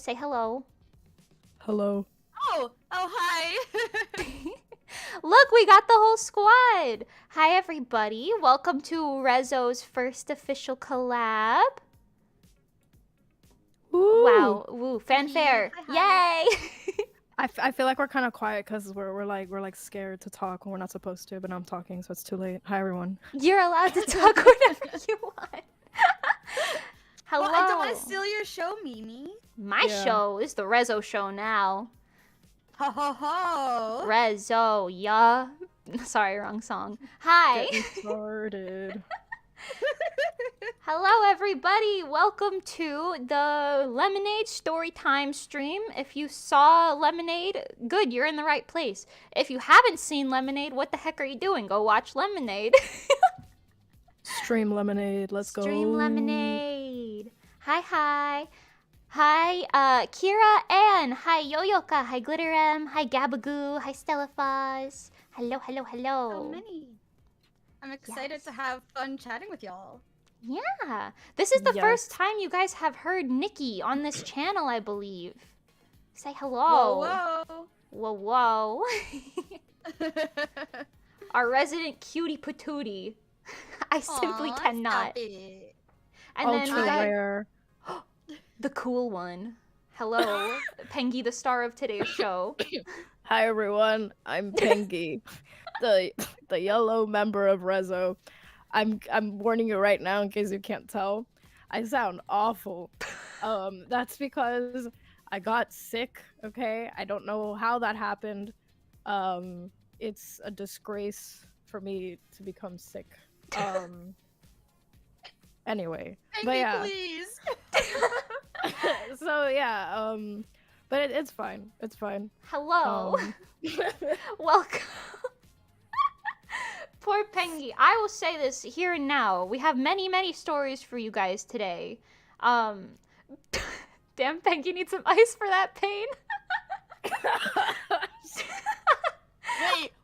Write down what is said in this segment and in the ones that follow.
Say hello. Hello. Oh, hi. Look, we got the whole squad. Hi, everybody. Welcome to RESO's first official collab. Woo. Wow. Woo. Fanfare. Hi. Yay. I feel like we're kind of quiet because we're like scared to talk when we're not supposed to, but I'm talking, so it's too late. Hi, everyone. You're allowed to talk whenever you want. Hello. Well, I don't want to steal your show, Mimi. My Yeah. show is the RESO show now. Ho ho ho. RESO, yeah. Sorry, wrong song. Hi. Getting started. Hello, everybody. Welcome to the Lemonade Storytime stream. If you saw Lemonade, good, you're in the right place. If you haven't seen Lemonade, what the heck are you doing? Go watch Lemonade. Stream Lemonade. Let's go. Stream Lemonade. Hi. Hi, Kira Ann. Hi, Yoyoka. Hi, Glitter M. Hi, Gabagoo. Hi, Stella Foz. Hello. So many. I'm excited Yes. to have fun chatting with y'all. Yeah. This is the first Yes. time you guys have heard Nikki on this channel, I believe. Say hello. Whoa. Our resident cutie patootie. I simply Aw, cannot. stop it. And then we Ultra got rare. the cool one. Hello, Pengy, the star of today's show. Hi, everyone. I'm Pengy, the yellow member of RESO. I'm warning you right now in case you can't tell. I sound awful. That's because I got sick. Okay, I don't know how that happened. It's a disgrace for me to become sick. Anyway, but Pengy, yeah. please. So yeah. But it's fine. It's fine. Hello. Welcome. Poor Pengy. I will say this here and now. We have many stories for you guys today. Damn, Pengy needs some ice for that pain.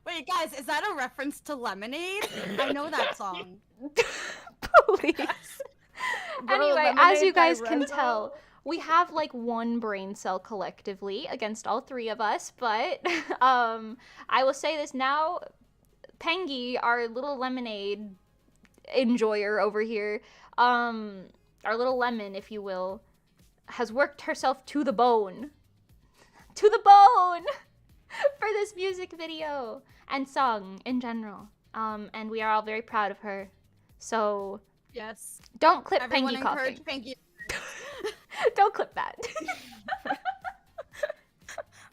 Wait, guys, is that a reference to Lemonade? I know that song. Please. Bro, Anyway, as Lemonade you by guys can RESO? tell, we have like one brain cell collectively against all three of us, but I will say this now. Pengy, our little lemonade enjoyer over here, our little lemon, if you will, has worked herself to the bone. To the bone! For this music video and song in general. And we are all very proud of her. So Yes. don't clip Everyone Pengy coughing. encourage Pengy. Don't clip that.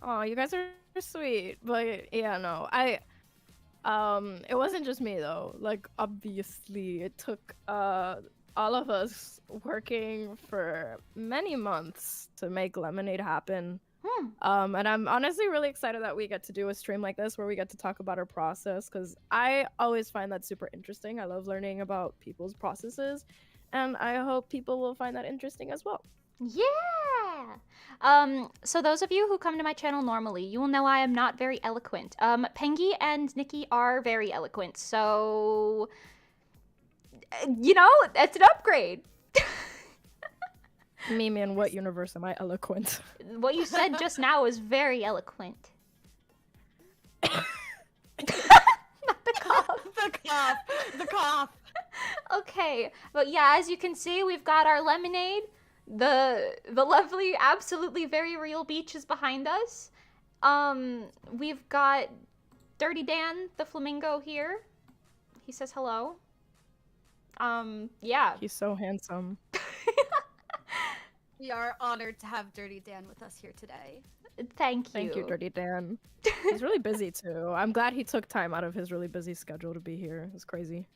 Oh, you guys are sweet, but yeah, no, it wasn't just me though. Like, obviously, it took all of us working for many months to make Lemonade happen. And I'm honestly really excited that we get to do a stream like this where we get to talk about our process, because I always find that super interesting. I love learning about people's processes, and I hope people will find that interesting as well. Yeah. So those of you who come to my channel normally, you will know I am not very eloquent. Pengy and Nikki are very eloquent, so you know, it's an upgrade. Mimi, in what universe am I eloquent? What you said just now was very eloquent. Not the cough. The cough. Okay, but yeah, as you can see, we've got our lemonade. The lovely, absolutely very real beach is behind us. We've got Dirty Dan, the flamingo here. He says hello. Yeah. He's so handsome. We are honored to have Dirty Dan with us here today. Thank you. Thank you, Dirty Dan. He's really busy too. I'm glad he took time out of his really busy schedule to be here. It's crazy.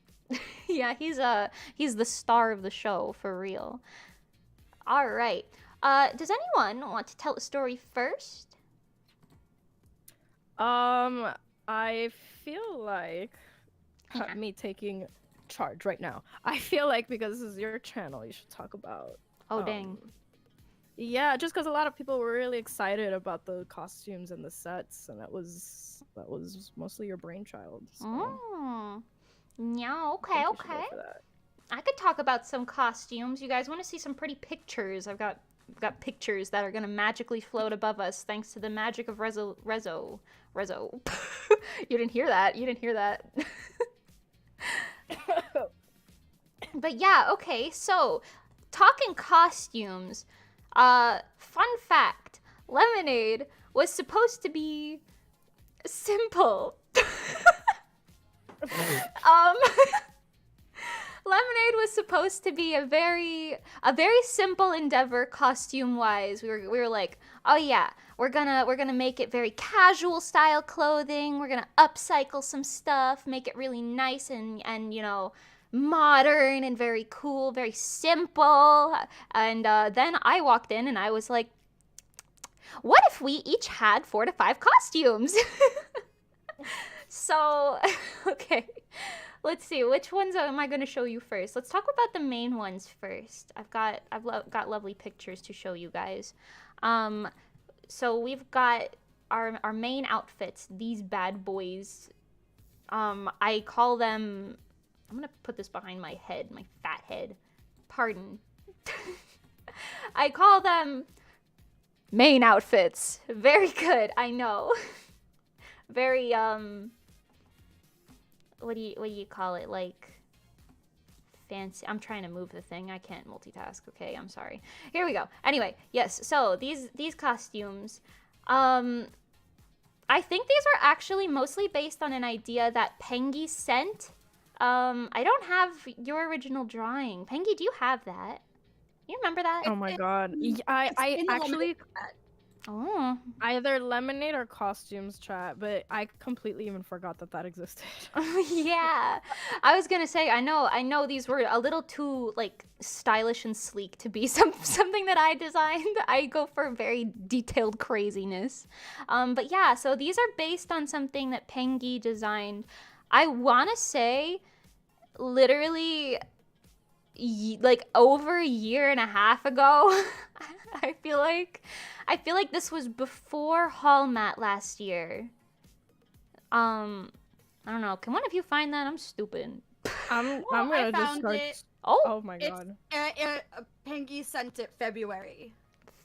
Yeah, he's the star of the show for real. All right. Does anyone want to tell a story first? I feel like me taking charge right now. I feel like because this is your channel, you should talk about. Oh dang. Yeah, just because a lot of people were really excited about the costumes and the sets, and that was mostly your brainchild. So Yeah, I okay, think you should okay. go for that. I could talk about some costumes. You guys want to see some pretty pictures? I've got We've got pictures that are gonna magically float above us thanks to the magic of RESO. You didn't hear that. You didn't hear that. But yeah, okay, so talking costumes, fun fact, Lemonade was supposed to be simple. um Lemonade was supposed to be a very simple endeavor costume wise. We were like, oh yeah, we're gonna make it very casual style clothing. We're gonna upcycle some stuff, make it really nice and you know, modern and very cool, very simple. And then I walked in and I was like, what if we each had 4 to 5 costumes? So, okay. Let's see, which ones am I going to show you first? Let's talk about the main ones first. I've got lovely pictures to show you guys. So we've got our main outfits, these bad boys. I call them, I'm going to put this behind my head, my fat head. Pardon. I call them main outfits. Very good, I know. Very, what do you call it, like, fancy? I'm trying to move the thing. I can't multitask. Okay, I'm sorry. Here we go. Anyway, yes, so these costumes, I think these are actually mostly based on an idea that Pengy sent. I don't have your original drawing. Pengy, do you have that? You remember that? Oh my god. I actually Oh. either Lemonade or costumes chat, but I completely even forgot that existed. Yeah. I was gonna say, I know these were a little too, like, stylish and sleek to be something that I designed. I go for very detailed craziness. But yeah, so these are based on something that Pengy designed. I wanna say, literally, like, over a year and a half ago. I feel like this was before Hall Mat last year. I don't know. Can one of you find that? I'm stupid. I'm Well, gonna I just found start. it. Oh my It's god. Pengy sent it February.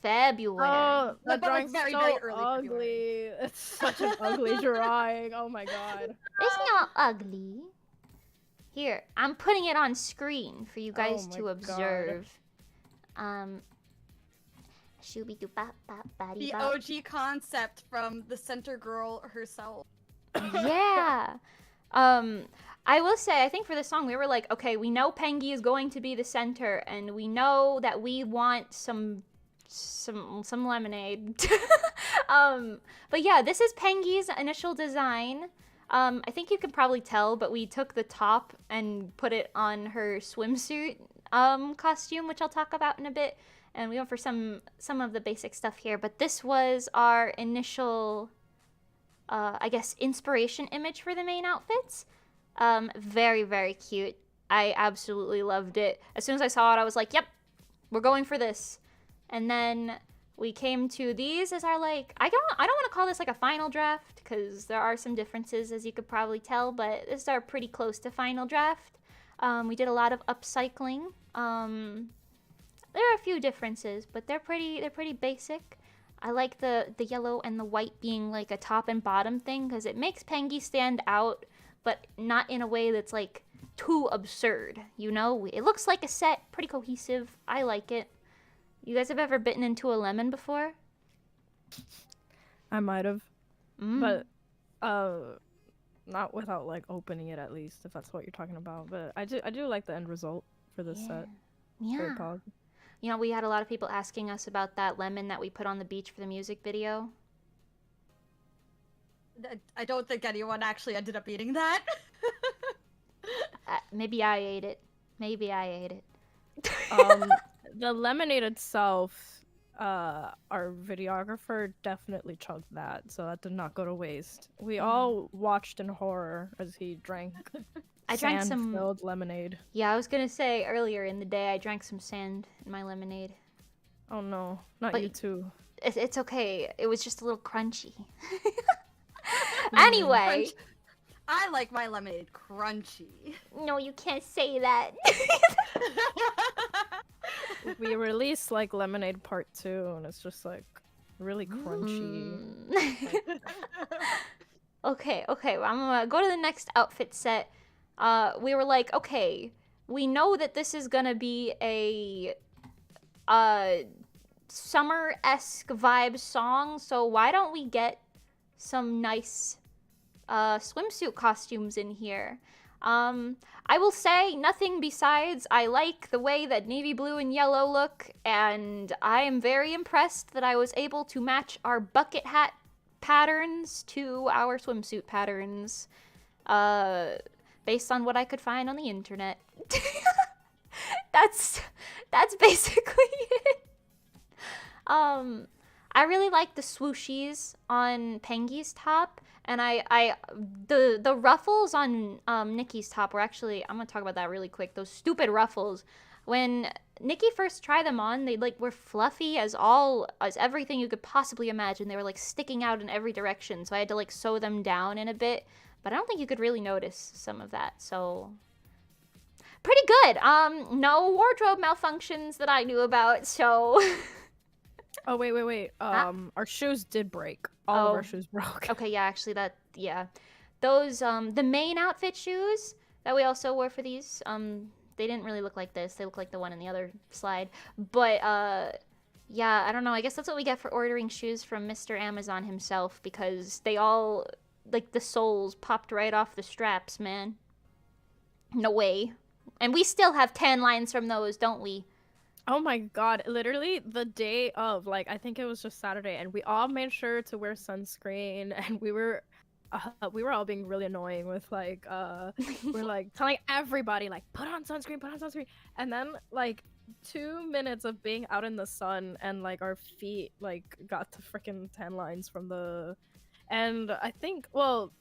February. Oh, But, that like, drawing's very, so very early ugly. February. It's such an ugly drawing. Oh my god. It's not ugly. Here, I'm putting it on screen for you guys Oh my to God. observe. The OG concept from the center girl herself. Yeah. I will say, I think for this song, we were like, okay, we know Pengy is going to be the center, and we know that we want some lemonade. But yeah, this is Pengy's initial design. I think you can probably tell, but we took the top and put it on her swimsuit costume, which I'll talk about in a bit. And we went for some of the basic stuff here, but this was our initial, I guess, inspiration image for the main outfits. Very, very cute. I absolutely loved it. As soon as I saw it, I was like, yep, we're going for this. And then we came to these as our, like, I don't want to call this like a final draft, because there are some differences, as you could probably tell, but this is our pretty close to final draft. We did a lot of upcycling. There are a few differences, but they're pretty basic. I like the yellow and the white being like a top and bottom thing, because it makes Pengy stand out, but not in a way that's like too absurd, you know? It looks like a set, pretty cohesive. I like it. You guys have ever bitten into a lemon before? I might have, but not without like opening it, at least, if that's what you're talking about. But I do like the end result for this set. Yeah. Very pog. You know, we had a lot of people asking us about that lemon that we put on the beach for the music video. I don't think anyone actually ended up eating that. Maybe I ate it. Maybe I ate it. The lemonade itself, our videographer definitely chugged that, so that did not go to waste. We all watched in horror as he drank I drank some sand-filled lemonade. Yeah, I was gonna say earlier in the day I drank some sand in my lemonade. Oh no, not But you too. It's okay. It was just a little crunchy. Anyway, I like my lemonade crunchy. No, you can't say that. We released like Lemonade Part 2, and it's just like really crunchy. Mm. Okay, well, I'm gonna go to the next outfit set. We were like, okay, we know that this is gonna be a summer-esque vibe song, so why don't we get some nice swimsuit costumes in here? I will say nothing besides I like the way that navy blue and yellow look, and I am very impressed that I was able to match our bucket hat patterns to our swimsuit patterns, based on what I could find on the internet. that's basically it. I really like the swooshies on Pengy's top, and the ruffles on Nikki's top were actually, I'm gonna talk about that really quick. Those stupid ruffles, when Nikki first tried them on, they like were fluffy as everything you could possibly imagine. They were like sticking out in every direction, so I had to like sew them down in a bit. But I don't think you could really notice some of that. So pretty good. No wardrobe malfunctions that I knew about. So. Oh wait. Our shoes did break. All of our shoes broke. Okay, yeah, actually yeah. Those the main outfit shoes that we also wore for these, they didn't really look like this. They look like the one in the other slide. But yeah, I don't know. I guess that's what we get for ordering shoes from Mr. Amazon himself, because they all, like, the soles popped right off the straps, man. No way. And we still have tan lines from those, don't we? Oh my god, literally the day of, like, I think it was just Saturday, and we all made sure to wear sunscreen, and we were all being really annoying with, like, we're, like, telling everybody, like, put on sunscreen, and then, like, 2 minutes of being out in the sun, and, like, our feet, like, got the freaking tan lines from and I think, well,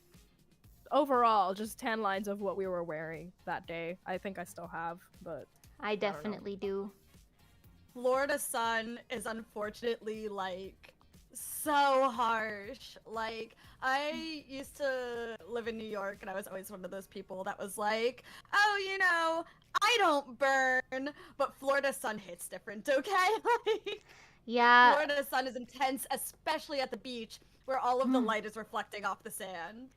overall, just tan lines of what we were wearing that day. I think I still have, but I definitely do. Florida sun is unfortunately, like, so harsh. Like, I used to live in New York, and I was always one of those people that was like, oh, you know, I don't burn, but Florida sun hits different, okay? Like, yeah. Florida sun is intense, especially at the beach, where all of the light is reflecting off the sand.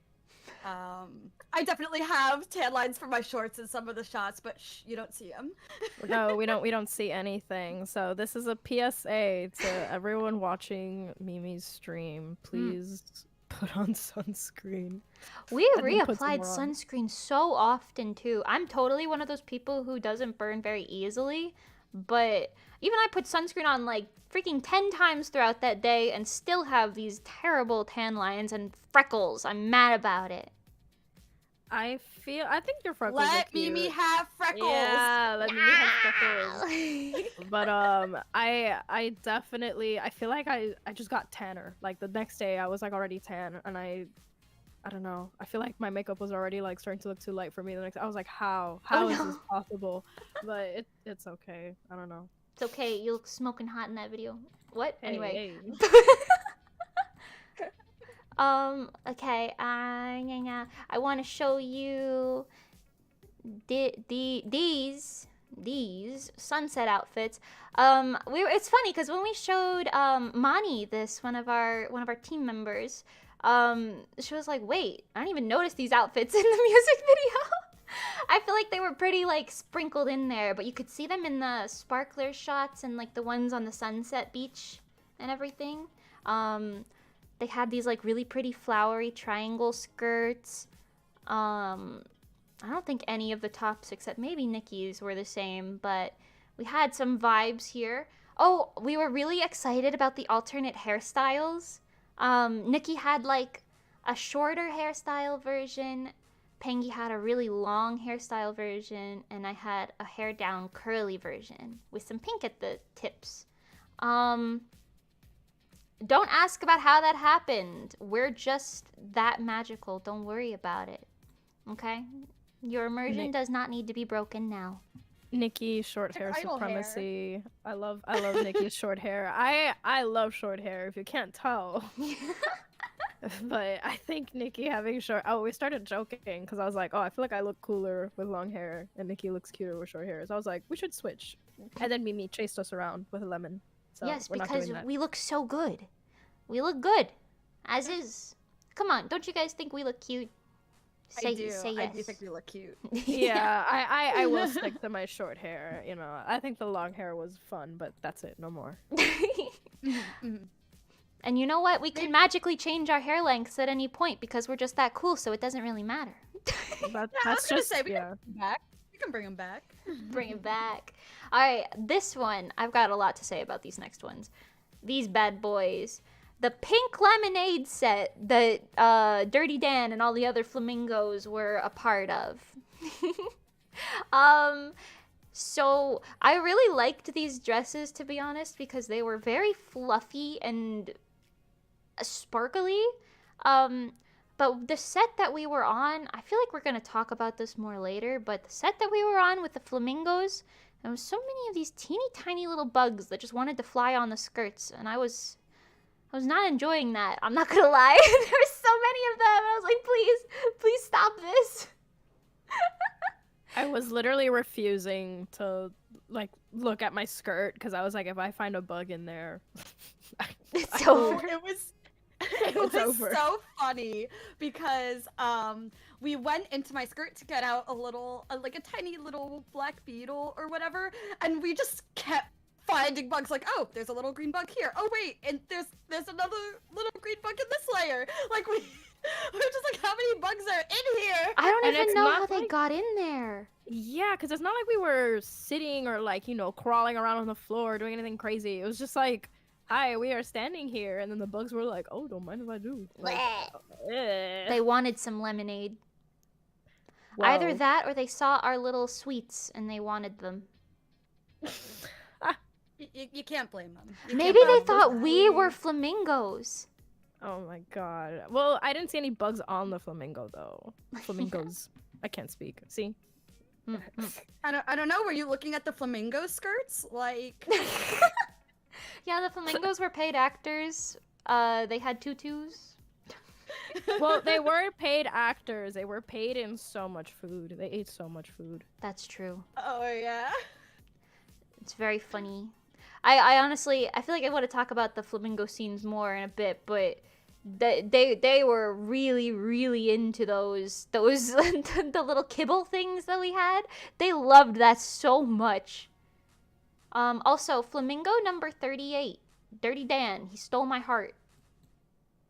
I definitely have tan lines for my shorts in some of the shots, but shh, you don't see them. No, we don't see anything. So this is a PSA to everyone watching Mimi's stream. Please put on sunscreen. We reapplied sunscreen so often too. I'm totally one of those people who doesn't burn very easily, but even I put sunscreen on like freaking 10 times throughout that day and still have these terrible tan lines and freckles. I'm mad about it. I think your freckles Let are cute. Mimi have freckles. Yeah, let Mimi have freckles. But I definitely, I feel like I just got tanner. Like the next day I was like already tan, and I don't know. I feel like my makeup was already like starting to look too light for me. The next I was like, how is this possible? But it's okay. I don't know. It's okay. You look smoking hot in that video. What? Hey, Anyway. hey. Okay, I want to show you these sunset outfits. It's funny because when we showed Mani this, one of our team members, she was like, "Wait, I didn't even notice these outfits in the music video." I feel like they were pretty like sprinkled in there, but you could see them in the sparkler shots and like the ones on the sunset beach and everything. They had these like really pretty flowery triangle skirts. I don't think any of the tops except maybe Nikki's were the same, but we had some vibes here. Oh, we were really excited about the alternate hairstyles. Nikki had like a shorter hairstyle version. Pengy had a really long hairstyle version, and I had a hair down curly version with some pink at the tips. Don't ask about how that happened. We're just that magical. Don't worry about it. Okay? Your immersion does not need to be broken now. Nikki, short hair supremacy. Hair. I love Nikki's short hair. I love short hair, if you can't tell. But I think Nikki having short. Oh, we started joking because I was like, oh, I feel like I look cooler with long hair, and Nikki looks cuter with short hair. So I was like, we should switch. And then Mimi chased us around with a lemon. So Yes, we're not because doing that. we look so good. We look good, as is. Come on, don't you guys think we look cute? Say I do. say I yes. do think you look cute. Yeah, I will stick to my short hair. You know, I think the long hair was fun, but that's it. No more. And you know what? We can magically change our hair lengths at any point because we're just that cool, so it doesn't really matter. That, Yeah, I was that's gonna just say we yeah. can bring him back. We can bring him back. Bring it back. All right, this one, I've got a lot to say about these next ones. These bad boys. The pink lemonade set that Dirty Dan and all the other flamingos were a part of. So I really liked these dresses, to be honest, because they were very fluffy and sparkly. But the set that we were on, I feel like we're gonna talk about this more later, but the set that we were on with the flamingos, there was so many of these teeny tiny little bugs that just wanted to fly on the skirts, and I was not enjoying that. I'm not gonna lie. There were so many of them. I was like, please stop this. I was literally refusing to like look at my skirt because I was like, if I find a bug in there, It's Oh, over. it was It's over. so funny because we went into my skirt to get out like a tiny little black beetle or whatever, and we just kept finding bugs. Like, oh, there's a little green bug here. Oh wait, and there's another little green bug in this layer. Like we're just like, how many bugs are in here? I don't And even it's know not how they like- got in there. Yeah, because it's not like we were sitting or like, you know, crawling around on the floor doing anything crazy. It was just like, hi, we are standing here. And then the bugs were like, oh, don't mind if I do. Like, They wanted some lemonade. Either that or they saw our little sweets and they wanted them. You can't blame them. You Maybe can't they blame thought them. we were flamingos. Oh my god. Well, I didn't see any bugs on the flamingo though. Flamingos. I can't speak. See? I don't know. Were you looking at the flamingo skirts? Like, Yeah, the flamingos were paid actors. They had tutus. Well, they weren't paid actors. They were paid in so much food. They ate so much food. That's true. oh yeah. It's very funny. I honestly, I feel like I want to talk about the flamingo scenes more in a bit, but they were really into those the little kibble things that we had. They loved that so much. Also, flamingo number 38, Dirty Dan, he stole my heart.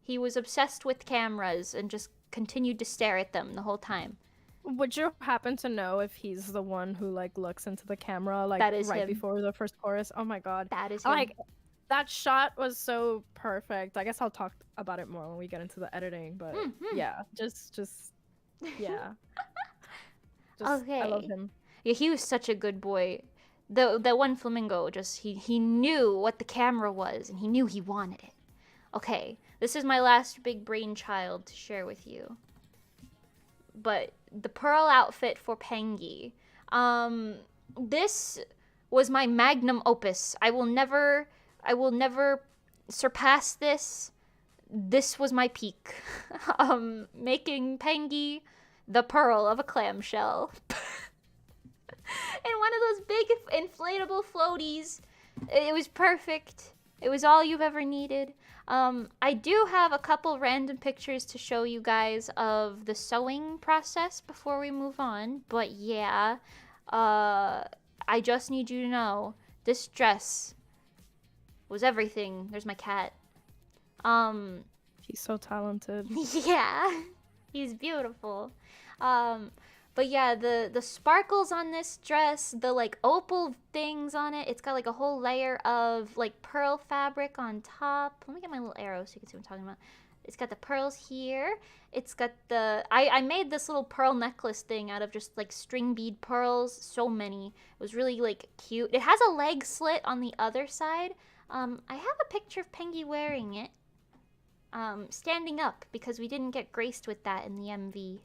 He was obsessed with cameras and just continued to stare at them the whole time. Would you happen to know if he's the one who like looks into the camera like That is right him. before the first chorus? Oh my god. That is him. Like that shot was so perfect. I guess I'll talk about it more when we get into the editing, but yeah, just yeah. I love Okay. him. Yeah, he was such a good boy. The one flamingo, just he knew what the camera was and he knew he wanted it. Okay, this is my last big brainchild to share with you. But the pearl outfit for Pengy. This was my magnum opus. I will never surpass this. This was my peak. Making Pengy the pearl of a clamshell. And one of those big inflatable floaties. It was perfect. It was all you've ever needed. I do have a couple random pictures to show you guys of the sewing process before we move on. But yeah, I just need you to know this dress was everything. There's my cat. He's so talented. Yeah, he's beautiful. But yeah, the sparkles on this dress, the like opal things on it, it's got like a whole layer of like pearl fabric on top. Let me get my little arrow so you can see what I'm talking about. It's got the pearls here. It's got the I made this little pearl necklace thing out of just like string bead pearls, so many. It was really like cute. It has a leg slit on the other side. I have a picture of Pengy wearing it. Standing up because we didn't get graced with that in the MV.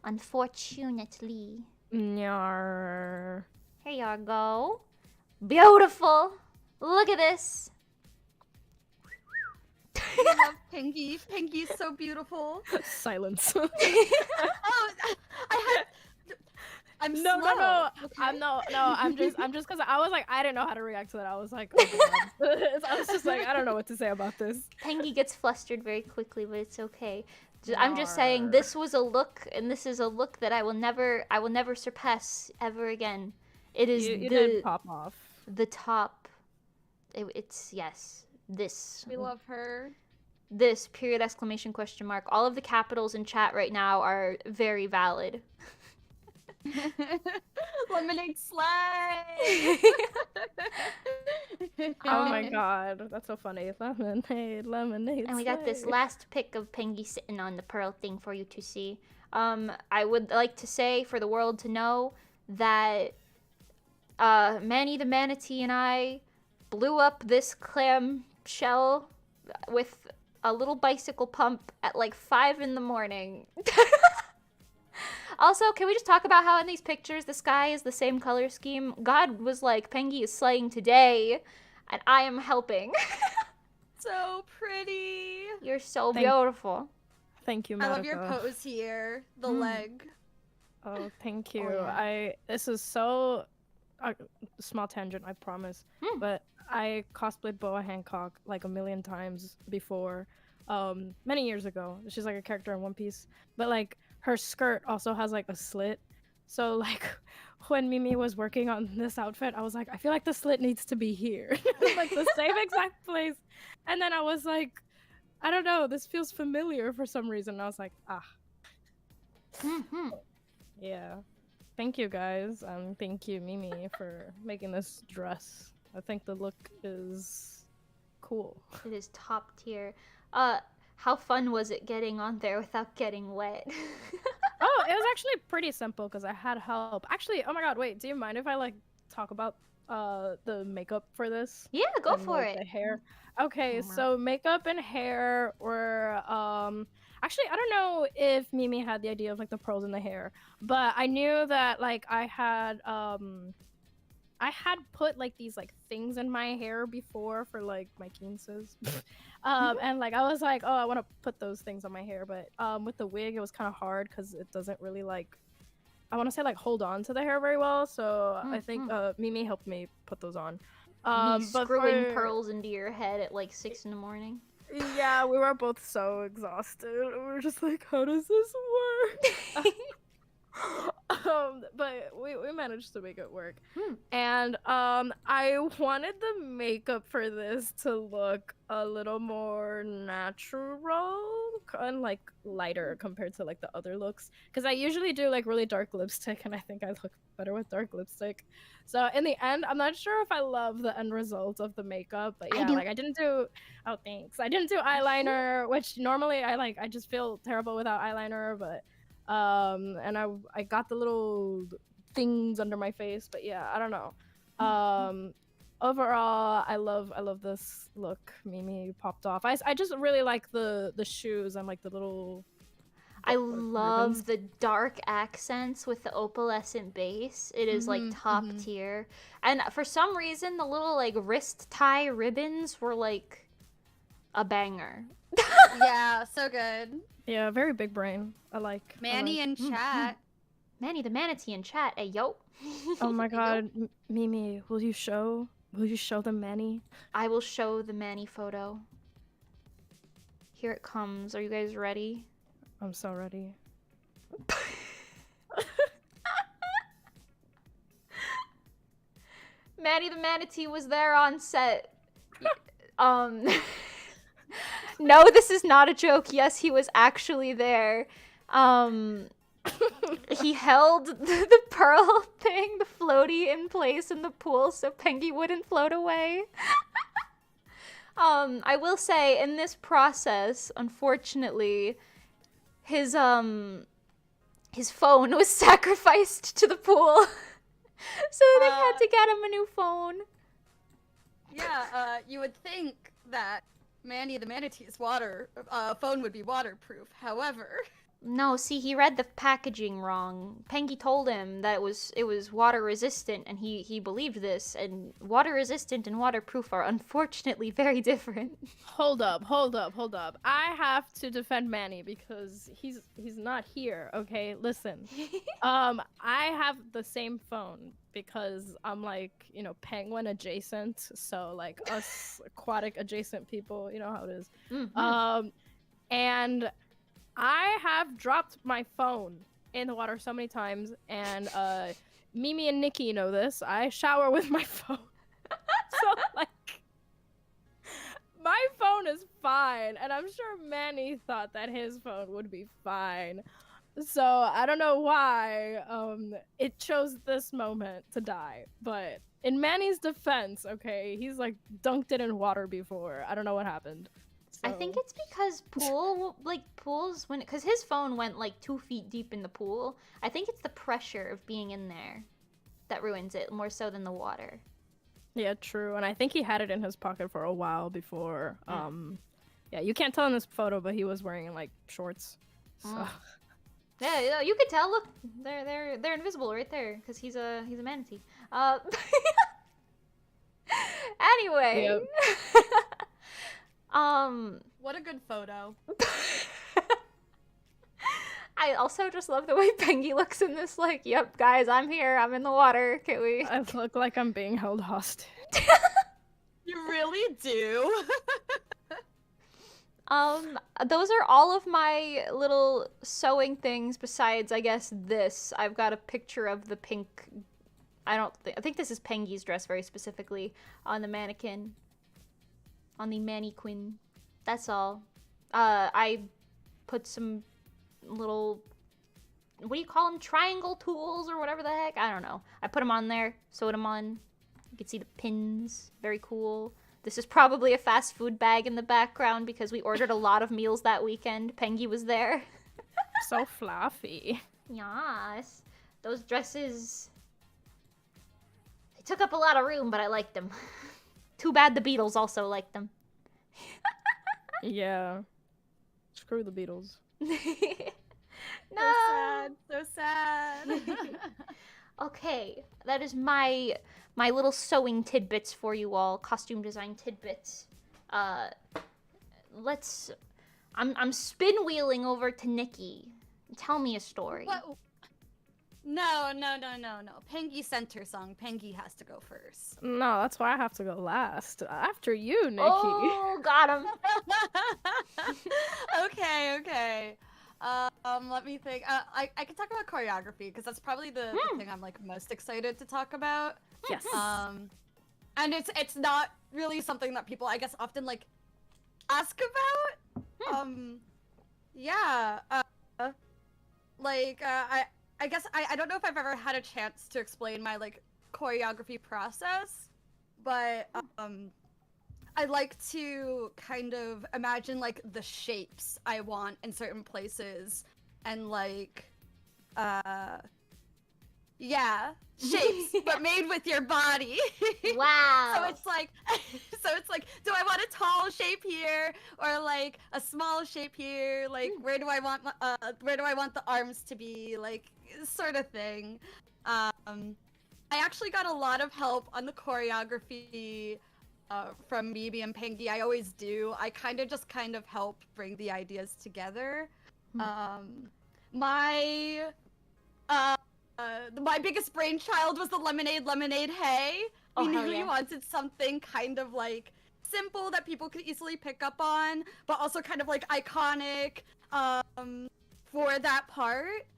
Unfortunately. Nyar. Here you go. Beautiful. Look at this. We love Pengy. Pengy's so beautiful. Silence. Oh, I had. I'm No, slow. no. Okay? I'm just because I was like, I didn't know how to react to that. I was like, oh God. I was just like, I don't know what to say about this. Pengy gets flustered very quickly, but it's okay. I'm just saying this was a look, and this is a look that I will never surpass ever again. It is You did pop off. the top. It's yes, this. We love her. This period exclamation question mark. All of the capitals in chat right now are very valid. Lemonade slay. Oh my God, that's so funny. Lemonade. And we got this last pic of Pengy sitting on the pearl thing for you to see. I would like to say for the world to know that Manny the manatee and I blew up this clam shell with a little bicycle pump at like 5 in the morning. Also, can we just talk about how in these pictures the sky is the same color scheme? God was like, Pengy is slaying today, and I am helping. So pretty. You're so beautiful. Thank you, I Medica. love your pose here. The leg. Oh, thank you. Oh, yeah. This is so small tangent, I promise. But I cosplayed Boa Hancock like a million times before, many years ago. She's like a character in One Piece, but like her skirt also has like a slit. So like when Mimi was working on this outfit, I was like, I feel like the slit needs to be here, like the same exact place. And then I was like, I don't know, this feels familiar for some reason. And I was like, yeah. Thank you guys. Thank you, Mimi, for making this dress. I think the look is cool. It is top tier. How fun was it getting on there without getting wet? Oh, it was actually pretty simple because I had help. Actually, oh my God, wait, do you mind if I like talk about the makeup for this? Yeah, go And, for like, it. the hair. Okay, so makeup and hair were actually I don't know if Mimi had the idea of like the pearls in the hair, but I knew that like I had put like these like things in my hair before for like my quinces. And like I was like, oh, I want to put those things on my hair, but with the wig it was kind of hard because it doesn't really like, I want to say like hold on to the hair very well. So I think Mimi helped me put those on. Me screwing pearls into your head at like 6 in the morning. Yeah, we were both so exhausted. We were just like, how does this work? But we managed to make it work. And I wanted the makeup for this to look a little more natural and like lighter compared to like the other looks, because I usually do like really dark lipstick and I think I look better with dark lipstick. So in the end, I'm not sure if I love the end result of the makeup, but yeah, like I didn't do eyeliner, which normally I just feel terrible without eyeliner, but and I got the little things under my face, but yeah, I don't know. Overall, I love this look Mimi popped off. I just really like the shoes and like the little I love the dark accents with the opalescent base. It is like top tier. And for some reason the little like wrist tie ribbons were like a banger. Yeah, so good. Yeah, very big brain. I like Manny in chat. Manny the manatee in chat. Hey yo. Oh my God, Mimi, will you show them Manny? I will show the Manny photo. Here it comes. Are you guys ready? I'm so ready. Manny the manatee was there on set. No, this is not a joke. Yes, he was actually there. He held the pearl thing, the floaty, in place in the pool so Pengy wouldn't float away. I will say, in this process, unfortunately, his phone was sacrificed to the pool. So they had to get him a new phone. Yeah, you would think that Manny the manatee's phone would be waterproof. However, No, see, he read the packaging wrong. Pengy told him that it was water resistant, and he believed this. And water resistant and waterproof are unfortunately very different. Hold up, hold up, hold up. I have to defend Manny because he's not here, okay? Listen. I have the same phone because I'm like, penguin adjacent, so like us aquatic adjacent people, you know how it is. Mhm. And I have dropped my phone in the water so many times, and Mimi and Nikki know this. I shower with my phone. So like my phone is fine, and I'm sure Manny thought that his phone would be fine. So I don't know why it chose this moment to die, but in Manny's defense, okay, he's like dunked it in water before. I don't know what happened. I think So it's because pools when because his phone went like 2 feet deep in the pool. I think it's the pressure of being in there that ruins it more so than the water. yeah, true. And I think he had it in his pocket for a while before. Yeah, you can't tell in this photo, but he was wearing like shorts. So Mm. Yeah, you could tell. Look, they're invisible right there because he's a manatee. Anyway. Yep. What a good photo. I also just love the way Pengy looks in this. Like, yep, guys, I'm here. I'm in the water. Can we? I look like I'm being held hostage. You really do. Those are all of my little sewing things. Besides, I guess this. I've got a picture of the pink. I think this is Pengy's dress very specifically on the mannequin. On the mannequin. That's all. I put some little, what do you call them? Triangle tools or whatever the heck? I don't know. I put them on there, sewed them on. You can see the pins. Very cool. This is probably a fast food bag in the background because we ordered a lot of meals that weekend. Pengy was there. So fluffy. Yes. Those dresses, they took up a lot of room, but I liked them. Too bad the Beatles also liked them. Yeah. Screw the Beatles. No. So sad. So sad. Okay, that is my little sewing tidbits for you all, costume design tidbits. Let's. I'm spin wheeling over to Nikki. Tell me a story. What? No. Pengy sent her song. Pengy has to go first. No, that's why I have to go last. After you, Nikki. Oh, got him. Okay. Let me think. I can talk about choreography because that's probably the thing I'm like most excited to talk about. Yes. And it's not really something that people I guess often like ask about. Yeah. I guess I don't know if I've ever had a chance to explain my like choreography process, but I like to kind of imagine like the shapes I want in certain places and like yeah, shapes but made with your body. Wow. So it's like do I want a tall shape here or like a small shape here? Like where do I want the arms to be? Like sort of thing. I actually got a lot of help on the choreography from Mimi and Pengy. I always do. I kind of help bring the ideas together. My biggest brainchild was the lemonade hey. Oh, We hell knew we yeah. wanted something kind of like simple that people could easily pick up on, but also kind of like iconic for that part.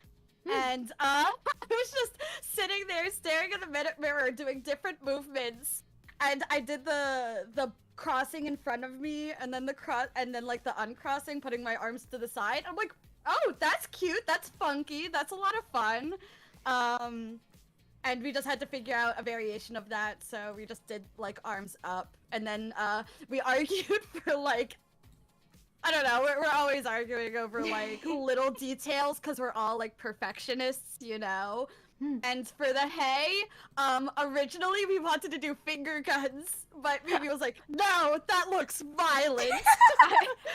And I was just sitting there staring at the mirror doing different movements. And I did the crossing in front of me and then like the uncrossing, putting my arms to the side. I'm like, oh, that's cute, that's funky, that's a lot of fun. And we just had to figure out a variation of that, so we just did like arms up, and then we argued for like, I don't know, we're always arguing over like little details because we're all like perfectionists, you know. And for the hey, originally we wanted to do finger guns, but Mimi was like, no, that looks violent.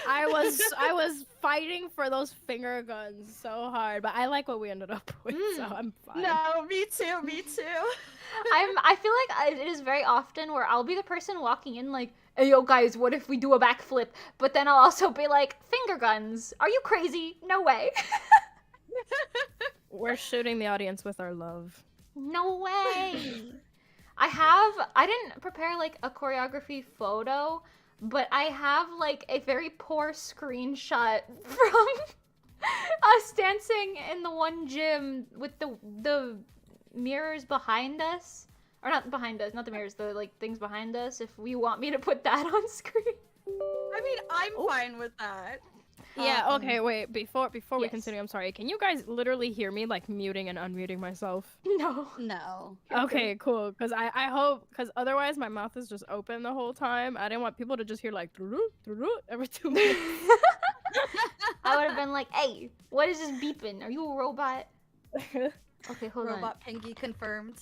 I was fighting for those finger guns so hard, but I like what we ended up with, so I'm fine. No, me too, me too. I feel like it is very often where I'll be the person walking in like, hey, yo, guys, what if we do a backflip? But then I'll also be like, finger guns? Are you crazy? No way. We're shooting the audience with our love. No way. I didn't prepare like a choreography photo, but I have like a very poor screenshot from us dancing in the one gym with the mirrors behind us. Or not behind us, not the mirrors, the like things behind us, if you want me to put that on screen. I mean, I'm fine with that. Yeah, okay, wait, before we yes. continue, I'm sorry. Can you guys literally hear me like muting and unmuting myself? No. No. Okay, cool. Because I hope, because otherwise my mouth is just open the whole time. I didn't want people to just hear like every 2 minutes. I would have been like, hey, what is this beeping? Are you a robot? Okay, hold on. Robot Pengy confirmed.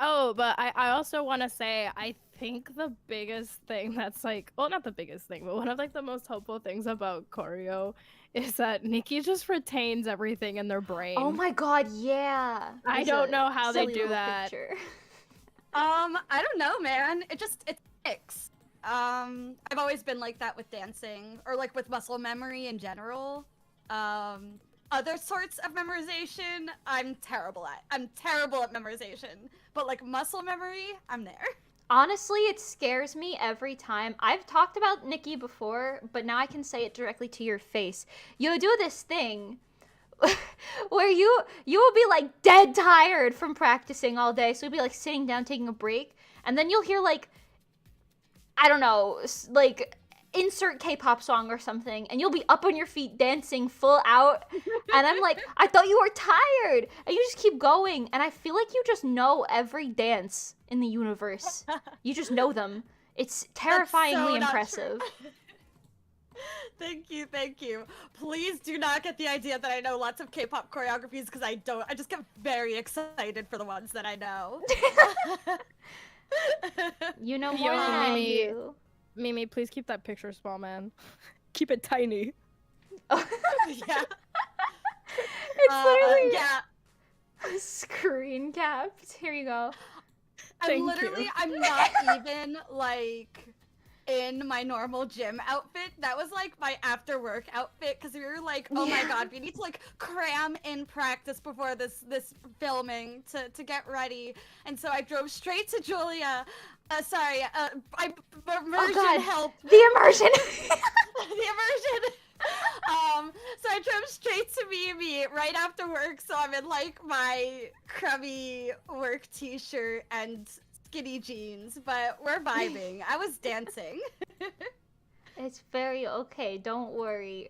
Oh, but I also want to say, I think the biggest thing that's like, well, not the biggest thing, but one of like the most helpful things about choreo is that Nikki just retains everything in their brain. Oh my god, yeah. I don't know how they silly do little that. picture. I don't know, man. It sticks. I've always been like that with dancing, or like with muscle memory in general. Other sorts of memorization, I'm terrible at. I'm terrible at memorization. But like muscle memory, I'm there. Honestly, it scares me every time. I've talked about Nikki before, but now I can say it directly to your face. You do this thing where you will be like dead tired from practicing all day. So you'll be like sitting down taking a break, and then you'll hear like, I don't know, like insert K-pop song or something, and you'll be up on your feet dancing full out, and I'm like, I thought you were tired, and you just keep going, and I feel like you just know every dance in the universe. You just know them. It's terrifyingly impressive. Thank you, thank you. Please do not get the idea that I know lots of K-pop choreographies, because I don't. I just get very excited for the ones that I know. You know more than I do. Mimi, please keep that picture small, man. Keep it tiny. Yeah. It's literally yeah. screen capped. Here you go. I'm not even like in my normal gym outfit. That was like my after work outfit, because we were like, oh my god, we need to like cram in practice before this filming to get ready. And so I drove straight to Julia. Immersion help. The immersion. The immersion. So I drove straight to Mimi right after work, so I'm in like my crummy work t-shirt and skinny jeans, but we're vibing. I was dancing. It's very okay, don't worry.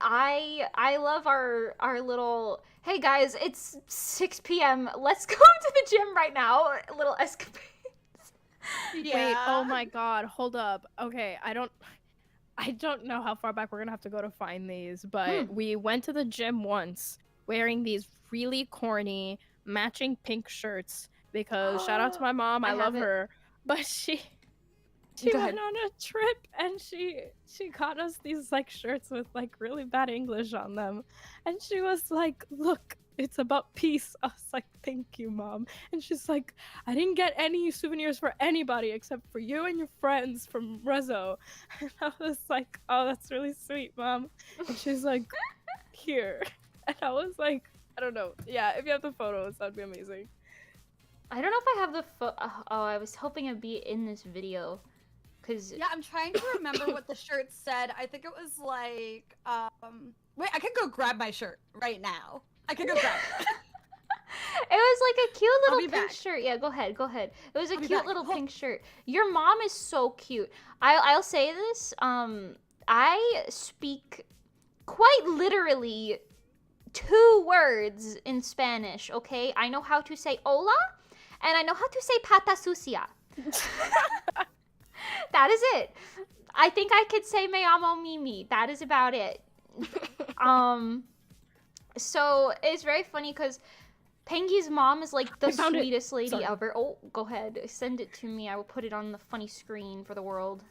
I love our little, hey guys, it's 6 p.m. Let's go to the gym right now. Little escapades. Yeah. Wait, oh my god, hold up. Okay, I don't know how far back we're gonna have to go to find these, but we went to the gym once wearing these really corny matching pink shirts because shout out to my mom, I love her, but she went on a trip and she got us these like shirts with like really bad English on them, and she was like, look, it's about peace. I was like, thank you, Mom. And she's like, I didn't get any souvenirs for anybody except for you and your friends from RESO. And I was like, oh, that's really sweet, Mom. And she's like, here. And I was like, I don't know. Yeah, if you have the photos, that'd be amazing. I don't know if I have the oh, I was hoping it'd be in this video. Cause yeah, I'm trying to remember what the shirt said. I think it was like, wait, I can go grab my shirt right now. I can go grab it. It was like a cute little pink back. shirt. Yeah, go ahead. It was a cute little pink shirt. Your mom is so cute. I'll say this. I speak quite literally 2 words in Spanish, okay? I know how to say hola, and I know how to say pata sucia. That is it. I think I could say me llamo Mimi. That is about it. So it's very funny because Pengy's mom is like the I found it. sweetest lady Sorry. ever. Oh, go ahead, send it to me. I will put it on the funny screen for the world.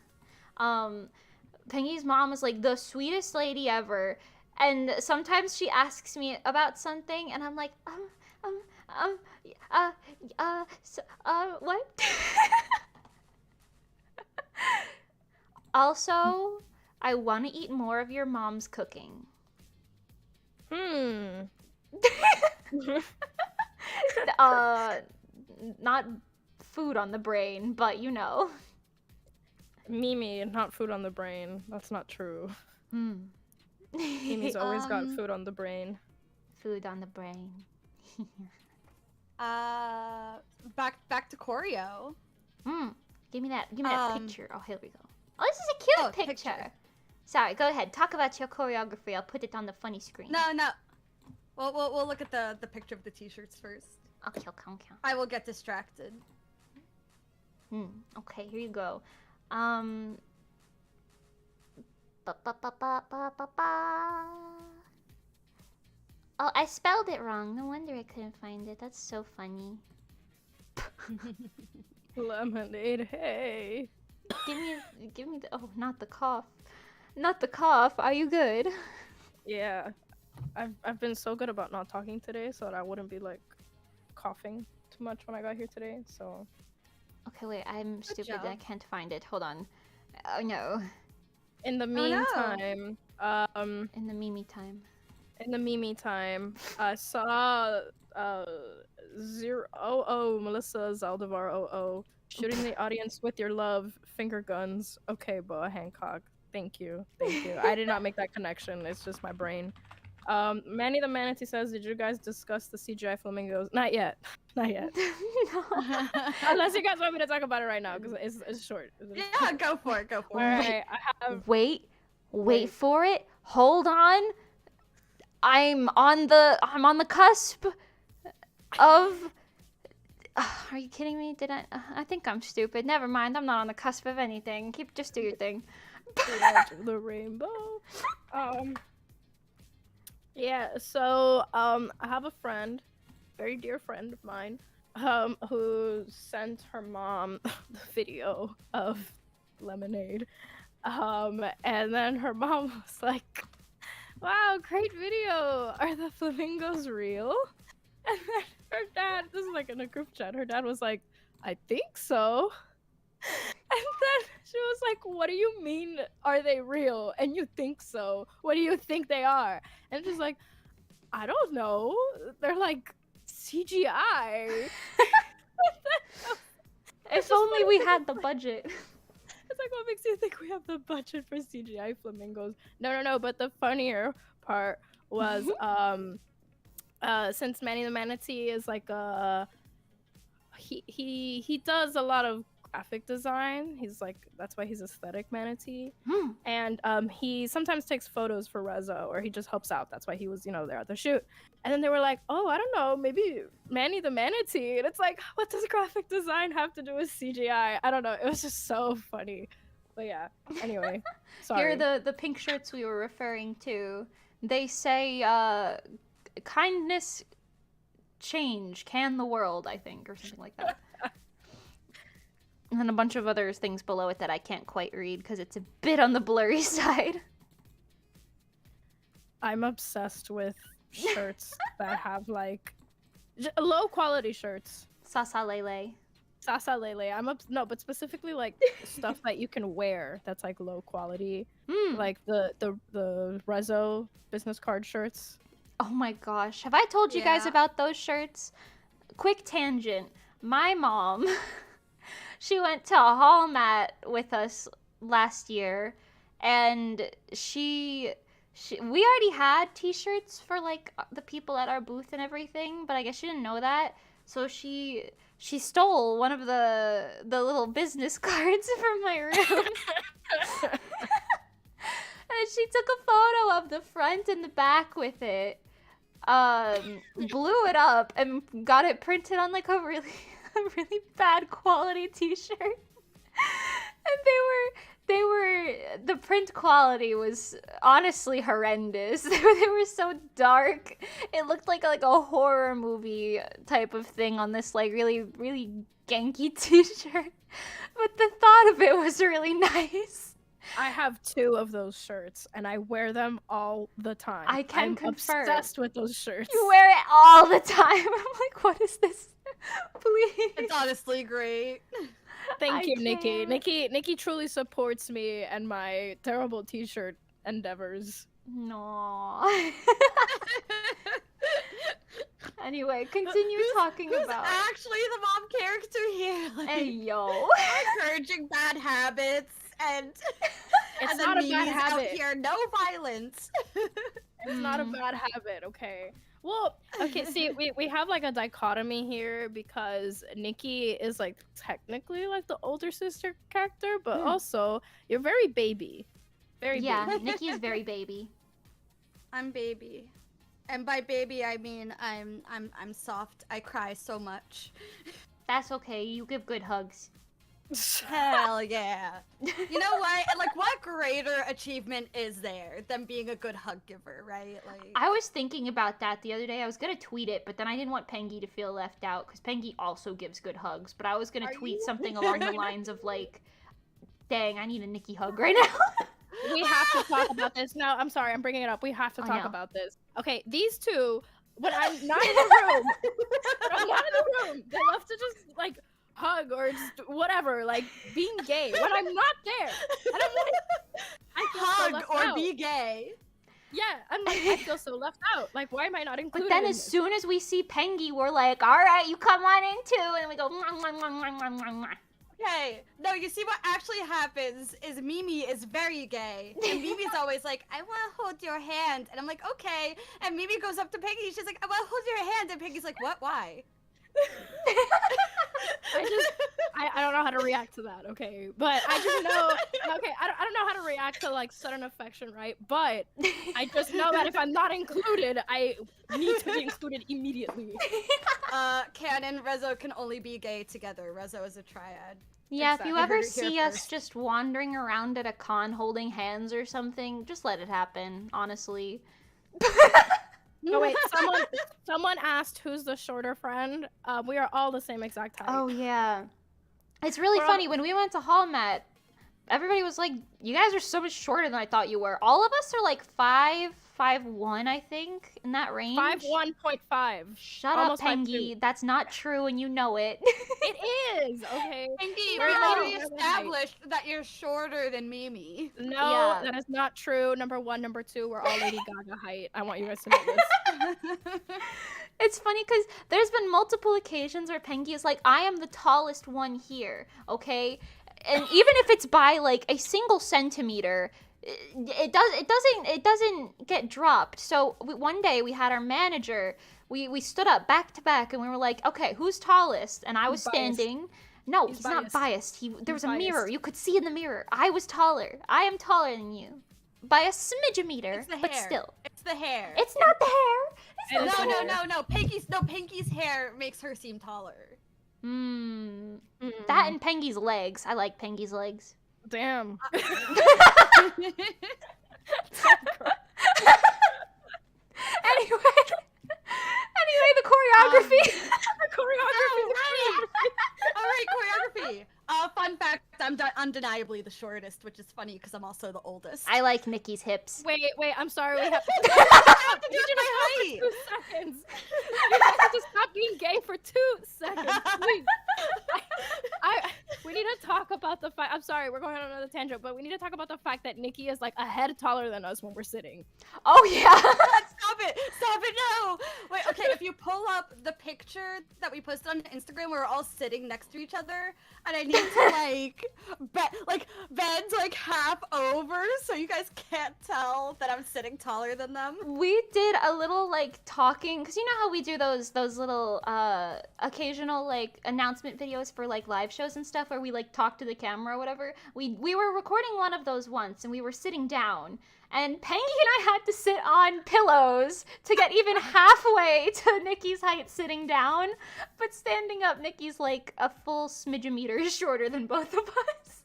Um, Pengy's mom is like the sweetest lady ever, and sometimes she asks me about something, and I'm like, um, um, uh, what? Also, I want to eat more of your mom's cooking. Hmm. uh, not food on the brain, but you know. Mimi, not food on the brain. That's not true. Hmm. Mimi's always got food on the brain. Food on the brain. Back to choreo. Give me that picture. Oh, here we go. Oh, this is a cute picture. Picture. Sorry, go ahead. Talk about your choreography. I'll put it on the funny screen. No. We'll look at the picture of the t-shirts first. Okay. I will get distracted. Okay, here you go. Oh, I spelled it wrong. No wonder I couldn't find it. That's so funny. Lemonade, hey. Give me the. Oh, not the cough. Not the cough. Are you good? Yeah. I've been so good about not talking today so that I wouldn't be like coughing too much when I got here today, so. Okay, wait. I'm stupid. job. I can't find it. Hold on. Oh no. In the no. meantime, In the Mimi time. I saw 000 Melissa Zaldivar 00 shooting the audience with your love, finger guns. Okay, Boa Hancock. Thank you. I did not make that connection. It's just my brain. Manny the Manatee says, did you guys discuss the CGI flamingos? Not yet. No. Unless you guys want me to talk about it right now, because it's short. Yeah, go for it. All right, I have. Wait for it. Hold on. I'm on the cusp of. Are you kidding me? Did I? I think I'm stupid. Never mind. I'm not on the cusp of anything. Just do your thing. The rainbow. Yeah. So I have a friend, very dear friend of mine, who sent her mom the video of Lemonade, and then her mom was like, wow, great video. Are the flamingos real? And then her dad, this is like in a group chat, her dad was like, I think so. And then she was like, what do you mean, are they real? And you think so? What do you think they are? And she's like, I don't know. They're like CGI. If only we had the budget. It's like, what makes you think we have the budget for CGI flamingos? No. But the funnier part was, since Manny the Manatee is like he does a lot of graphic design. He's like, that's why he's aesthetic manatee. And he sometimes takes photos for RESO, or he just helps out. That's why he was, there at the shoot. And then they were like, oh, I don't know, maybe Manny the Manatee. And it's like, what does graphic design have to do with CGI? I don't know. It was just so funny. But yeah, anyway, sorry. Here are the pink shirts we were referring to. They say, kindness can the world, I think, or something like that. And then a bunch of other things below it that I can't quite read because it's a bit on the blurry side. I'm obsessed with shirts that have like low quality shirts. Sasa Lele. Sasa Lele. No, but specifically like stuff that you can wear that's like low quality. Like the RESO business card shirts. Oh my gosh. Have I told you guys about those shirts? Quick tangent. My mom, she went to a hall mat with us last year, and we already had t-shirts for like the people at our booth and everything, but I guess she didn't know that. So she stole one of the little business cards from my room. And she took a photo of the front and the back with it. Blew it up and got it printed on like a really bad quality t-shirt. And the print quality was honestly horrendous. They were so dark. It looked like a horror movie type of thing on this like really really ganky t-shirt. But the thought of it was really nice. I have 2 of those shirts, and I wear them all the time. I can I'm confirm. obsessed with those shirts. You wear it all the time. I'm like, what is this? Please. It's honestly great. Thank I you, Nikki. can't. Nikki truly supports me and my terrible t-shirt endeavors. No. Anyway, continue talking Who's about. actually the mom character here? Like, Hey yo. encouraging bad habits and It's and not a then bad Mimi's out habit. here, no violence. It's not a bad habit, okay? Well, okay, see, we have like a dichotomy here because Nikki is like technically like the older sister character, but also you're very baby. Very Yeah, baby. Nikki is very baby. I'm baby. And by baby I mean I'm soft. I cry so much. That's okay. You give good hugs. Hell yeah. You know what? And like what greater achievement is there than being a good hug giver, right? Like I was thinking about that the other day. I was gonna tweet it, but then I didn't want Pengy to feel left out because Pengy also gives good hugs. But I was gonna Are tweet you? something along the lines of like, "Dang, I need a Nikki hug right now." We have to talk about this. No, I'm sorry, I'm bringing it up. We have to I talk know. about this. Okay, these two, when I'm not in the room, they love to just like hug or just whatever, like being gay. When I'm not there, and I'm like, I feel so hug left or out. be gay. Yeah, I'm like, I feel so left out. Like, why am I not included? But then in as this? soon as we see Pengy, we're like, "All right, you come on in too," and we go. Mwah, mwah, mwah, mwah, mwah, mwah, mwah. Okay, no, you see what actually happens is Mimi is very gay. And Mimi's always like, I want to hold your hand. And I'm like, okay. And Mimi goes up to Peggy. She's like, I want to hold your hand. And Peggy's like, what? Why? I don't know how to react to that, okay? But I just know, okay, I don't know how to react to like sudden affection, right? But I just know that if I'm not included, I need to be included immediately. Canon, RESO can only be gay together. RESO is a triad. Yeah, if you Exactly. ever Here see us first. just wandering around at a con holding hands or something, just let it happen, honestly. Oh wait, someone asked who's the shorter friend. We are all the same exact height. Oh, yeah. It's really We're all- funny. When we went to Hall Mat, everybody was like, you guys are so much shorter than I thought you were. All of us are like 5'1", I think, in that range. 5'1.5. Shut Almost up, Pengy. 5'2". That's not true, and you know it. It is, okay. Pinky, We're we not already together, established that you're shorter than Mimi. No, Yeah. that is not true. Number 1, number 2, we're all Lady Gaga height. I want you guys to know this. It's funny because there's been multiple occasions where Pengy is like, I am the tallest one here, okay? And even if it's by like a single centimeter, it doesn't get dropped. So one day we had our manager, we stood up back to back and we were like, okay, who's tallest? And I was He's biased. standing. No, He's he's not biased. There was a mirror. biased. You could see in the mirror. I was taller. I am taller than you by a smidgemeter, It's the but hair. still. It's the hair. It's not the hair. It's It not is the the hair. hair. No. Pinky's hair makes her seem taller. That and Pengy's legs. I like Pengy's legs. Damn. Anyway, the choreography. All right, choreography. Fun fact: I'm undeniably the shortest, which is funny because I'm also the oldest. I like Nikki's hips. Wait, I'm sorry. We have to have to do you it my height. 2 seconds. You guys have to stop being gay for 2 seconds, please. We need to talk about the fact. I'm sorry, we're going on another tangent, but we need to talk about the fact that Nikki is like a head taller than us when we're sitting. Oh yeah. Stop it! No! Wait, okay, if you pull up the picture that we posted on Instagram, we're all sitting next to each other, and I need to bend like half over so you guys can't tell that I'm sitting taller than them. We did a little like talking because you know how we do those little occasional like announcement videos for like live shows and stuff where we like talk to the camera or whatever. We were recording one of those once and we were sitting down. And Pengy and I had to sit on pillows to get even halfway to Nikki's height sitting down. But standing up, Nikki's like a full smidgemeter shorter than both of us.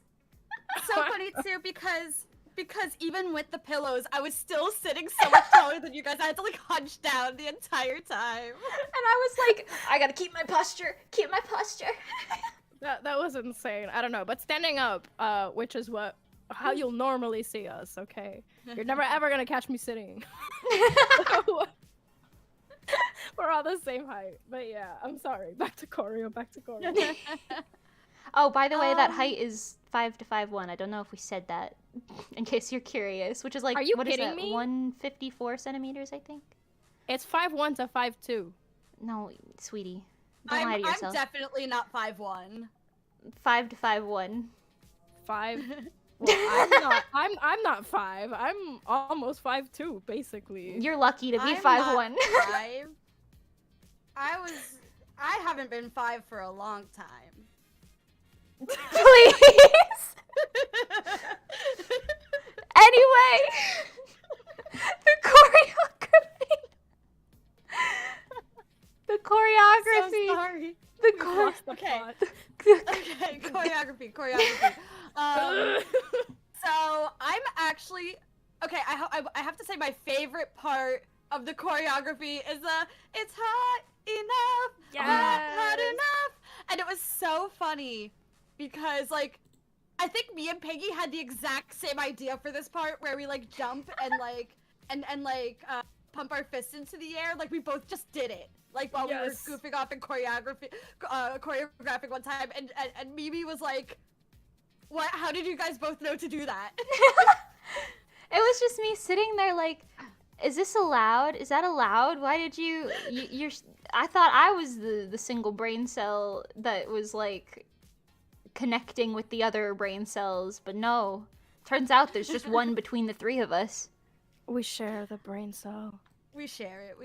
so funny too because even with the pillows, I was still sitting so much taller than you guys. I had to like hunch down the entire time. And I was like, I gotta keep my posture. That was insane. I don't know, but standing up, which is how you'll normally see us. Okay, you're never ever gonna catch me sitting. We're all the same height, but yeah, I'm sorry. Back to choreo. Oh, by the way, that height is 5 to 5'1". I don't know if we said that, in case you're curious. Which is like, Are you what is kidding that? me? 154 centimeters, I think. It's 5'1" to 5'2". No, sweetie, don't lie to I'm yourself. definitely not 5'1". 5 to 5'1". 5. Well, I'm not 5. I'm almost 5'2", basically. You're lucky to be I'm 5'1". not 5. I haven't been 5 for a long time. Please. Anyway, the choreography. So sorry. Okay. Okay, choreography. So I'm actually okay. I have to say my favorite part of the choreography is it's hot enough, hot enough, and it was so funny because like I think me and Pengy had the exact same idea for this part where we like jump and like and pump our fists into the air. Like we both just did it. Like while we were goofing off in choreographing one time, and Mimi was like, "What? How did you guys both know to do that?" It was just me sitting there like, is this allowed? Is that allowed? Why did you're I thought I was the single brain cell that was like connecting with the other brain cells, but no. Turns out there's just one between the three of us. We share the brain cell. We share it.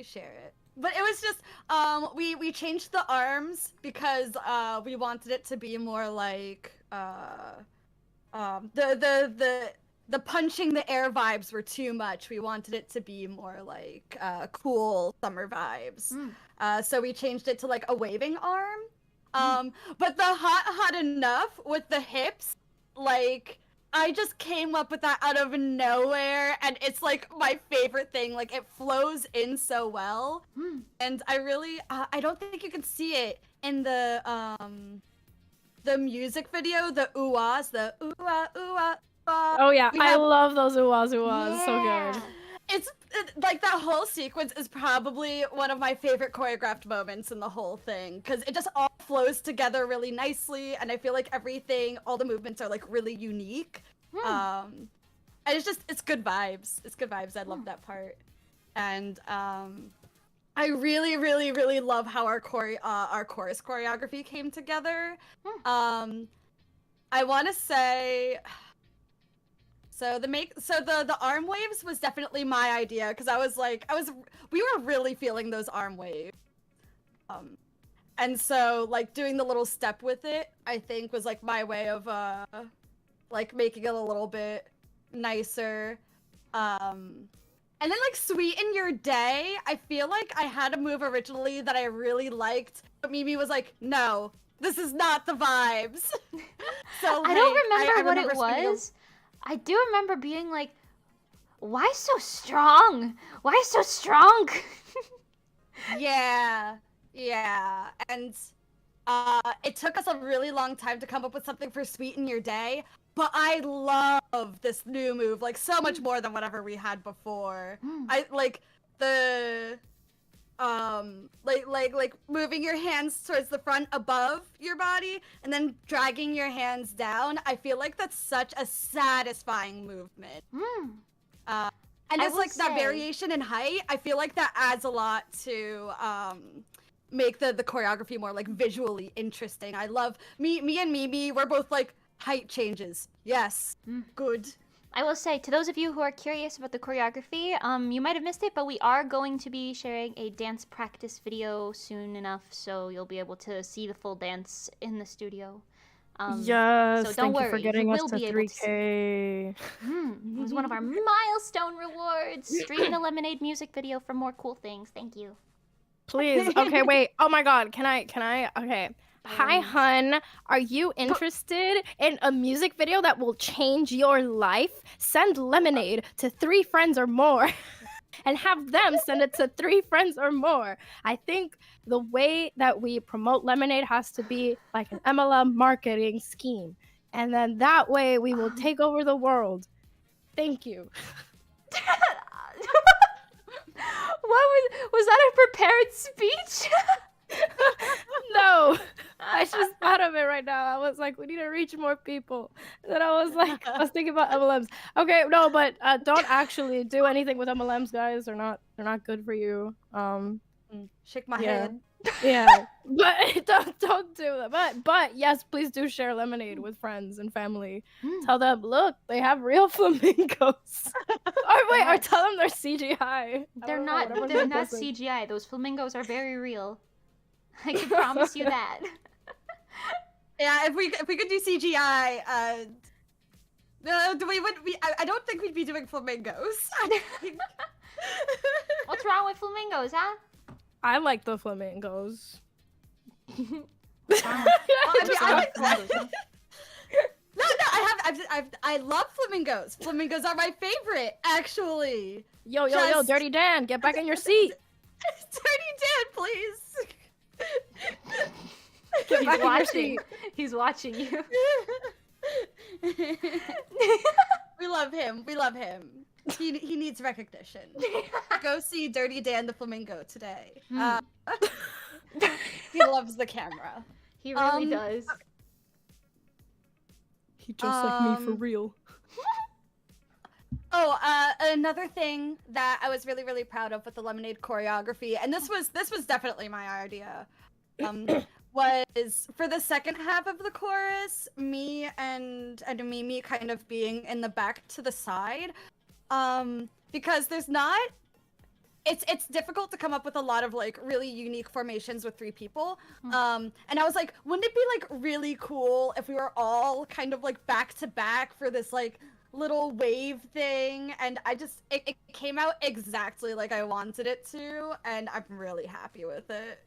But it was just we changed the arms because we wanted it to be more like the punching the air vibes were too much. We wanted it to be more like cool summer vibes. So we changed it to like a waving arm. But the hot enough with the hips, like I just came up with that out of nowhere, and it's like my favorite thing. Like it flows in so well, and I really I don't think you can see it in the music video, the ooh-ahs, the ooh-ah, ooh-ah, ooh-ah. Oh yeah, I love those ooh-ahs, ooh-ahs. So good. It's like that whole sequence is probably one of my favorite choreographed moments in the whole thing because it just all flows together really nicely, and I feel like all the movements are like really unique. And it's good vibes. I love that part, and I really, really, really love how our chorus choreography came together. I want to say. So the arm waves was definitely my idea because we were really feeling those arm waves. And so like doing the little step with it, I think was like my way of like making it a little bit nicer. And then like Sweeten Your Day, I feel like I had a move originally that I really liked, but Mimi was like, "No, this is not the vibes." So I don't remember I what remember it was. I do remember being like, why so strong? Why so strong? Yeah. And it took us a really long time to come up with something for Sweeten Your Day, but I love this new move like so much more than whatever we had before. I like the like moving your hands towards the front above your body and then dragging your hands down. I feel like that's such a satisfying movement. And it's like that variation in height. I feel like that adds a lot to make the choreography more like visually interesting. I love me and Mimi. We're both like height changes. Yes, good. I will say, to those of you who are curious about the choreography, you might have missed it, but we are going to be sharing a dance practice video soon enough, so you'll be able to see the full dance in the studio. Yes, so don't thank worry, you for getting us will to be able to 3K. It was one of our milestone rewards. Stream the Lemonade music video for more cool things. Thank you. Please. Okay, wait. Oh my god. Can I? Okay. Hi, hun. Are you interested in a music video that will change your life? Send lemonade to 3 friends or more and have them send it to 3 friends or more. I think the way that we promote lemonade has to be like an MLM marketing scheme. And then that way we will take over the world. Thank you. Was that a prepared speech? No, I just thought of it right now. I was like, we need to reach more people. And then I was thinking about MLMs. Okay, no, but don't actually do anything with MLMs, guys. They're not good for you. Shake my Yeah. head. Yeah, but don't do that. But yes, please do share lemonade with friends and family. Tell them, look, they have real flamingos. Or tell them they're CGI. They're not CGI. Those flamingos are very real. I can promise you that. Yeah, if we could do CGI, no, I don't think we'd be doing flamingos. What's wrong with flamingos, huh? I like the flamingos. I like flamingos. No, I love flamingos. Flamingos are my favorite, actually. Yo, Dirty Dan, get back in your seat. Dirty Dan, please. He's watching. He's watching you. We love him. We love him. He needs recognition. Go see Dirty Dan the Flamingo today. He loves the camera. He really does. He just like me for real. Oh, another thing that I was really, really proud of with the Lemonade choreography, and this was definitely my idea, was for the second half of the chorus, me and Mimi kind of being in the back to the side, because there's not. It's difficult to come up with a lot of like really unique formations with 3 people. And I was like, wouldn't it be like really cool if we were all kind of like back to back for this like little wave thing? And it came out exactly like I wanted it to, and I'm really happy with it.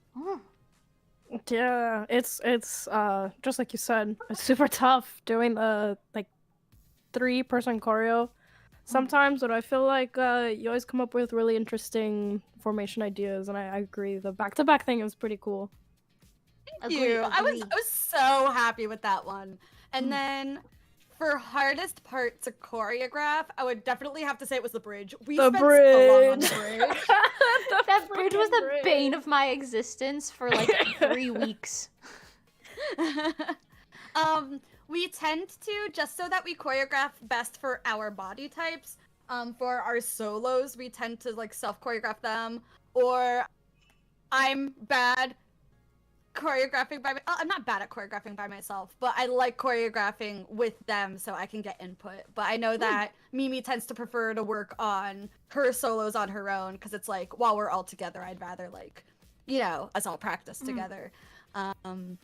Yeah, it's just like you said, it's super tough doing the like 3-person choreo. Sometimes, but I feel like you always come up with really interesting formation ideas, and I agree. The back-to-back thing is pretty cool. Thank you. I was so happy with that one. And then for hardest part to choreograph, I would definitely have to say it was the bridge. We spent so long on the bridge. That bridge was the bane of my existence for like 3 weeks. We tend to, just so that we choreograph best for our body types, for our solos, we tend to like self-choreograph them, or I'm bad choreographing by I'm not bad at choreographing by myself, but I like choreographing with them so I can get input. But I know that Mimi tends to prefer to work on her solos on her own, because it's like, while we're all together, I'd rather like, you know, us all practice together. I want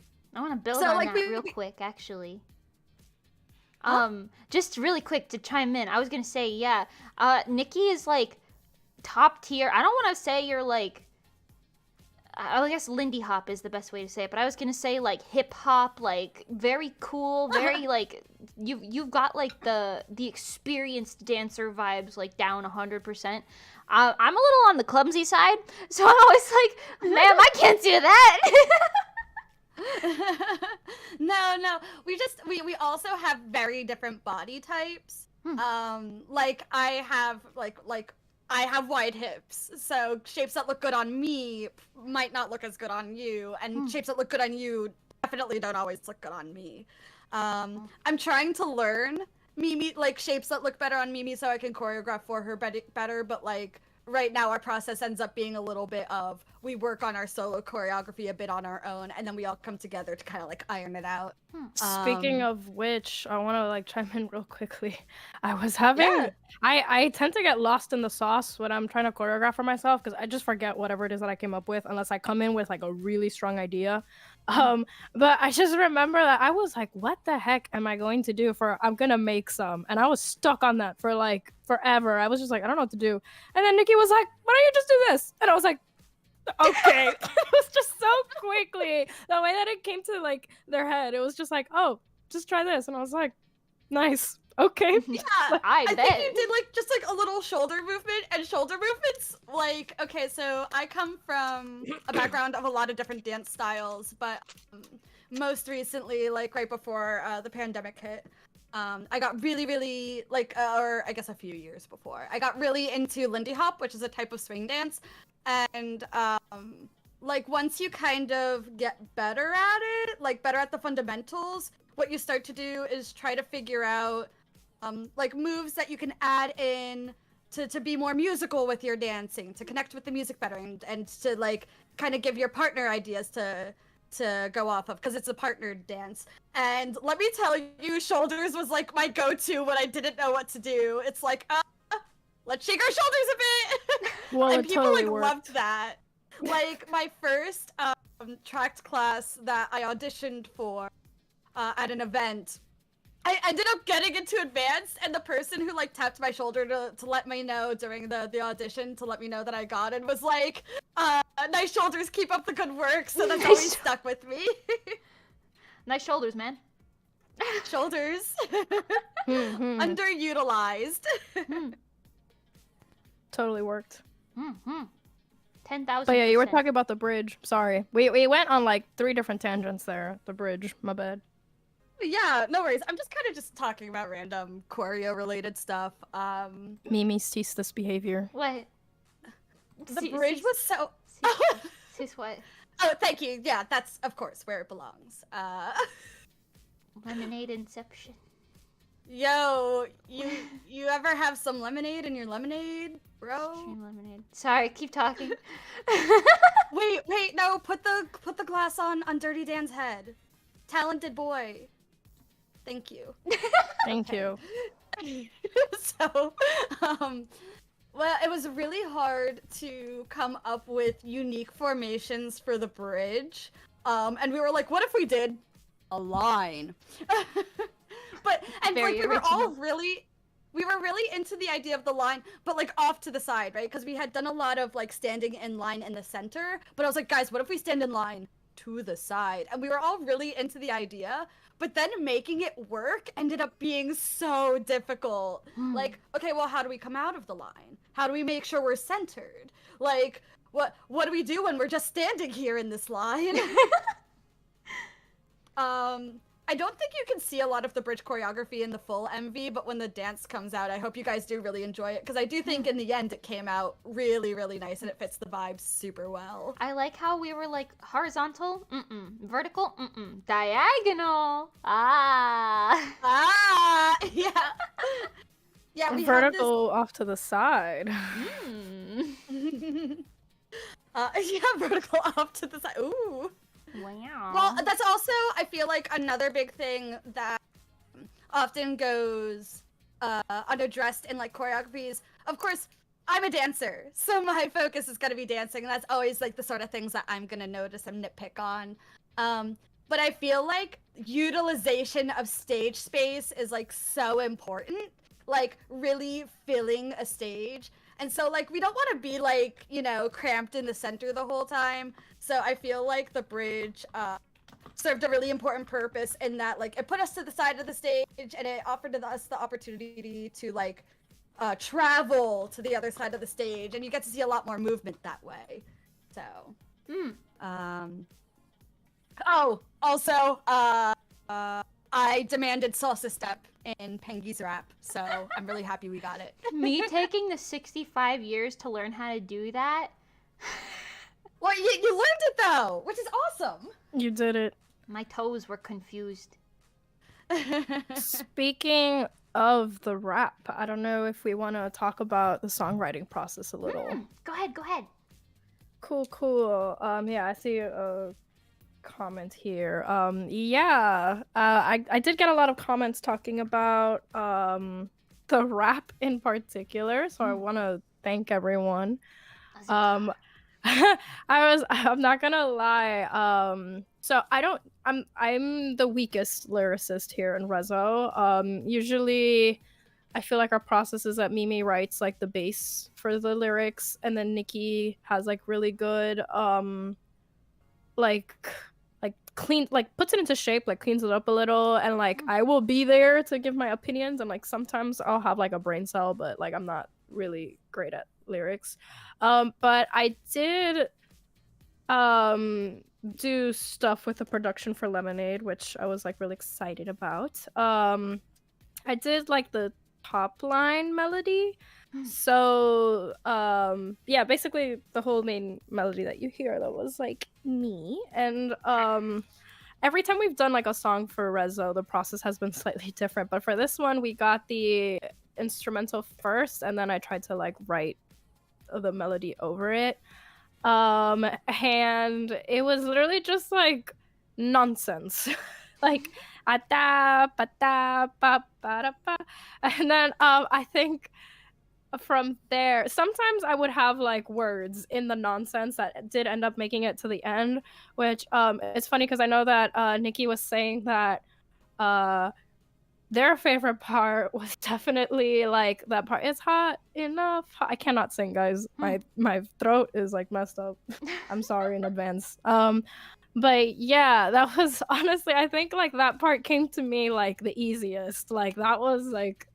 to build on that real quick, actually. Just really quick to chime in, I was gonna say, yeah, Nikki is like top tier. I don't want to say you're like, I guess Lindy Hop is the best way to say it, but I was gonna say like hip hop, like very cool, very like you've got like the experienced dancer vibes like down 100%. I'm a little on the clumsy side, so I'm always like, ma'am, I can't do that. No, we also have very different body types. Like I have I have wide hips, so shapes that look good on me might not look as good on you, and shapes that look good on you definitely don't always look good on me. I'm trying to learn Mimi, like shapes that look better on Mimi so I can choreograph for her better, but like right now our process ends up being a little bit of, we work on our solo choreography a bit on our own, and then we all come together to kind of like iron it out. Speaking of which, I want to like chime in real quickly. I was having I tend to get lost in the sauce when I'm trying to choreograph for myself, because I just forget whatever it is that I came up with unless I come in with like a really strong idea. But I just remember that I was like, what the heck am I going to do for I'm gonna make some? And I was stuck on that for like forever. I was just like, I don't know what to do. And then Nikki was like, why don't you just do this? And I was like, Okay. It was just so quickly. The way that it came to like their head, it was just like, oh, just try this. And I was like, nice. Okay. Yeah, I think bet. you did like just like a little shoulder movement, and shoulder movements like okay. So I come from a background of a lot of different dance styles, but most recently, like right before the pandemic hit, I got really like, or I guess a few years before, I got really into Lindy Hop, which is a type of swing dance, and like once you kind of get better at it, like better at the fundamentals, what you start to do is try to figure out like moves that you can add in to be more musical with your dancing, to connect with the music better, and to like kind of give your partner ideas to go off of, because it's a partnered dance. And let me tell you, shoulders was like my go-to when I didn't know what to do. It's like, let's shake our shoulders a bit. Well, And it people totally like worked. loved that. Like my first tracked class that I auditioned for at an event, I ended up getting into advanced, and the person who like tapped my shoulder to let me know during the audition, to let me know that I got it, was like, nice shoulders, keep up the good work. So that's always stuck with me. Nice shoulders, man. Shoulders. Mhm. Underutilized. Totally worked. 10,000. But yeah, you were talking about the bridge. Sorry. We went on like 3 different tangents there. The bridge. My bad. Yeah, no worries. I'm just kind of just talking about random choreo related stuff. Mimi cease this behavior. What? The bridge was so. Sis what? Oh, thank you. Yeah, that's of course where it belongs. Lemonade Inception. Yo, you ever have some lemonade in your lemonade, bro? Extreme lemonade. Sorry, keep talking. Wait, no, put the glass on Dirty Dan's head. Talented boy. Thank you. Thank you. So, well, it was really hard to come up with unique formations for the bridge. And we were like, what if we did a line? But and Very like we were all original. we were really into the idea of the line, but like off to the side, right? Because we had done a lot of like standing in line in the center. But I was like, guys, what if we stand in line to the side? And we were all really into the idea, but then making it work ended up being so difficult. Like, okay, well, how do we come out of the line? How do we make sure we're centered? Like, what do we do when we're just standing here in this line? I don't think you can see a lot of the bridge choreography in the full MV, but when the dance comes out, I hope you guys do really enjoy it, because I do think in the end it came out really, really nice, and it fits the vibe super well. I like how we were like horizontal, vertical, diagonal. Ah. Yeah. Yeah, we Vertical off to the side. Yeah, vertical off to the side. Ooh. Wow. Well, that's also, I feel like, another big thing that often goes unaddressed in like choreographies. Of course, I'm a dancer, so my focus is gonna be dancing, and that's always like the sort of things that I'm gonna notice and nitpick on. But I feel like utilization of stage space is like so important, like really filling a stage. And so like we don't want to be like, you know, cramped in the center the whole time. So I feel like the bridge served a really important purpose in that like it put us to the side of the stage, and it offered us the opportunity to like travel to the other side of the stage, and you get to see a lot more movement that way. So oh, also I demanded salsa step in Pengy's rap, so I'm really happy we got it. Me taking the 65 years to learn how to do that. Well, you learned it though, which is awesome. You did it. My toes were confused. Speaking of the rap, I don't know if we want to talk about the songwriting process a little. Go ahead. Cool. Yeah, I see a comment here. I did get a lot of comments talking about the rap in particular, so I want to thank everyone. I'm not gonna lie. So I'm the weakest lyricist here in RESO. Usually I feel like our process is that Mimi writes like the bass for the lyrics, and then Nikki has like really good like clean, like puts it into shape, like cleans it up a little, and like I will be there to give my opinions, and like sometimes I'll have like a brain cell, but like I'm not really great at lyrics. But I did do stuff with the production for Lemonade, which I was like really excited about. I did like the top line melody. So yeah, basically the whole main melody that you hear, that was like me. And every time we've done like a song for RESO, the process has been slightly different, but for this one we got the instrumental first, and then I tried to like write the melody over it. And it was literally just like nonsense. Like ata pata pa pa pa. And then I think from there, sometimes I would have like words in the nonsense that did end up making it to the end, which it's funny because I know that Nikki was saying that their favorite part was definitely like that part. It's hot enough. I cannot sing, guys. My throat is like messed up. I'm sorry in advance. But yeah, that was honestly, I think like that part came to me like the easiest. Like that was like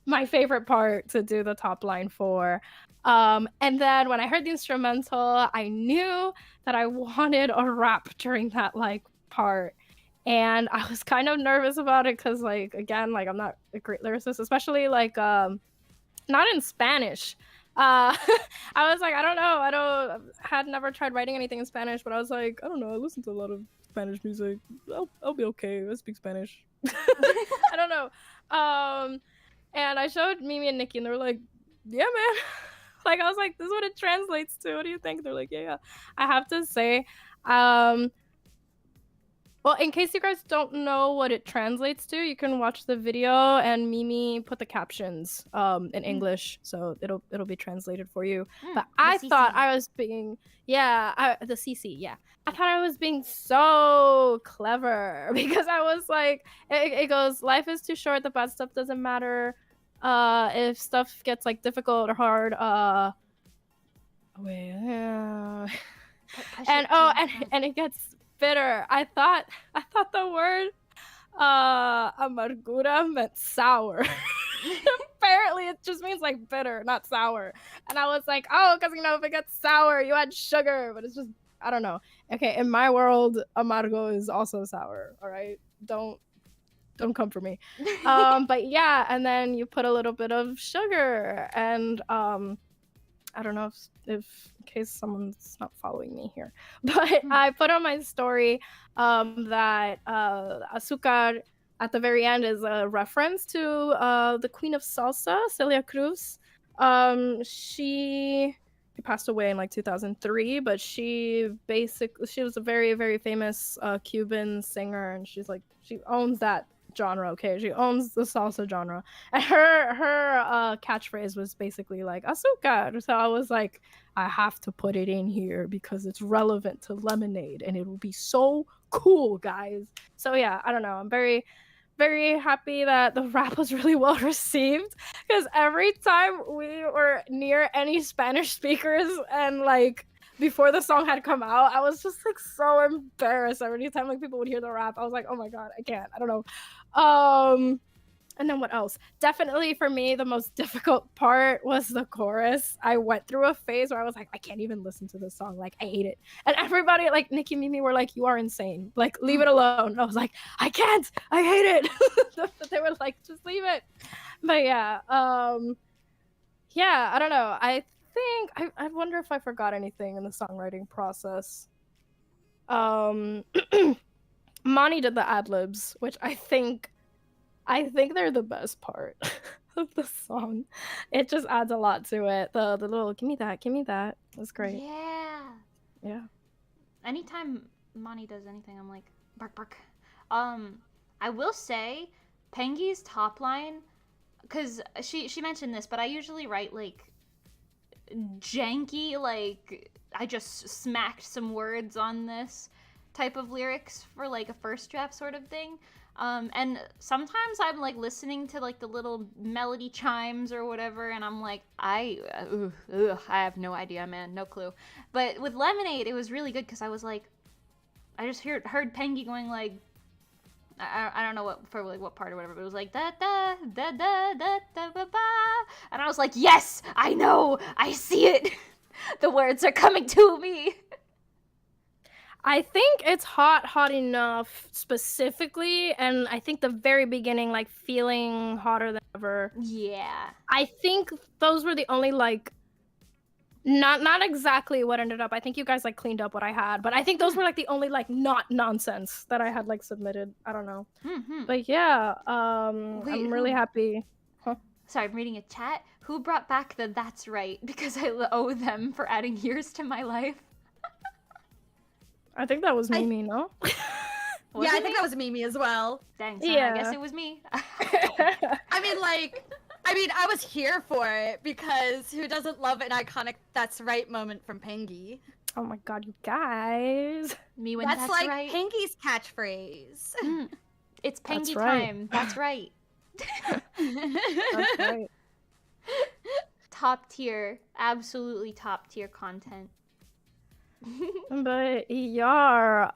my favorite part to do the top line for. And then when I heard the instrumental, I knew that I wanted a rap during that like part. And I was kind of nervous about it because like again, like I'm not a great lyricist, especially like not in Spanish. I was like, I don't know. Had never tried writing anything in Spanish, but I was like, I don't know. I listen to a lot of Spanish music. I'll be okay. I speak Spanish. I don't know. And I showed Mimi and Nikki, and they were like, yeah, man. Like I was like, this is what it translates to. What do you think? They're like, yeah. I have to say, well, in case you guys don't know what it translates to, you can watch the video, and Mimi put the captions in English, so it'll be translated for you. But I thought I was being the CC, yeah. I thought I was being so clever because I was like, it goes, life is too short, the bad stuff doesn't matter. If stuff gets like difficult or hard, and it gets bitter. I thought the word amargura meant sour. Apparently it just means like bitter, not sour. And I was like, oh, because you know, if it gets sour, you add sugar, but it's just, I don't know. Okay, in my world, amargo is also sour. All right, don't come for me. But yeah, and then you put a little bit of sugar, and I don't know if in case someone's not following me here, but I put on my story that azúcar at the very end is a reference to the Queen of Salsa, Celia Cruz. She passed away in like 2003, but she was a very, very famous Cuban singer, and she owns that genre. Okay, she owns the salsa genre, and her catchphrase was basically like azúcar. So I was like, I have to put it in here because it's relevant to Lemonade, and it will be so cool, guys. So yeah, I don't know, I'm very, very happy that the rap was really well received, because every time we were near any Spanish speakers and like before the song had come out, I was just like so embarrassed. Every time like people would hear the rap, I was like, oh my god, I can't. I don't know. And then what else? Definitely for me, the most difficult part was the chorus. I went through a phase where I was like, I can't even listen to this song. Like, I hate it. And everybody, like Nikki and Mimi, were like, you are insane. Like, leave it alone. And I was like, I can't. I hate it. They were like, just leave it. But yeah, yeah, I don't know. I think I wonder if I forgot anything in the songwriting process. Moni did the ad-libs, which I think they're the best part of the song. It just adds a lot to it. The little give me that. That's great. Yeah. Anytime Moni does anything, I'm like, bark bark. I will say, Pengy's top line, because she mentioned this, but I usually write like janky, like I just smacked some words on this type of lyrics for like a first draft sort of thing. And sometimes I'm like listening to like the little melody chimes or whatever, and I'm like, I have no idea, man, no clue. But with Lemonade, it was really good because I was like, I just heard Pengy going like, I don't know what part or whatever, but it was like da da da da da da ba ba, and I was like, yes, I know, I see it. The words are coming to me. I think it's hot enough specifically, and I think the very beginning, like feeling hotter than ever. Yeah. I think those were the only like, not exactly what ended up. I think you guys like cleaned up what I had, but I think those were like the only like not nonsense that I had like submitted. I don't know, but yeah, Wait, I'm really happy. Huh? Sorry, I'm reading a chat. Who brought back the "That's right" because I owe them for adding years to my life? I think that was Mimi, no? Yeah, I think that was Mimi as well. Dang, son, Yeah. I guess it was me. I mean, I was here for it because who doesn't love an iconic "That's right" moment from Pengy? Oh my god, you guys! Me when That's like right. Pengy's catchphrase. It's Pengy right. time. That's right. That's right. Top tier, absolutely top tier content. But yeah,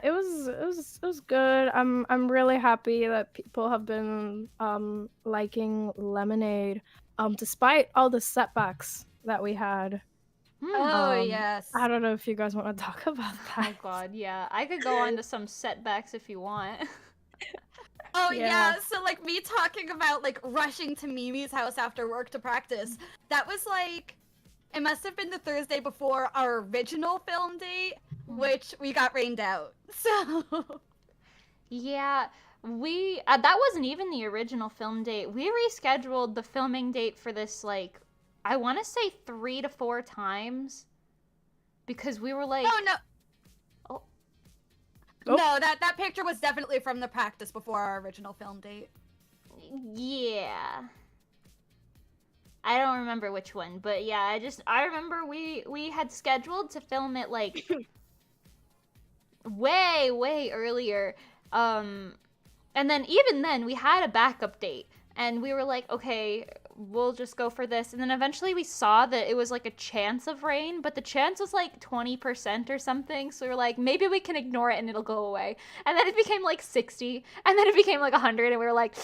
it was good. I'm really happy that people have been liking Lemonade, despite all the setbacks that we had. Oh yes. I don't know if you guys want to talk about that. Oh god, yeah. I could go on to some setbacks if you want. Oh Yeah. yeah, so like me talking about like rushing to Mimi's house after work to practice. That was like, it must have been the Thursday before our original film date, which we got rained out. So Yeah, we that wasn't even the original film date. We rescheduled the filming date for this like I want to say 3 to 4 times because we were like oh no. Oh. Oh. No, that picture was definitely from the practice before our original film date. Yeah. I don't remember which one, but yeah, I remember we had scheduled to film it like way earlier. And then even then we had a backup date and we were like, okay, we'll just go for this. And then eventually we saw that it was like a chance of rain, but the chance was like 20% or something. So we were like, maybe we can ignore it and it'll go away. And then it became like 60, and then it became like 100, and we were like,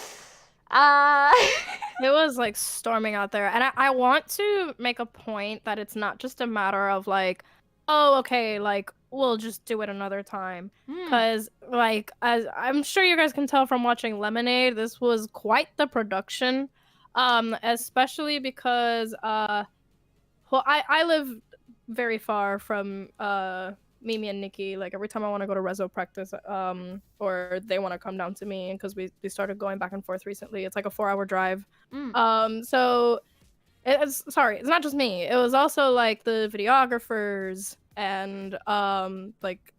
It was like storming out there, and I want to make a point that it's not just a matter of like, oh, okay, like we'll just do it another time, because like as I'm sure you guys can tell from watching Lemonade, this was quite the production, especially because well, I live very far from Mimi and Nikki. Like every time I want to go to RESO practice, or they want to come down to me, because we started going back and forth recently. It's like a 4-hour drive. So it's not just me. It was also like the videographers and like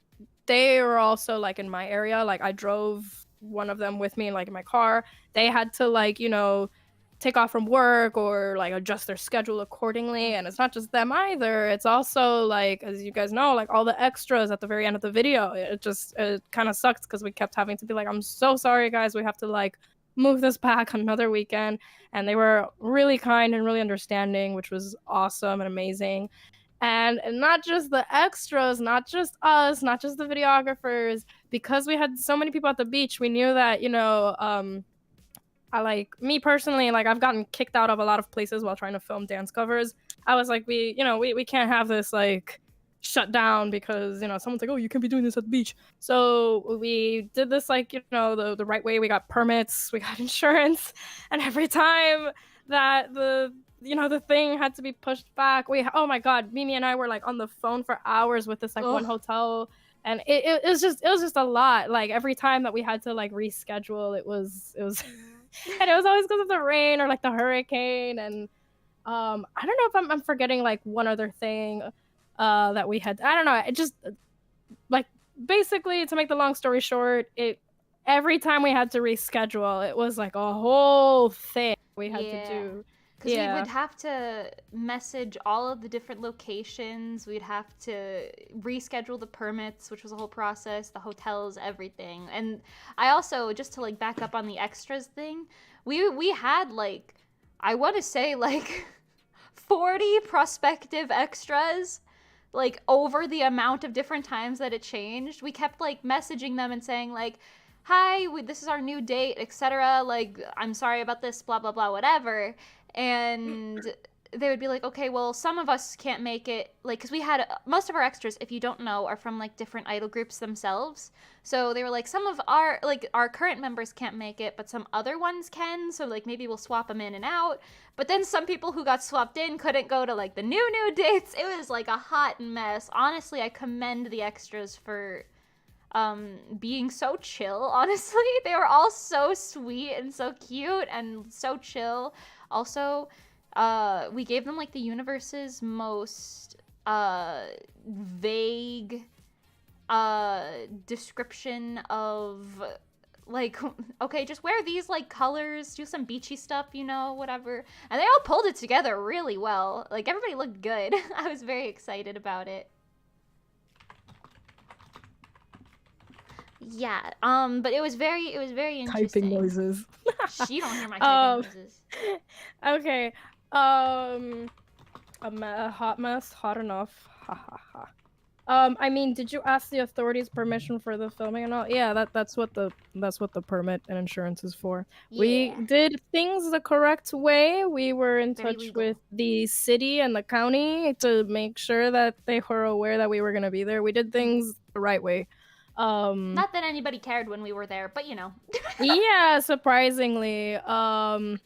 they were also like in my area. Like I drove one of them with me like in my car. They had to like, you know, take off from work or like adjust their schedule accordingly. And it's not just them either. It's also like, as you guys know, like all the extras at the very end of the video. It kind of sucks because we kept having to be like, I'm so sorry guys, we have to like move this back another weekend. And they were really kind and really understanding, which was awesome and amazing. And not just the extras, not just us, not just the videographers, because we had so many people at the beach, we knew that, you know, I like, me personally, like I've gotten kicked out of a lot of places while trying to film dance covers. I was like, we can't have this like shut down because, you know, someone's like, oh, you can't be doing this at the beach. So we did this like, you know, the right way. We got permits, we got insurance, and every time that the thing had to be pushed back, oh my god, Mimi and I were like on the phone for hours with this like one hotel. And it was just a lot. Like every time that we had to like reschedule, it was and it was always because of the rain or like the hurricane. And I don't know if I'm forgetting like one other thing that we had. I don't know. It just like, basically, to make the long story short, every time we had to reschedule, it was like a whole thing we had to do. Because we would have to message all of the different locations. We'd have to reschedule the permits, which was a whole process, the hotels, everything. And I also, just to like back up on the extras thing, we had like, I want to say like 40 prospective extras, like over the amount of different times that it changed. We kept like messaging them and saying like, hi, this is our new date, etc. Like, I'm sorry about this, blah, blah, blah, whatever. And they would be like, okay, well, some of us can't make it, like, because we had most of our extras, if you don't know, are from like different idol groups themselves. So they were like, some of our current members can't make it, but some other ones can. So like maybe we'll swap them in and out. But then some people who got swapped in couldn't go to like the new dates. It was like a hot mess. Honestly, I commend the extras for being so chill. Honestly, they were all so sweet and so cute and so chill. Also, we gave them like the universe's most vague description of like, okay, just wear these like colors, do some beachy stuff, you know, whatever. And they all pulled it together really well. Like, everybody looked good. I was very excited about it. Yeah, but it was very interesting. Typing noises. You don't hear my typing noises. Okay. A hot mess, hot enough. Ha ha ha. I mean, did you ask the authorities permission for the filming and all? Yeah, that's what the permit and insurance is for. Yeah. We did things the correct way. We were in touch with the city and the county to make sure that they were aware that we were gonna be there. We did things the right way. Not that anybody cared when we were there, but you know. Yeah, surprisingly. The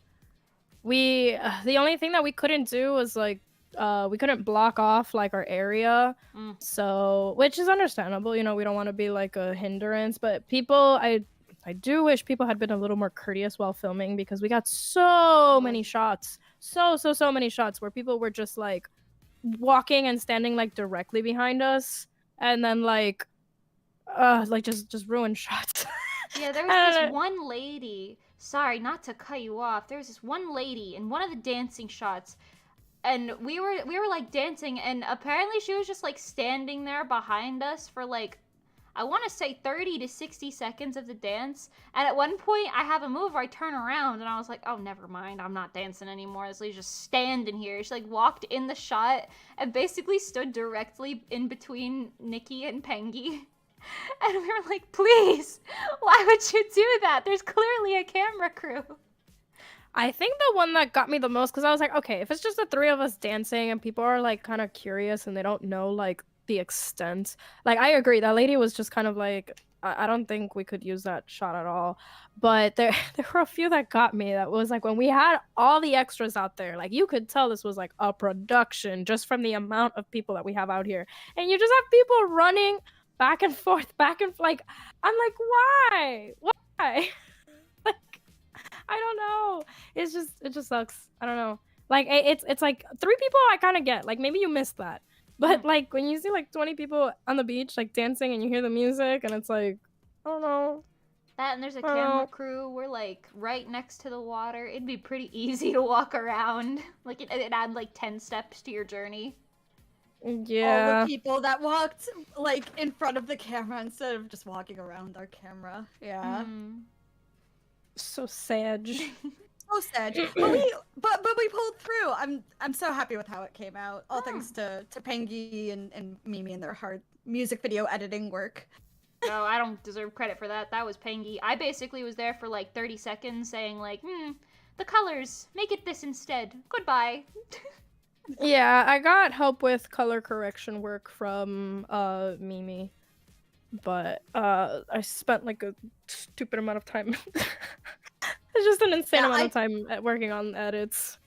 only thing that we couldn't do was like we couldn't block off like our area. So, which is understandable, you know, we don't want to be like a hindrance, but people, I do wish people had been a little more courteous while filming, because we got so many shots. So many shots where people were just like walking and standing like directly behind us, and then like just ruined shots. Yeah, there was this one lady, sorry, not to cut you off, there was this one lady in one of the dancing shots, and we were like dancing, and apparently she was just like standing there behind us for like, I want to say 30 to 60 seconds of the dance. And at one point I have a move where I turn around and I was like, oh, never mind, I'm not dancing anymore. This lady's just standing here. She like walked in the shot and basically stood directly in between Nikki and Pengy. And we were like, please, why would you do that? There's clearly a camera crew. I think the one that got me the most, because I was like, okay, if it's just the three of us dancing and people are like kind of curious and they don't know like the extent, like I agree, that lady was just kind of like, I don't think we could use that shot at all. But there were a few that got me. That was like when we had all the extras out there, like you could tell this was like a production just from the amount of people that we have out here. And you just have people running back and forth, like, I'm like, why? Like, I don't know. It just sucks. I don't know. Like, it's like 3 people I kind of get. Like, maybe you missed that. But, like, when you see, like, 20 people on the beach, like, dancing, and you hear the music, and it's like, I don't know. That, and there's a camera crew. We're, like, right next to the water. It'd be pretty easy to walk around. Like, it'd add, like, 10 steps to your journey. Yeah. All the people that walked, like, in front of the camera instead of just walking around our camera. Yeah. So sad. So sad. But we pulled through. I'm so happy with how it came out. All thanks to Pengy and Mimi and their hard music video editing work. No, I don't deserve credit for that. That was Pengy. I basically was there for like 30 seconds saying like, the colors, make it this instead. Goodbye. Yeah, I got help with color correction work from Mimi. But I spent like a stupid amount of time. It's just an insane amount of time working on edits.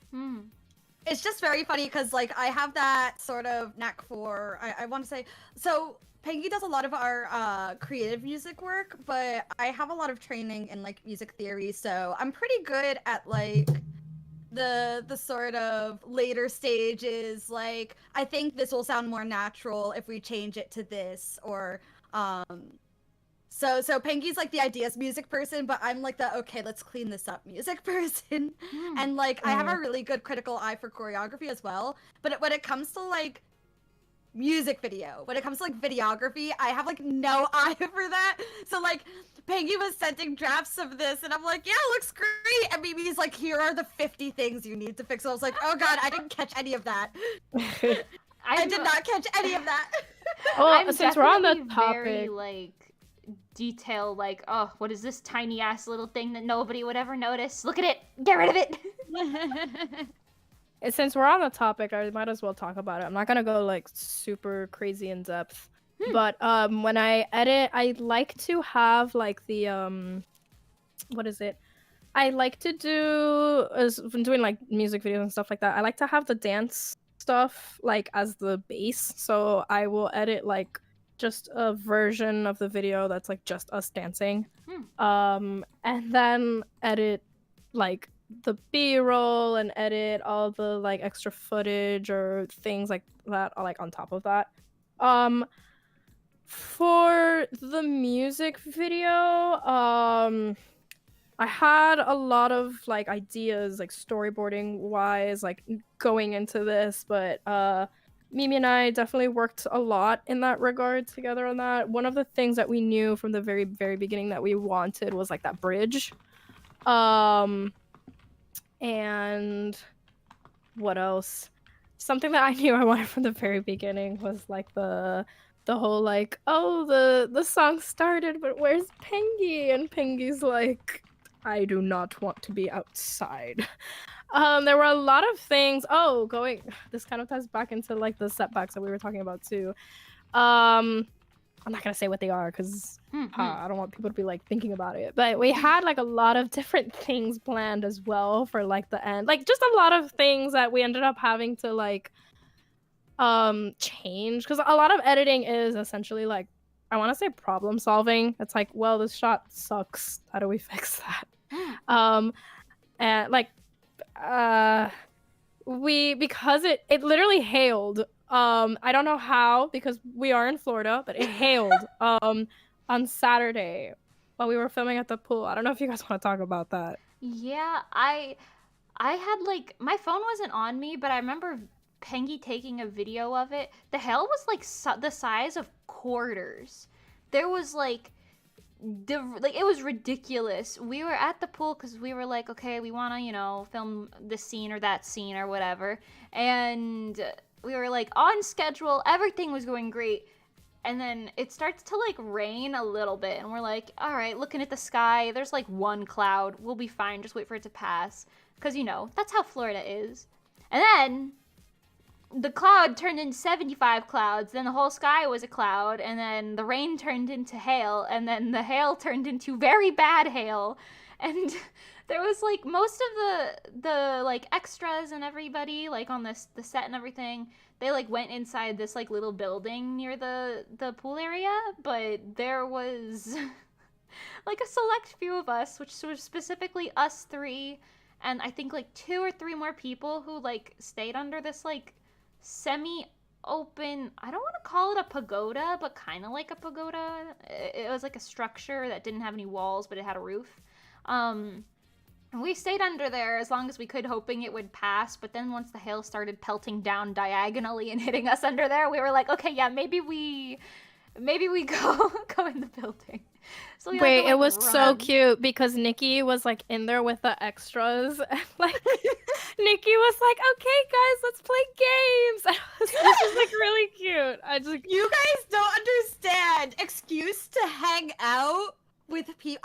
It's just very funny because like I have that sort of knack for, I want to say, so Pengy does a lot of our creative music work, but I have a lot of training in like music theory, so I'm pretty good at like the sort of later stages. Like, I think this will sound more natural if we change it to this, or So Pengy's like the ideas music person, but I'm like the okay, let's clean this up music person. And like I have a really good critical eye for choreography as well. But when it comes to like music video, when it comes to like videography, I have like no eye for that. So like Pengy was sending drafts of this and I'm like, yeah, it looks great. And Mimi's like, here are the 50 things you need to fix. So I was like, oh god, I didn't catch any of that. I did not catch any of that. Well, I'm since we're on the definitely topic, very like detail, like, oh, what is this tiny ass little thing that nobody would ever notice? Look at it, get rid of it. since we're on the topic, I might as well talk about it. I'm not gonna go like super crazy in depth, but when I edit, I like to have like the what is it? I like to do as when doing like music videos and stuff like that. I like to have the dance stuff like as the base, so I will edit like just a version of the video that's like just us dancing, and then edit like the B-roll and edit all the like extra footage or things like that like on top of that. For the music video, I had a lot of like ideas like storyboarding wise like going into this, but Mimi and I definitely worked a lot in that regard together on that. One of the things that we knew from the very, very beginning that we wanted was like that bridge. And what else? Something that I knew I wanted from the very beginning was like the whole like, oh, the song started, but where's Pengy? And Pengy's like, I do not want to be outside. There were a lot of things. Oh, this kind of ties back into like the setbacks that we were talking about too. I'm not gonna say what they are because I don't want people to be like thinking about it. But we had like a lot of different things planned as well for like the end. Like just a lot of things that we ended up having to like change, because a lot of editing is essentially like, I want to say problem solving. It's like, well, this shot sucks. How do we fix that? And like because it literally hailed. I don't know how because we are in Florida, but it hailed on Saturday while we were filming at the pool. I don't know if you guys want to talk about that. Yeah, I had like, my phone wasn't on me, but I remember Pengy taking a video of it. The hail was like the size of quarters. There was like it was ridiculous. We were at the pool because we were like, okay, we want to, film this scene or that scene or whatever. And we were like on schedule. Everything was going great. And then it starts to like rain a little bit. And we're like, all right, looking at the sky. There's like one cloud. We'll be fine. Just wait for it to pass. Because, that's how Florida is. And then the cloud turned into 75 clouds, then the whole sky was a cloud, and then the rain turned into hail, and then the hail turned into very bad hail. And there was like most of the like extras and everybody like on the set and everything, they like went inside this like little building near the pool area, but there was like a select few of us, which was specifically us three, and I think like 2 or 3 more people who like stayed under this like semi-open, I don't want to call it a pagoda, but kind of like a pagoda. It was like a structure that didn't have any walls, but it had a roof. We stayed under there as long as we could, hoping it would pass, but then once the hail started pelting down diagonally and hitting us under there, we were like, okay, yeah, maybe we go in the building. So we Wait, had to, like, it was run. so cute because Nikki was like in there with the extras. And, like Nikki was like, "Okay, guys, let's play games." This is like really cute. You guys don't understand. Excuse to hang out with people.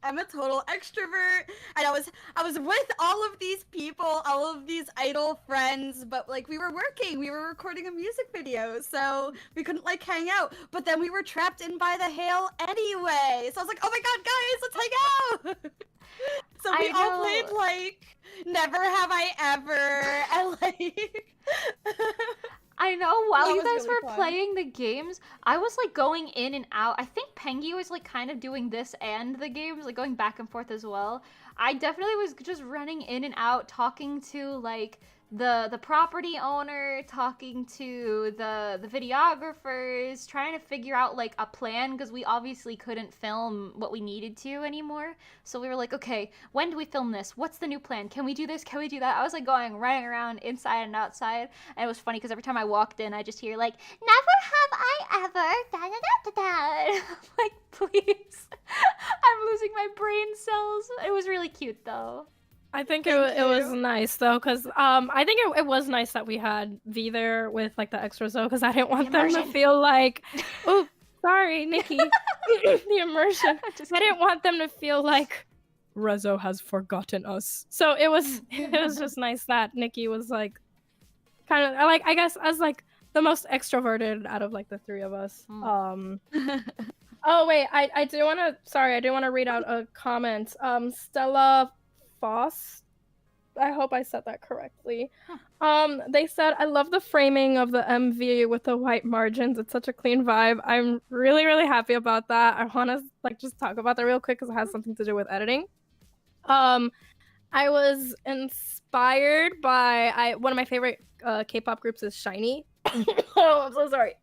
I'm a total extrovert, and I was with all of these people, all of these idol friends, but like we were working, we were recording a music video, so we couldn't like hang out. But then we were trapped in by the hail anyway. So I was like, oh my god, guys, let's hang out. So we all played like Never Have I Ever, and like I know, while That you was guys really were fun. playing the games, I was like going in and out. I think Pengy was like kind of doing this and the games, like going back and forth as well. I definitely was just running in and out, talking to like the property owner talking to the videographers, trying to figure out like a plan because we obviously couldn't film what we needed to anymore. So we were like, okay, when do we film this? What's the new plan? Can we do this? Can we do that? I was like running around inside and outside, and it was funny because every time I walked in, I just hear like, never have I ever da da da da da. I'm like, please, I'm losing my brain cells. It was really cute though. I think it was nice though, because I think it was nice that we had V there with like the extras though, because I didn't want them to feel like, oh, sorry, Nikki, the immersion. I didn't want them to feel like RESO has forgotten us. So it was just nice that Nikki was like, kind of like, I guess as like the most extroverted out of like the three of us. Oh wait, I do want to read out a comment. Stella Foss, I hope I said that correctly. They said, I love the framing of the MV with the white margins. It's such a clean vibe. I'm really, really happy about that. I want to like just talk about that real quick because it has something to do with editing. I was inspired by one of my favorite K-pop groups is SHINee. Oh, I'm so sorry.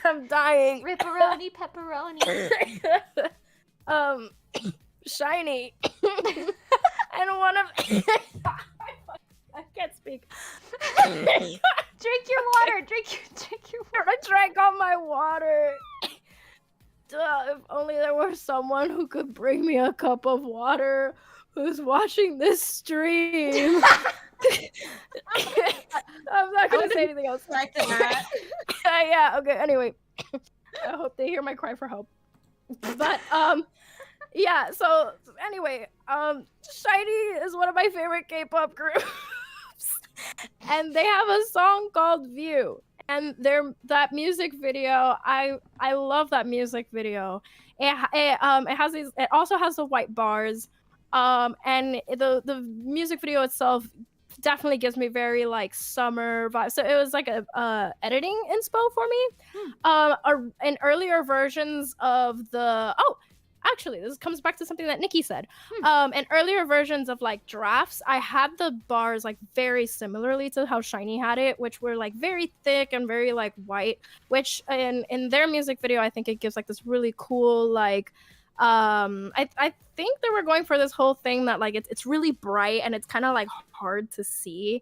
I'm dying. Ripperoni, pepperoni. SHINee. And one of I can't speak. Drink your water. Drink your water. I drank all my water. If only there were someone who could bring me a cup of water who's watching this stream. I'm not gonna say anything else. Yeah, okay, anyway. I hope they hear my cry for help. But yeah, so anyway, SHINee is one of my favorite K-pop groups. And they have a song called View. And that music video, I love that music video. It also has the white bars. And the music video itself definitely gives me very like summer vibes. So it was like a editing inspo for me. In earlier versions of actually, this comes back to something that Nikki said. In earlier versions of like drafts, I had the bars like very similarly to how SHINee had it, which were like very thick and very like white, which in their music video, I think it gives like this really cool like I think they were going for this whole thing that like it's really bright and it's kind of like hard to see.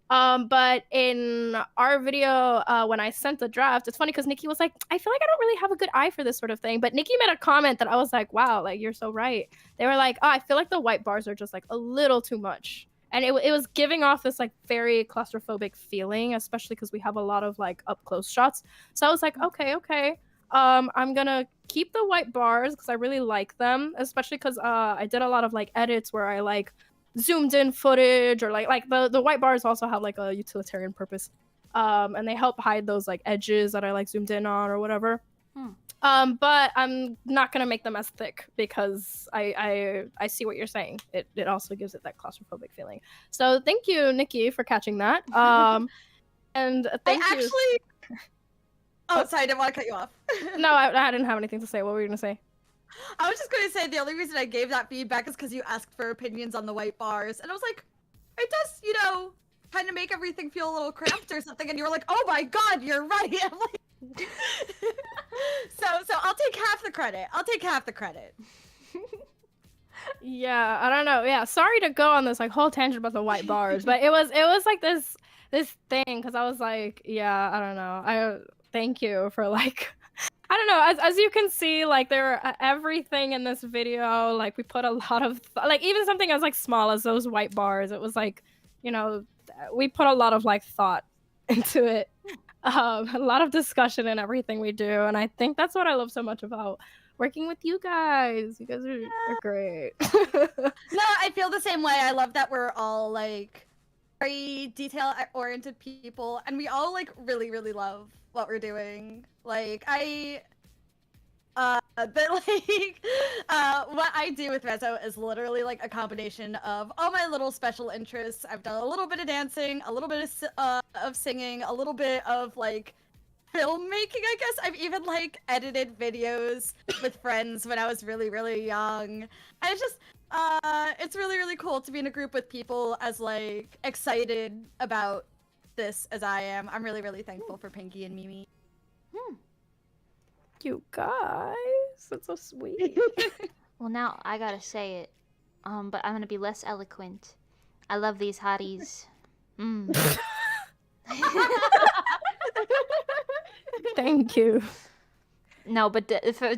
But in our video, when I sent the draft, it's funny because Nikki was like, I feel like I don't really have a good eye for this sort of thing. But Nikki made a comment that I was like, wow, like you're so right. They were like, oh, I feel like the white bars are just like a little too much. And it was giving off this like very claustrophobic feeling, especially because we have a lot of like up close shots. So I was like, okay. I'm gonna keep the white bars because I really like them, especially because I did a lot of like edits where I like zoomed in footage or like the white bars also have like a utilitarian purpose, and they help hide those like edges that I like zoomed in on or whatever. But I'm not gonna make them as thick because I see what you're saying. It also gives it that claustrophobic feeling. So thank you, Nikki, for catching that. And thank you. Oh, sorry, I didn't want to cut you off. No, I didn't have anything to say. What were you gonna say? I was just going to say the only reason I gave that feedback is because you asked for opinions on the white bars, and I was like, it does, kind of make everything feel a little cramped or something, and you were like, oh my god, you're right. I'm like... so I'll take half the credit. Yeah, I don't know. Yeah, sorry to go on this like whole tangent about the white bars, but it was like this thing because I was like, yeah, I don't know. Thank you for like. I don't know, as you can see, like there everything in this video, like we put a lot of like even something as like small as those white bars, it was like, we put a lot of like thought into it, a lot of discussion in everything we do, and I think that's what I love so much about working with you guys. You guys are great. No, I feel the same way. I love that we're all like very detail oriented people, and we all like really, really love what we're doing. Like what I do with RESO is literally like a combination of all my little special interests. I've done a little bit of dancing, a little bit of singing, a little bit of like filmmaking, I guess. I've even like edited videos with friends when I was really, really young. And it's just, It's really, really cool to be in a group with people as like excited about this as I am. I'm really, really thankful for Pengy and Mimi. You guys, that's so sweet. Well, now I gotta say it, but I'm gonna be less eloquent. I love these hotties. Thank you. No, but for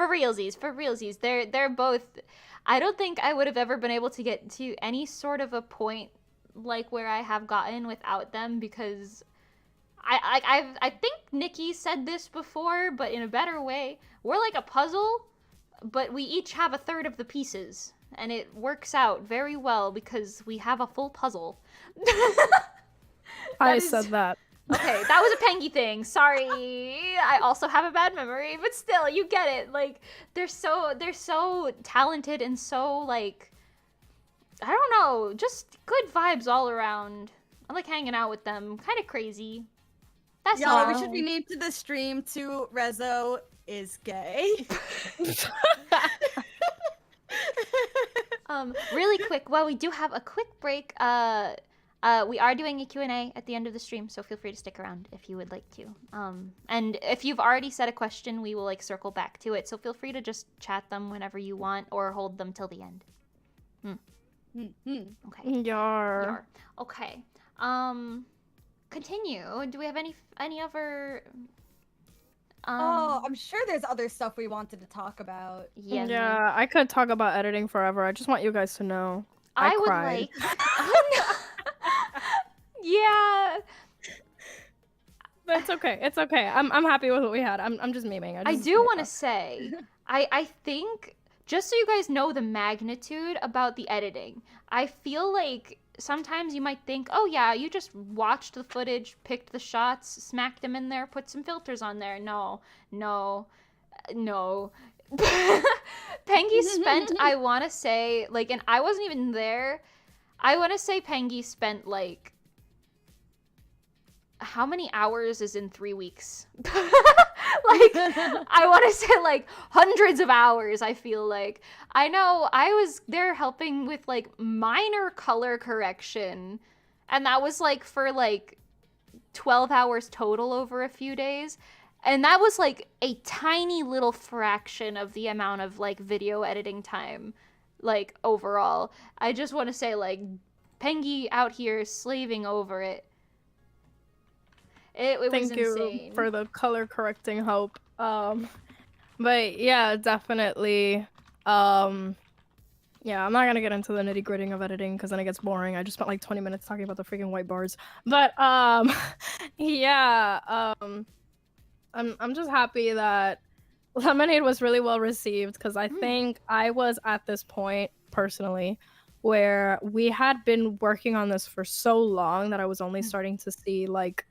realsies, they're both. I don't think I would have ever been able to get to any sort of a point like where I have gotten without them, because I think Nikki said this before, but in a better way. We're like a puzzle, but we each have a third of the pieces, and it works out very well because we have a full puzzle. I said that. Okay, that was a Pengy thing. Sorry. I also have a bad memory, but still, you get it. Like, they're so talented and so, like, I don't know, just good vibes all around. I like hanging out with them. Kind of crazy. That's Y'all, all. we should rename to the stream to RESO is gay. Really quick, while we do have a quick break, we are doing a Q&A at the end of the stream, so feel free to stick around if you would like to. And if you've already said a question, we will like circle back to it, so feel free to just chat them whenever you want or hold them till the end. Okay. Yar. Yar. Okay. Continue. Do we have any other I'm sure there's other stuff we wanted to talk about. yeah. Yeah, I could talk about editing forever. I just want you guys to know. I would cried. like Yeah. But it's okay. It's okay. I'm happy with what we had. I'm just memeing. I do want to say, I think, just so you guys know the magnitude about the editing, I feel like sometimes you might think, oh yeah, you just watched the footage, picked the shots, smacked them in there, put some filters on there. No. Pengy spent, I want to say, like, and I wasn't even there, I want to say Pengy spent, like, how many hours is in 3 weeks? Like, I want to say, like, hundreds of hours, I feel like. I know I was there helping with, like, minor color correction, and that was, like, for, like, 12 hours total over a few days. And that was, like, a tiny little fraction of the amount of, like, video editing time, like, overall. I just want to say, like, Pengy out here slaving over it. It was Thank you insane. for the color correcting help. But yeah, definitely. Yeah, I'm not gonna get into the nitty gritty of editing because then it gets boring. I just spent like 20 minutes talking about the freaking white bars. But yeah, I'm just happy that Lemonade was really well received because I think I was at this point personally where we had been working on this for so long that I was only starting to see like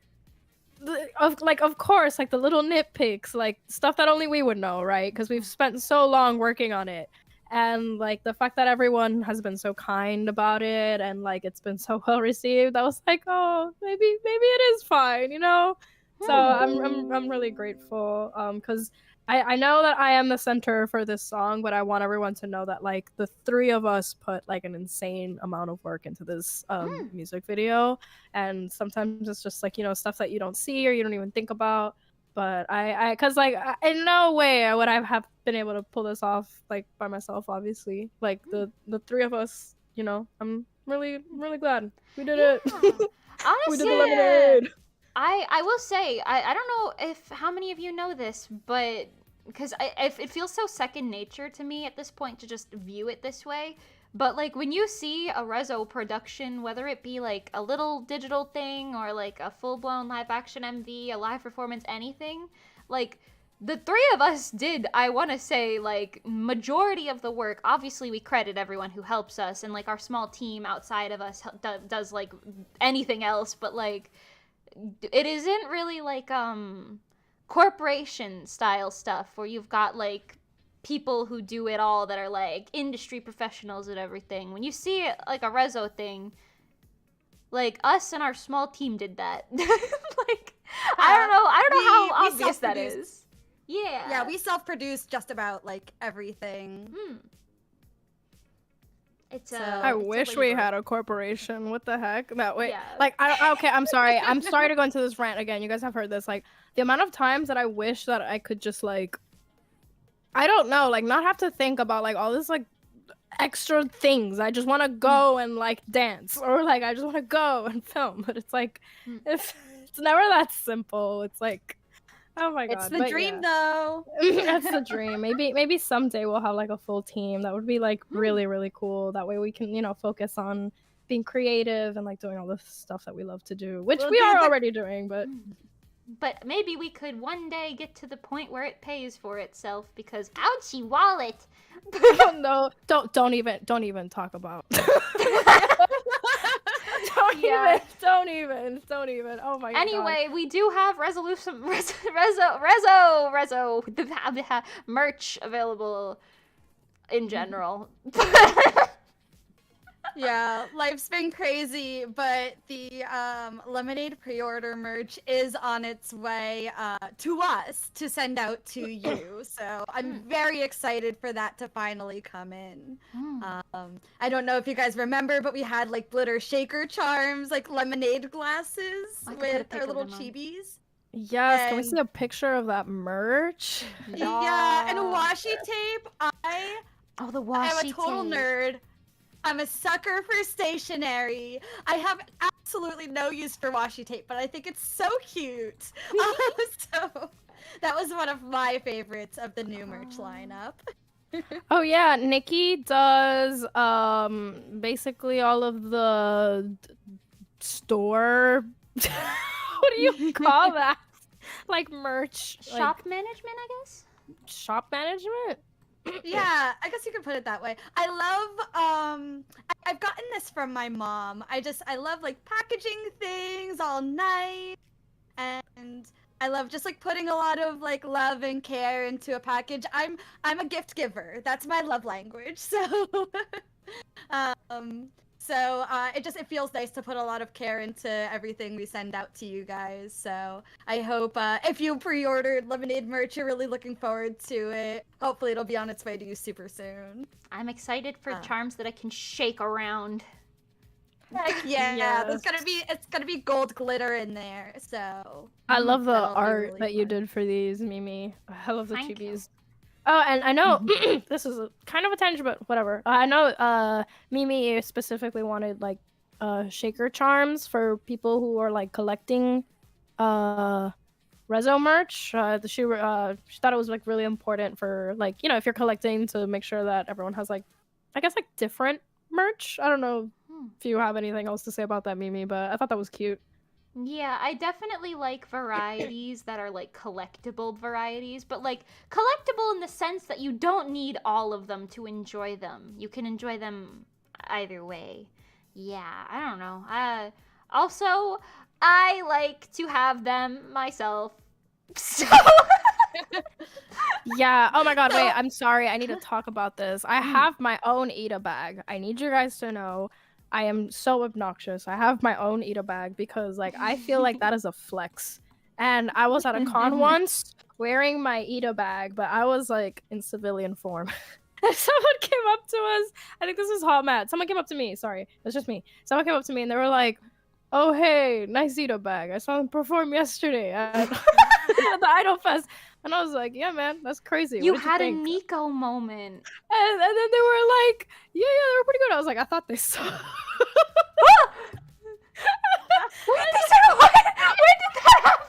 of course, like the little nitpicks, like stuff that only we would know, right? Because we've spent so long working on it. And like the fact that everyone has been so kind about it and like it's been so well received, I was like, oh, maybe it is fine, you know? So I'm really grateful. Because I know that I am the center for this song, but I want everyone to know that like the three of us put like an insane amount of work into this music video, and sometimes it's just like, you know, stuff that you don't see or you don't even think about. But I cause like in no way I would have been able to pull this off like by myself. Obviously, like the three of us, you know, I'm really glad we did it. Honestly, we did the Lemonade. I will say, I don't know if how many of you know this, but because it feels so second nature to me at this point to just view it this way. But like when you see a RESO production, whether it be like a little digital thing or like a full-blown live action MV, a live performance, anything, like the three of us did, I want to say, like majority of the work. Obviously we credit everyone who helps us, and like our small team outside of us does like anything else, but like it isn't really like corporation style stuff where you've got like people who do it all that are like industry professionals and everything. When you see it like a RESO thing, like us and our small team did that. Like I don't know how obvious that is. Yeah. Yeah, we self-produced just about like everything. It's So- I it's a wish we labor. had a corporation. What the heck? That way, Yeah. like, okay, I'm sorry. I'm sorry to go into this rant again. You guys have heard this. Like, the amount of times that I wish that I could just like, I don't know, like, not have to think about like all this like extra things. I just want to go and like dance, or like I just want to go and film. But it's like, Mm. it's never that simple. It's like, oh my god. It's the But dream, yeah. though. That's the dream. Maybe someday we'll have like a full team. That would be like really, really cool. That way we can, focus on being creative and like doing all the stuff that we love to do, which We'll we do are the- already doing. But But maybe we could one day get to the point where it pays for itself because ouchie wallet. no, don't even talk about. Yeah. Don't even. Oh my god. Anyway, we do have reso the merch available in general. Yeah, life's been crazy, but the Lemonade pre-order merch is on its way to us to send out to you. So I'm very excited for that to finally come in. I don't know if you guys remember, but we had like glitter shaker charms, like lemonade glasses I could put a with pic our of little them on. chibis. Yes, can we see and- a picture of that merch? Yeah, and washi tape. Oh, the I'm washi a total tape. nerd. I'm a sucker for stationery. I have absolutely no use for washi tape, but I think it's so cute. So that was one of my favorites of the new merch lineup. Oh yeah, Nikki does basically all of the store what do you call that? Like merch, Shop management, I guess. like shop management? Yeah, I guess you could put it that way. I love I've gotten this from my mom. I love like packaging things all night, and I love just like putting a lot of like love and care into a package. I'm a gift giver. That's my love language. So it feels nice to put a lot of care into everything we send out to you guys. So I hope if you pre-ordered Lemonade merch, you're really looking forward to it. Hopefully it'll be on its way to you super soon. I'm excited for charms that I can shake around. Heck yeah, Yes. it's gonna be gold glitter in there. So I love the that'll be art really that you fun. did for these, Mimi. I love the Thank you. chibis. Oh, and I know this is kind of a tangent, but whatever. I know Mimi specifically wanted like shaker charms for people who are like collecting RESO merch. She thought it was like really important for like if you're collecting to make sure that everyone has like I guess like different merch. I don't know if you have anything else to say about that, Mimi, but I thought that was cute. Yeah, I definitely like varieties that are like collectible varieties, but like collectible in the sense that you don't need all of them to enjoy them. You can enjoy them either way. Yeah, I don't know. Also, I like to have them myself. So Yeah. Oh my god, wait, I'm sorry. I need to talk about this. I have my own Ida bag. I need you guys to know I am so obnoxious. I have my own Ida bag because like I feel like that is a flex. And I was at a con once wearing my Ida bag, but I was like in civilian form. And someone came up to us. I think this was Hot Matt. Someone came up to me. Sorry, it's just me. Someone came up to me and they were like, "Oh hey, nice Ida bag. I saw them perform yesterday at the Idol Fest." And I was like, "Yeah, man, that's crazy." you What did had a think?" Nico moment. And then they were like, yeah, they were pretty good. I was like, I thought they saw. Wait, when did that happen?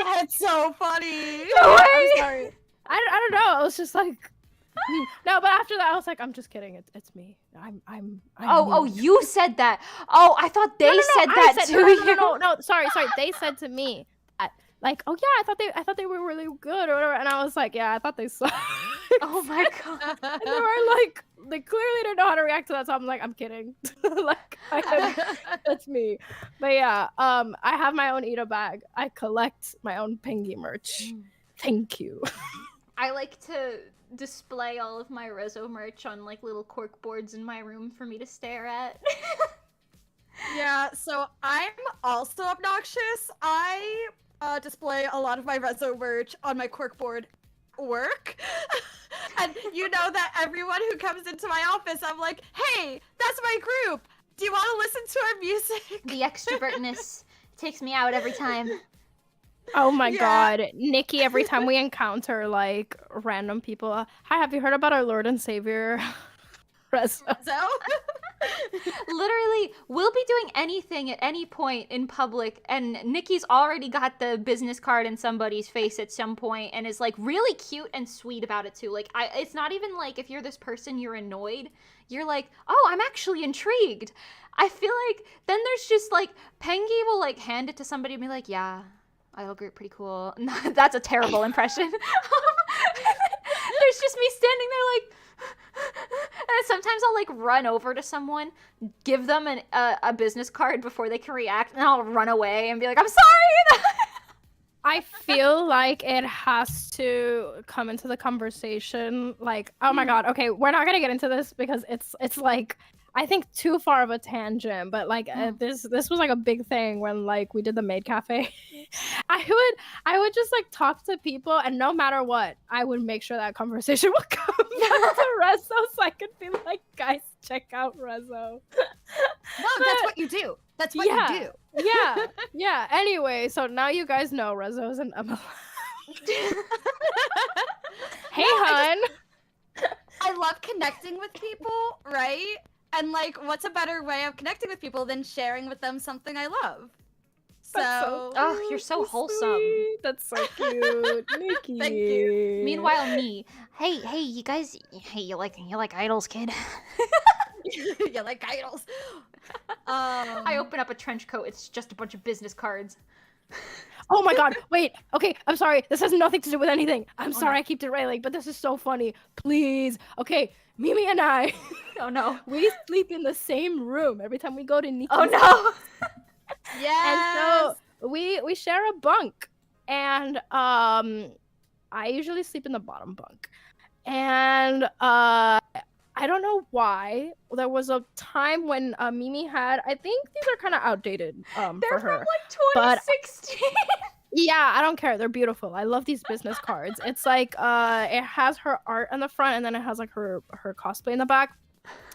That's so funny. I'm sorry. I don't know. I was just like, no. But after that, I was like, I'm just kidding. It's me. I'm Oh, me. you said that. Oh, I thought they No, said I that said, to you. no. Sorry. They said to me, like, oh yeah, I thought they were really good or whatever. And I was like, yeah, I thought they saw. Oh my god. And they were like, they clearly didn't know how to react to that. So I'm like, I'm kidding. Like, that's me. But yeah, I have my own Ida bag. I collect my own Pengy merch. Thank you. I like to display all of my RESO merch on like little cork boards in my room for me to stare at. Yeah, so I'm also obnoxious. I display a lot of my RESO merch on my corkboard work. And you know that everyone who comes into my office, I'm like, hey, that's my group. Do you want to listen to our music? The extrovertness takes me out every time. Oh my Yeah. god, Nikki, every time we encounter like random people, hi, have you heard about our Lord and Savior, RESO? So, Literally, we'll be doing anything at any point in public, and Nikki's already got the business card in somebody's face at some point, and is like really cute and sweet about it too. Like, it's not even like if you're this person, you're annoyed. You're like, oh, I'm actually intrigued. I feel like then there's just like Pengy will like hand it to somebody and be like, yeah, idol group, pretty cool. That's a terrible impression. There's just me standing there like. And sometimes I'll like run over to someone, give them a business card before they can react, and I'll run away and be like, I'm sorry. I feel like it has to come into the conversation. Like, oh my god, okay, we're not gonna get into this because it's like I think too far of a tangent. But like this was like a big thing when like we did the maid cafe. I would just like talk to people, and no matter what, I would make sure that conversation would come back to RESO, so I could be like, guys, check out RESO. no, that's what you do. That's what you do. Yeah. Anyway, so now you guys know RESO is an MLM. Hey, hun. I love connecting with people, right? And like, what's a better way of connecting with people than sharing with them something I love? So, Oh, you're so wholesome. Sweet. That's so cute, Nikki. Thank you. Meanwhile, me, hey, you guys, hey, you like idols, kid? you like idols. I open up a trench coat. It's just a bunch of business cards. Oh my god, wait, okay, I'm sorry. This has nothing to do with anything. I'm sorry I keep derailing, but this is so funny. Please. Okay, Mimi and I. Oh no. We sleep in the same room every time we go to Nikki's Oh no. Yes. And so we share a bunk. And I usually sleep in the bottom bunk. And I don't know why. There was a time when Mimi had, I think these are kind of outdated They're for her. from like 2016. Yeah, I don't care. They're beautiful. I love these business cards. It's like it has her art on the front, and then it has like her cosplay in the back.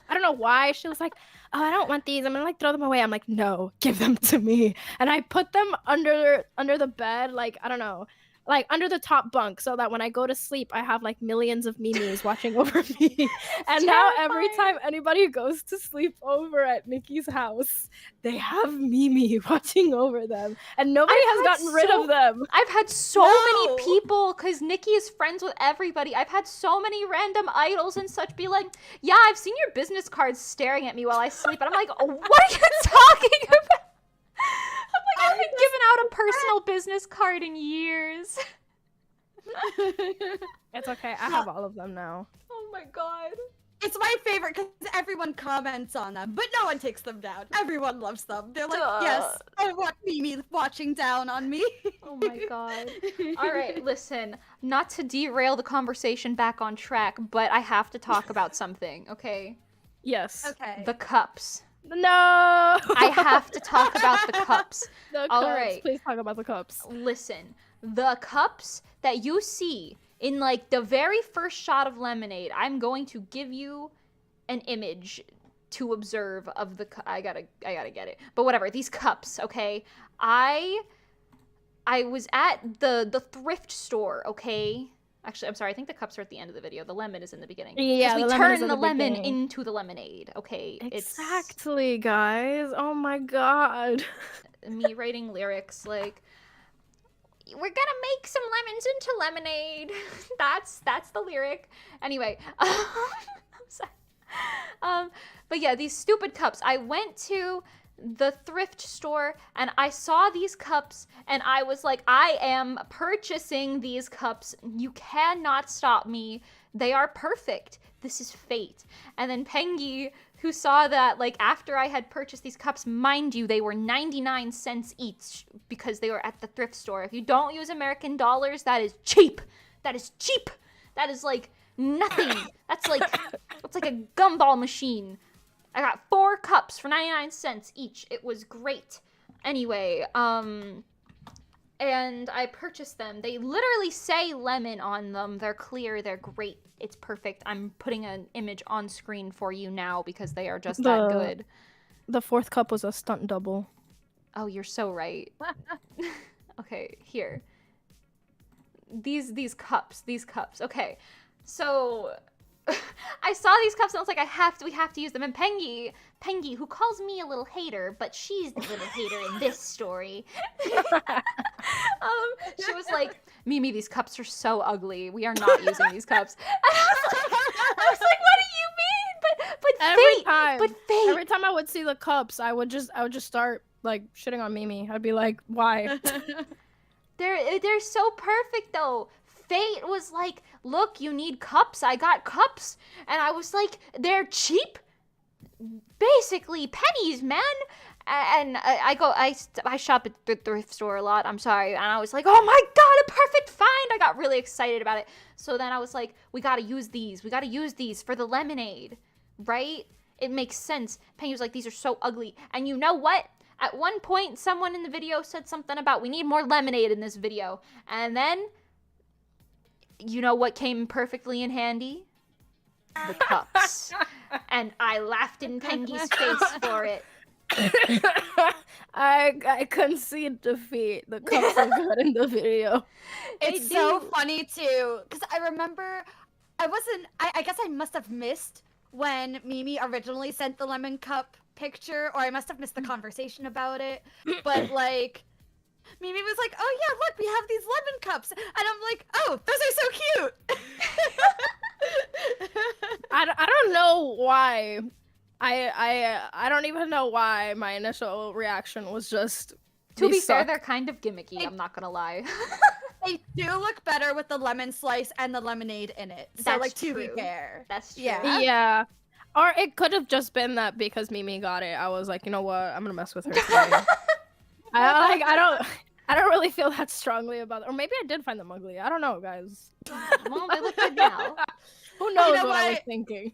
I don't know why. She was like, oh, I don't want these. I'm gonna like throw them away. I'm like, no, give them to me. And I put them under the bed, like, I don't know, like under the top bunk, so that when I go to sleep, I have like millions of Mimis watching over me. And now every time anybody goes to sleep over at Nikki's house, they have Mimi watching over them. And nobody has gotten rid of them. I've had so many people, because Nikki is friends with everybody. I've had so many random idols and such be like, yeah, I've seen your business cards staring at me while I sleep. And I'm like, oh, what are you talking about? I'm like, I haven't given out a personal business card in years. It's okay. I have all of them now. Oh my god. It's my favorite because everyone comments on them, but no one takes them down. Everyone loves them. They're like, yes, I want Mimi watching down on me. Oh my god. All right, listen, not to derail the conversation back on track, but I have to talk about something, okay? Yes. Okay. The cups. No. I have to talk about the cups. The All cups. right. Please talk about the cups. Listen, the cups that you see in like the very first shot of Lemonade, I'm going to give you an image to observe of the I gotta get it. But whatever, these cups, okay? I was at the thrift store, okay? Actually, I'm sorry. I think the cups are at the end of the video. The lemon is in the beginning. Yeah, we the lemon turn is in the the lemon beginning. into the lemonade. Okay, Exactly, guys. Oh my god. It's me writing lyrics like, "We're gonna make some lemons into lemonade." That's the lyric. Anyway, I'm sorry. But yeah, these stupid cups. I went to the thrift store and I saw these cups and I was like, I am purchasing these cups. You cannot stop me. They are perfect. This is fate. And then Pengy, who saw that, like, after I had purchased these cups, mind you, they were 99 cents each because they were at the thrift store. If you don't use American dollars, that is cheap. That is cheap. That is like nothing. That's like a gumball machine. I got 4 cups for 99 cents each. It was great. Anyway, and I purchased them. They literally say lemon on them. They're clear. They're great. It's perfect. I'm putting an image on screen for you now because they are just that good. The fourth cup was a stunt double. Oh, you're so right. Okay, here. These cups. Okay, so I saw these cups and I was like, we have to use them. And Pengy, who calls me a little hater, but she's the little hater in this story. She was like, Mimi, these cups are so ugly. We are not using these cups. And I was like, what do you mean? But fate. Every time I would see the cups, I would just start like shitting on Mimi. I'd be like, why? They're so perfect though. Fate was like, look, you need cups. I got cups. And I was like, they're cheap. Basically pennies, man. And I shop at the thrift store a lot. I'm sorry. And I was like, oh my God, a perfect find. I got really excited about it. So then I was like, we got to use these. We got to use these for the lemonade, right? It makes sense. Penny was like, these are so ugly. And you know what? At one point, someone in the video said something about we need more lemonade in this video. And then, you know what came perfectly in handy? The cups. And I laughed in Pengy's face for it. I concede defeat. The cups are good in the video. It's so funny too, because I remember I guess I must have missed when Mimi originally sent the lemon cup picture, or I must have missed the conversation about it. But like, Mimi was like, "Oh yeah, look, we have these lemon cups," and I'm like, "Oh, those are so cute." I don't know why. I don't even know why my initial reaction was just. To be fair, they're kind of gimmicky. I'm not gonna lie. They do look better with the lemon slice and the lemonade in it. So, That's like, to true. be fair. That's true. Yeah. Or it could have just been that because Mimi got it, I was like, you know what, I'm gonna mess with her today. I don't really feel that strongly about it. Or maybe I did find them ugly. I don't know, guys. Well, they look good now. Who knows know what I was what? thinking?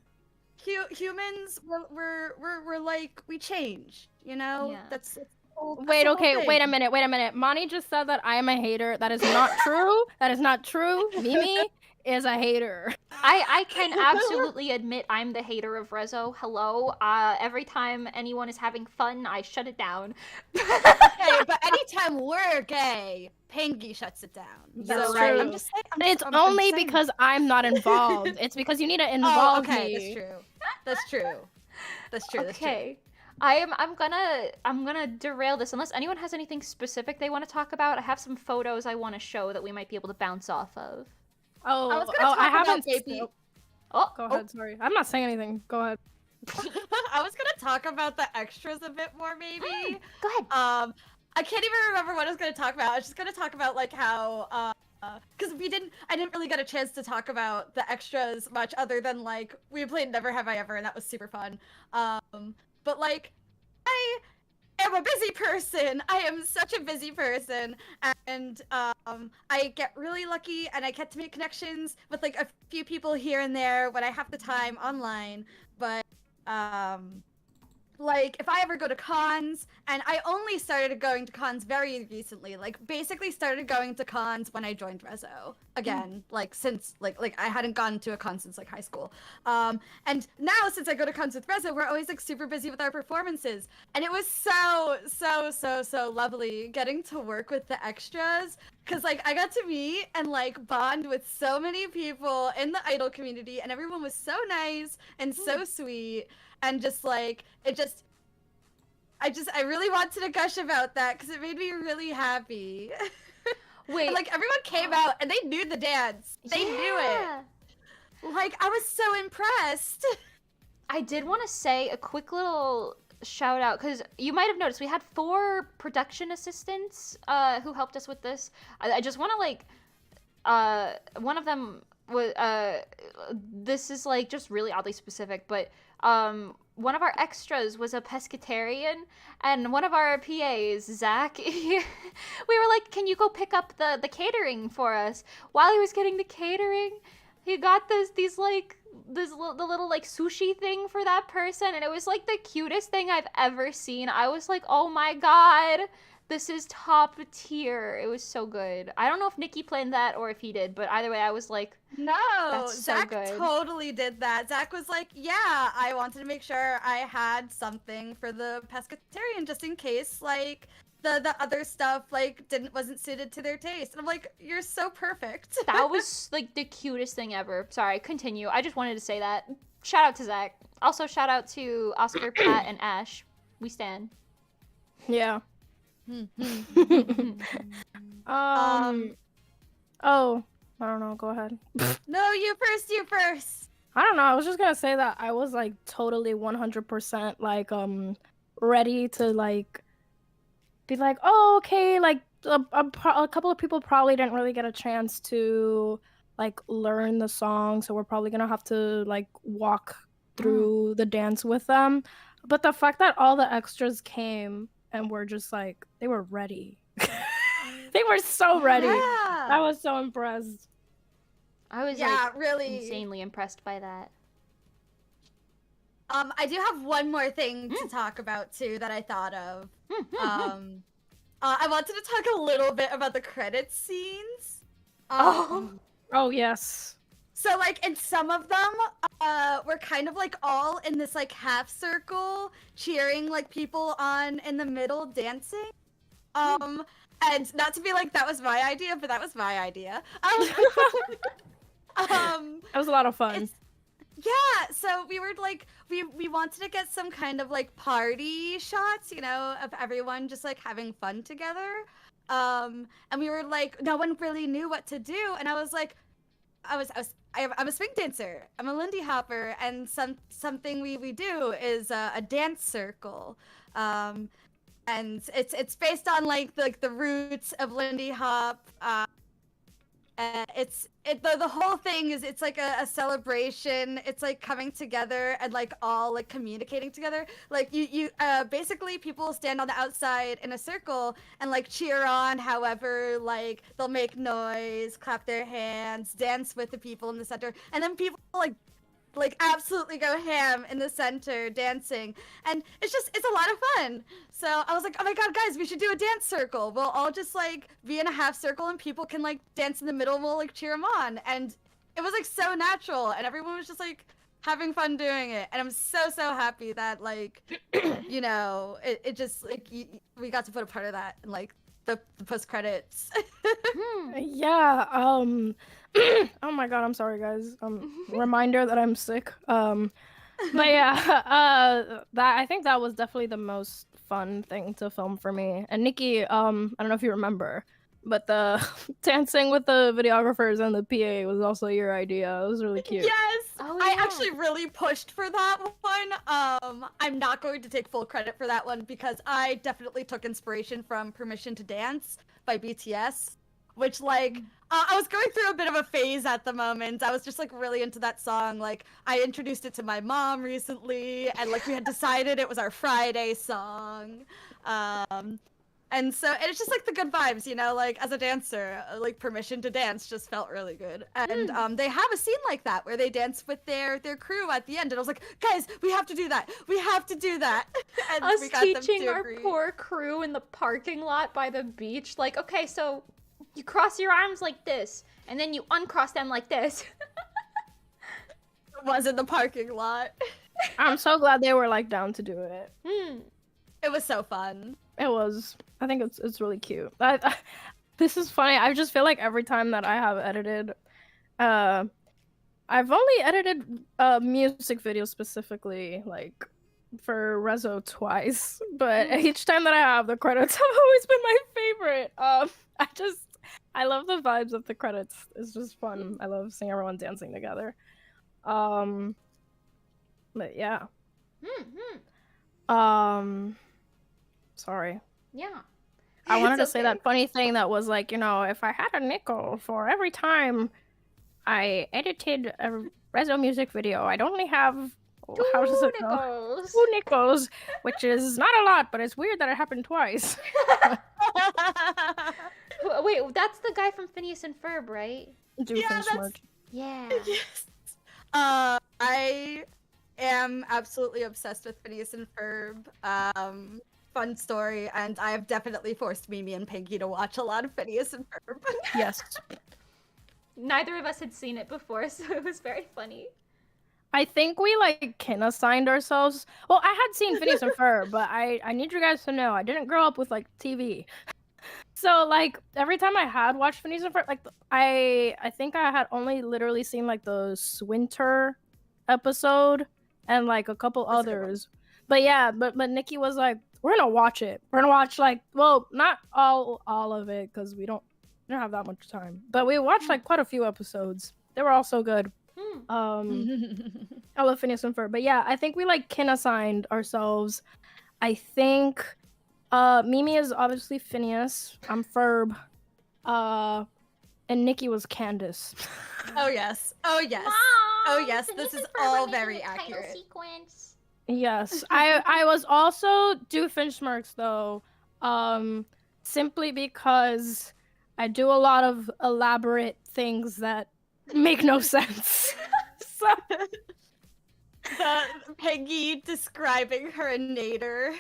Humans, we're like, we change, you know? Yeah. That's Wait the whole a thing. minute. Monty just said that I am a hater. That is not true. That is not true. Mimi is a hater. I can absolutely admit I'm the hater of RESO. Hello. Every time anyone is having fun, I shut it down. Okay, but anytime we're gay, Pengy shuts it down. That's so, true. Like, I'm just saying, It's I'm only saying. because I'm not involved. It's because you need to Oh, involve okay, me. that's true. That's true. Okay. I'm gonna derail this unless anyone has anything specific they want to talk about. I have some photos I want to show that we might be able to bounce off of. Oh, I was gonna talk I about haven't gay seen. Oh, Go ahead. Sorry, I'm not saying anything. Go ahead. I was gonna talk about the extras a bit more, maybe. go ahead. I can't even remember what I was gonna talk about. I was just gonna talk about like how because I didn't really get a chance to talk about the extras much other than like we played Never Have I Ever and that was super fun. But like I am a busy person. I am such a busy person, and I get really lucky and I get to make connections with like a few people here and there when I have the time online. But like if I ever go to cons, and I only started going to cons very recently, like basically started going to cons when I joined RESO again, like since like I hadn't gone to a con since like high school. And now since I go to cons with RESO, we're always like super busy with our performances, and it was so lovely getting to work with the extras, because like I got to meet and like bond with so many people in the idol community, and everyone was so nice and so sweet. And just like I really wanted to gush about that because it made me really happy. Wait. And, like everyone came out and they knew the dance. They knew it. Like I was so impressed. I did want to say a quick little shout out because you might have noticed we had 4 production assistants who helped us with this. I just want to like one of them was this is like just really oddly specific, but one of our extras was a pescatarian, and one of our PAs, Zach, we were like, can you go pick up the catering for us? While he was getting the catering, he got the little like sushi thing for that person, and it was like the cutest thing I've ever seen. I was like, oh my God, This is top tier. It was so good. I don't know if Nikki planned that or if he did, but either way, I was like, No, that's so Zach good. totally did that. Zach was like, yeah, I wanted to make sure I had something for the pescatarian just in case, like, the other stuff, like, wasn't suited to their taste. And I'm like, you're so perfect. That was like the cutest thing ever. Sorry, continue. I just wanted to say that. Shout out to Zach. Also, shout out to Oscar, Pat, and Ash. We stand. Yeah. Oh, I don't know. Go ahead. No, you first. I don't know. I was just gonna say that I was like totally 100% like ready to like be like, oh, okay, like a couple of people probably didn't really get a chance to like learn the song, so we're probably gonna have to like walk through the dance with them. But the fact that all the extras came and were just like, they were ready. They were so ready. Yeah. I was so impressed. I was really insanely impressed by that. I do have one more thing to talk about too that I thought of. I wanted to talk a little bit about the credits scenes. Oh yes. So like in some of them, we're kind of like all in this like half circle, cheering like people on in the middle dancing. And not to be like that was my idea, but that was my idea. It was a lot of fun. Yeah, so we were like, we wanted to get some kind of like party shots, you know, of everyone just like having fun together. And we were like, no one really knew what to do, and I was like, I'm a swing dancer, I'm a Lindy Hopper, and something we do is a dance circle. And it's based on like the roots of Lindy Hop. The whole thing is it's like a celebration. It's like coming together and like all like communicating together. Like you basically people stand on the outside in a circle and like cheer on. However, like they'll make noise, clap their hands, dance with the people in the center, and then people like absolutely go ham in the center dancing, and it's a lot of fun. So I was like, oh my god, guys, we should do a dance circle. We'll all just like be in a half circle and people can like dance in the middle and we'll like cheer them on. And it was like so natural and everyone was just like having fun doing it. And I'm so happy that like you know it just like we got to put a part of that in like the post credits. Yeah. Oh my god, I'm sorry guys. Reminder that I'm sick. But yeah, that I think that was definitely the most fun thing to film for me. And Nikki, I don't know if you remember, but the dancing with the videographers and the PA was also your idea. It was really cute. Yes, Oh, I yeah. actually really pushed for that one. I'm not going to take full credit for that one because I definitely took inspiration from Permission to Dance by BTS, which like I was going through a bit of a phase at the moment. I was just like really into that song. Like I introduced it to my mom recently, and like we had decided it was our Friday song. And so it's just like the good vibes, you know, like as a dancer, like Permission to Dance just felt really good. And they have a scene like that where they dance with their crew at the end. And I was like, guys, we have to do that. We have to do that. And Us we got them teaching to our agree. poor crew in the parking lot by the beach, like, okay, so you cross your arms like this, and then you uncross them like this. It was in the parking lot. I'm so glad they were like down to do it. It was so fun. It was. I think it's really cute. This is funny. I just feel like every time that I have edited, I've only edited music videos specifically, like for RESO twice. But each time that I have, the credits have always been my favorite. I love the vibes of the credits. It's just fun. I love seeing everyone dancing together. But yeah. Sorry. Yeah. I wanted to It's say okay. that funny thing that was like, you know, if I had a nickel for every time I edited a RESO music video, I'd only have how does it go? Nickels. 2 nickels, which is not a lot, but it's weird that it happened twice. Wait, that's the guy from Phineas and Ferb, right? Doofenshmirtz. Yeah. Yes. I am absolutely obsessed with Phineas and Ferb. fun story, and I have definitely forced Mimi and Pengy to watch a lot of Phineas and Ferb. Yes. Neither of us had seen it before, so it was very funny. I think we like kin assigned ourselves. Well, I had seen Phineas and Ferb, but I need you guys to know I didn't grow up with like TV. So like every time I had watched Phineas and Ferb, like I think I had only literally seen like the Swinter episode and like a couple That's a good one. others. But yeah, but Nikki was like, we're gonna watch it. We're gonna watch like, well, not all of it because we don't have that much time. But we watched like quite a few episodes. They were all so good. I love Phineas and Ferb. But yeah, I think we like kin assigned ourselves. I think Mimi is obviously Phineas. I'm Ferb. And Nikki was Candace. Oh yes. Oh yes. Mom, Oh yes. Phineas This is and Ferb all were making very a title accurate. Yes. Sequence. I was also Doofenshmirtz though. Simply because I do a lot of elaborate things that make no sense. So Peggy describing her nader.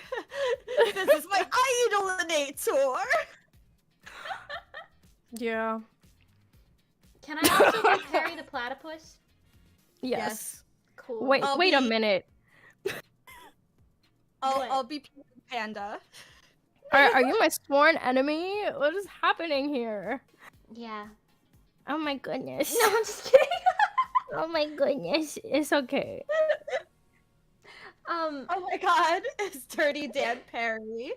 This is my idolinator. yeah. Can I also be Perry the Platypus? Yes. Cool. Wait I'll a be- minute. I'll be Panda. Are you my sworn enemy? What is happening here? Yeah. Oh my goodness. No, I'm just kidding. Oh my goodness. It's okay. Oh my god, it's Dirty Dan Perry.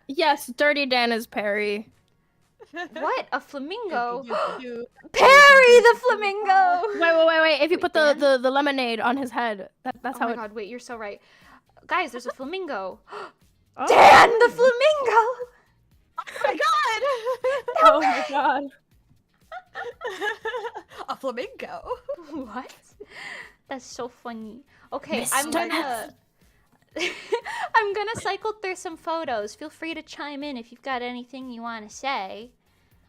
Yes, Dirty Dan is Perry. What? A flamingo? You- Perry the flamingo! Wait. If you put Dan? the lemonade on his head, that's Oh how my it. god, wait, you're so right. Guys, there's a flamingo. Oh. Dan the flamingo! Oh my god! Oh my god. A flamingo. What? That's so funny. Okay, Mr. I'm gonna I'm gonna cycle through some photos. Feel free to chime in if you've got anything you want to say.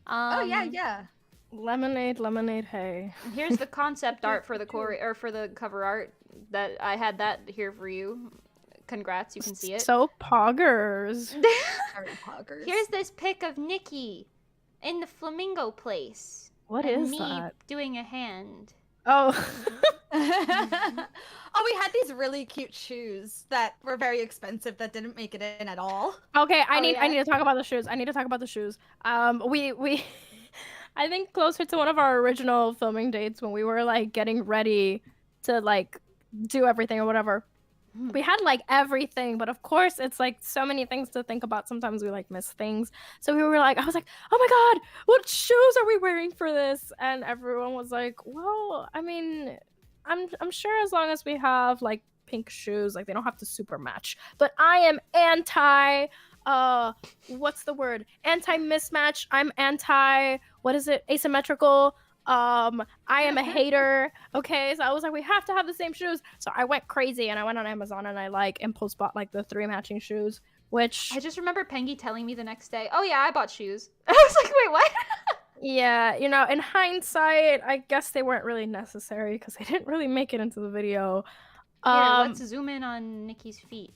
Oh yeah. Lemonade, hey. Here's the concept art for the for the cover art that I had that here for you. Congrats, you can see it. So poggers. Sorry, poggers. Here's this pic of Nikki in the flamingo place. What and is me that? doing a hand. Oh. Oh, we had these really cute shoes that were very expensive that didn't make it in at all. Okay, I need yeah? to talk about the shoes. We I think closer to one of our original filming dates when we were like getting ready to like do everything or whatever. We had like everything, but of course it's like so many things to think about. Sometimes we like miss things. So we were like, I was like, oh my god, what shoes are we wearing for this? And everyone was like, well, I mean, I'm sure as long as we have like pink shoes, like they don't have to super match. But I am anti what's the word? Anti mismatch. I'm anti what is it? Asymmetrical. I am a hater. Okay, so I was like, we have to have the same shoes. So I went crazy and I went on Amazon and I like impulse bought like the 3 matching shoes, which I just remember Pengy telling me the next day, oh yeah, I bought shoes. I was like, wait, what? yeah, you know, in hindsight, I guess they weren't really necessary because they didn't really make it into the video. Here, let's zoom in on Nikki's feet.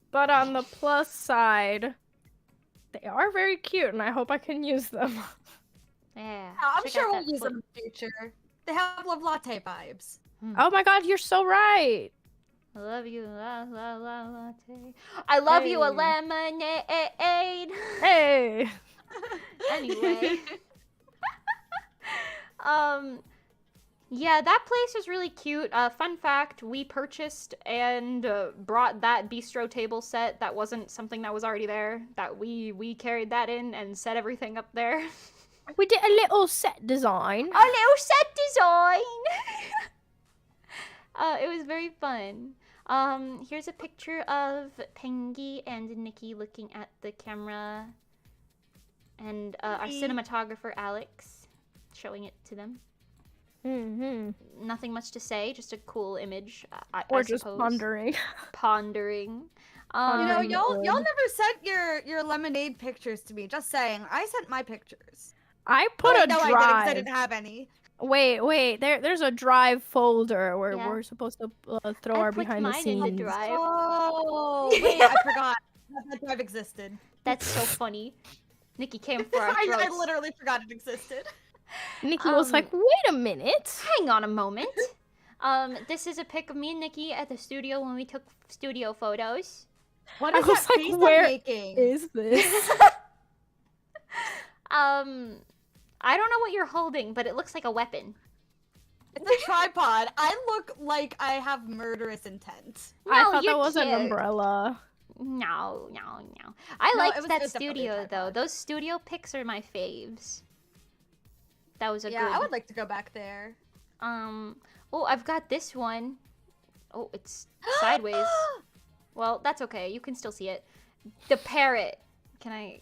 But on the plus side, they are very cute and I hope I can use them. Yeah. I'm check sure out we'll that use foot. them in the future. They have love latte vibes. Oh my god, you're so right. I love you, latte. I love you, a Hey. lemonade. Hey. Anyway. Yeah, that place was really cute. Fun fact, we purchased and brought that bistro table set that wasn't something that was already there. That we carried that in and set everything up there. We did a little set design. A little set design! It was very fun. Here's a picture of Pengy and Nikki looking at the camera. And our cinematographer, Alex, showing it to them. Mm-hmm. Nothing much to say, just a cool image, I Or just suppose. pondering. Pondering. You know, Um, y'all wood. never sent your lemonade pictures to me. Just saying, I sent my pictures. I put Wait, a no, I didn't, 'cause I drive. didn't have any. Wait. There's a drive folder where Yeah. we're supposed to throw I our put behind the mine in the scenes. drive. Oh, wait, I forgot that drive existed. That's so funny. Nikki came for our throats. I literally forgot it existed. Nikki was like, "Wait a minute." Hang on a moment. This is a pic of me and Nikki at the studio when we took studio photos. What I is was that like, face where I'm making? is this? I don't know what you're holding, but it looks like a weapon. It's a tripod. I look like I have murderous intent. I No, thought you're that was an cute. umbrella. No. I No, liked it was that definitely a studio though. tripod. Those studio pics are my faves. That was a Yeah, good. I would like to go back there. Oh, I've got this one. Oh, it's sideways. Well, that's okay. You can still see it. The parrot. Can I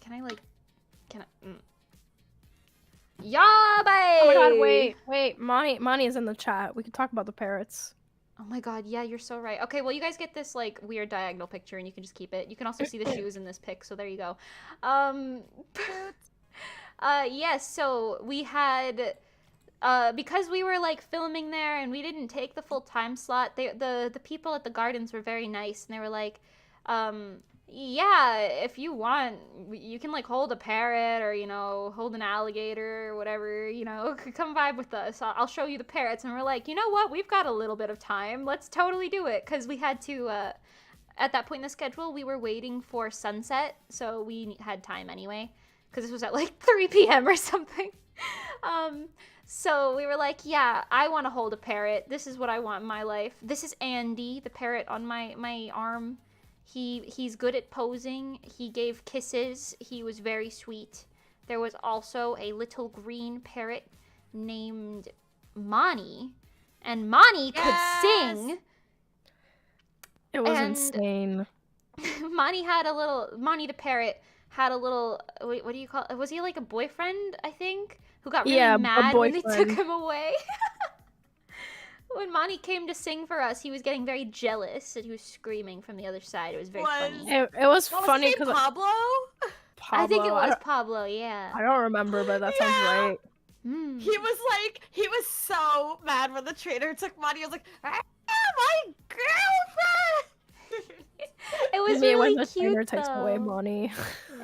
Yeah, babe! Oh my god, wait. Monty is in the chat. We can talk about the parrots. Oh my god, yeah, you're so right. Okay, well, you guys get this, like, weird diagonal picture, and you can just keep it. You can also see the shoes in this pic, so there you go. Yes, so we had, because we were, like, filming there, and we didn't take the full time slot, the people at the gardens were very nice, and they were like, yeah, if you want, you can, like, hold a parrot or, you know, hold an alligator or whatever, you know, come vibe with us. I'll show you the parrots. And we're like, you know what? We've got a little bit of time. Let's totally do it. Because we had to, at that point in the schedule, we were waiting for sunset. So we had time anyway. Because this was at, like, 3 p.m. or something. So we were like, yeah, I want to hold a parrot. This is what I want in my life. This is Andy, the parrot on my arm. He's good at posing. He gave kisses. He was very sweet. There was also a little green parrot named Mani, and Mani could sing. It was And insane. Mani the parrot had a little, what do you call it? Was he like a boyfriend, I think? Who got really mad when they took him away? When Mani came to sing for us, he was getting very jealous and he was screaming from the other side. It was very funny. It was funny because Pablo? I think it was Pablo, yeah. I don't remember, but that sounds right. Mm. He was so mad when the trainer took money. He was like, my girlfriend! It was Me really when the cute, trainer takes away money.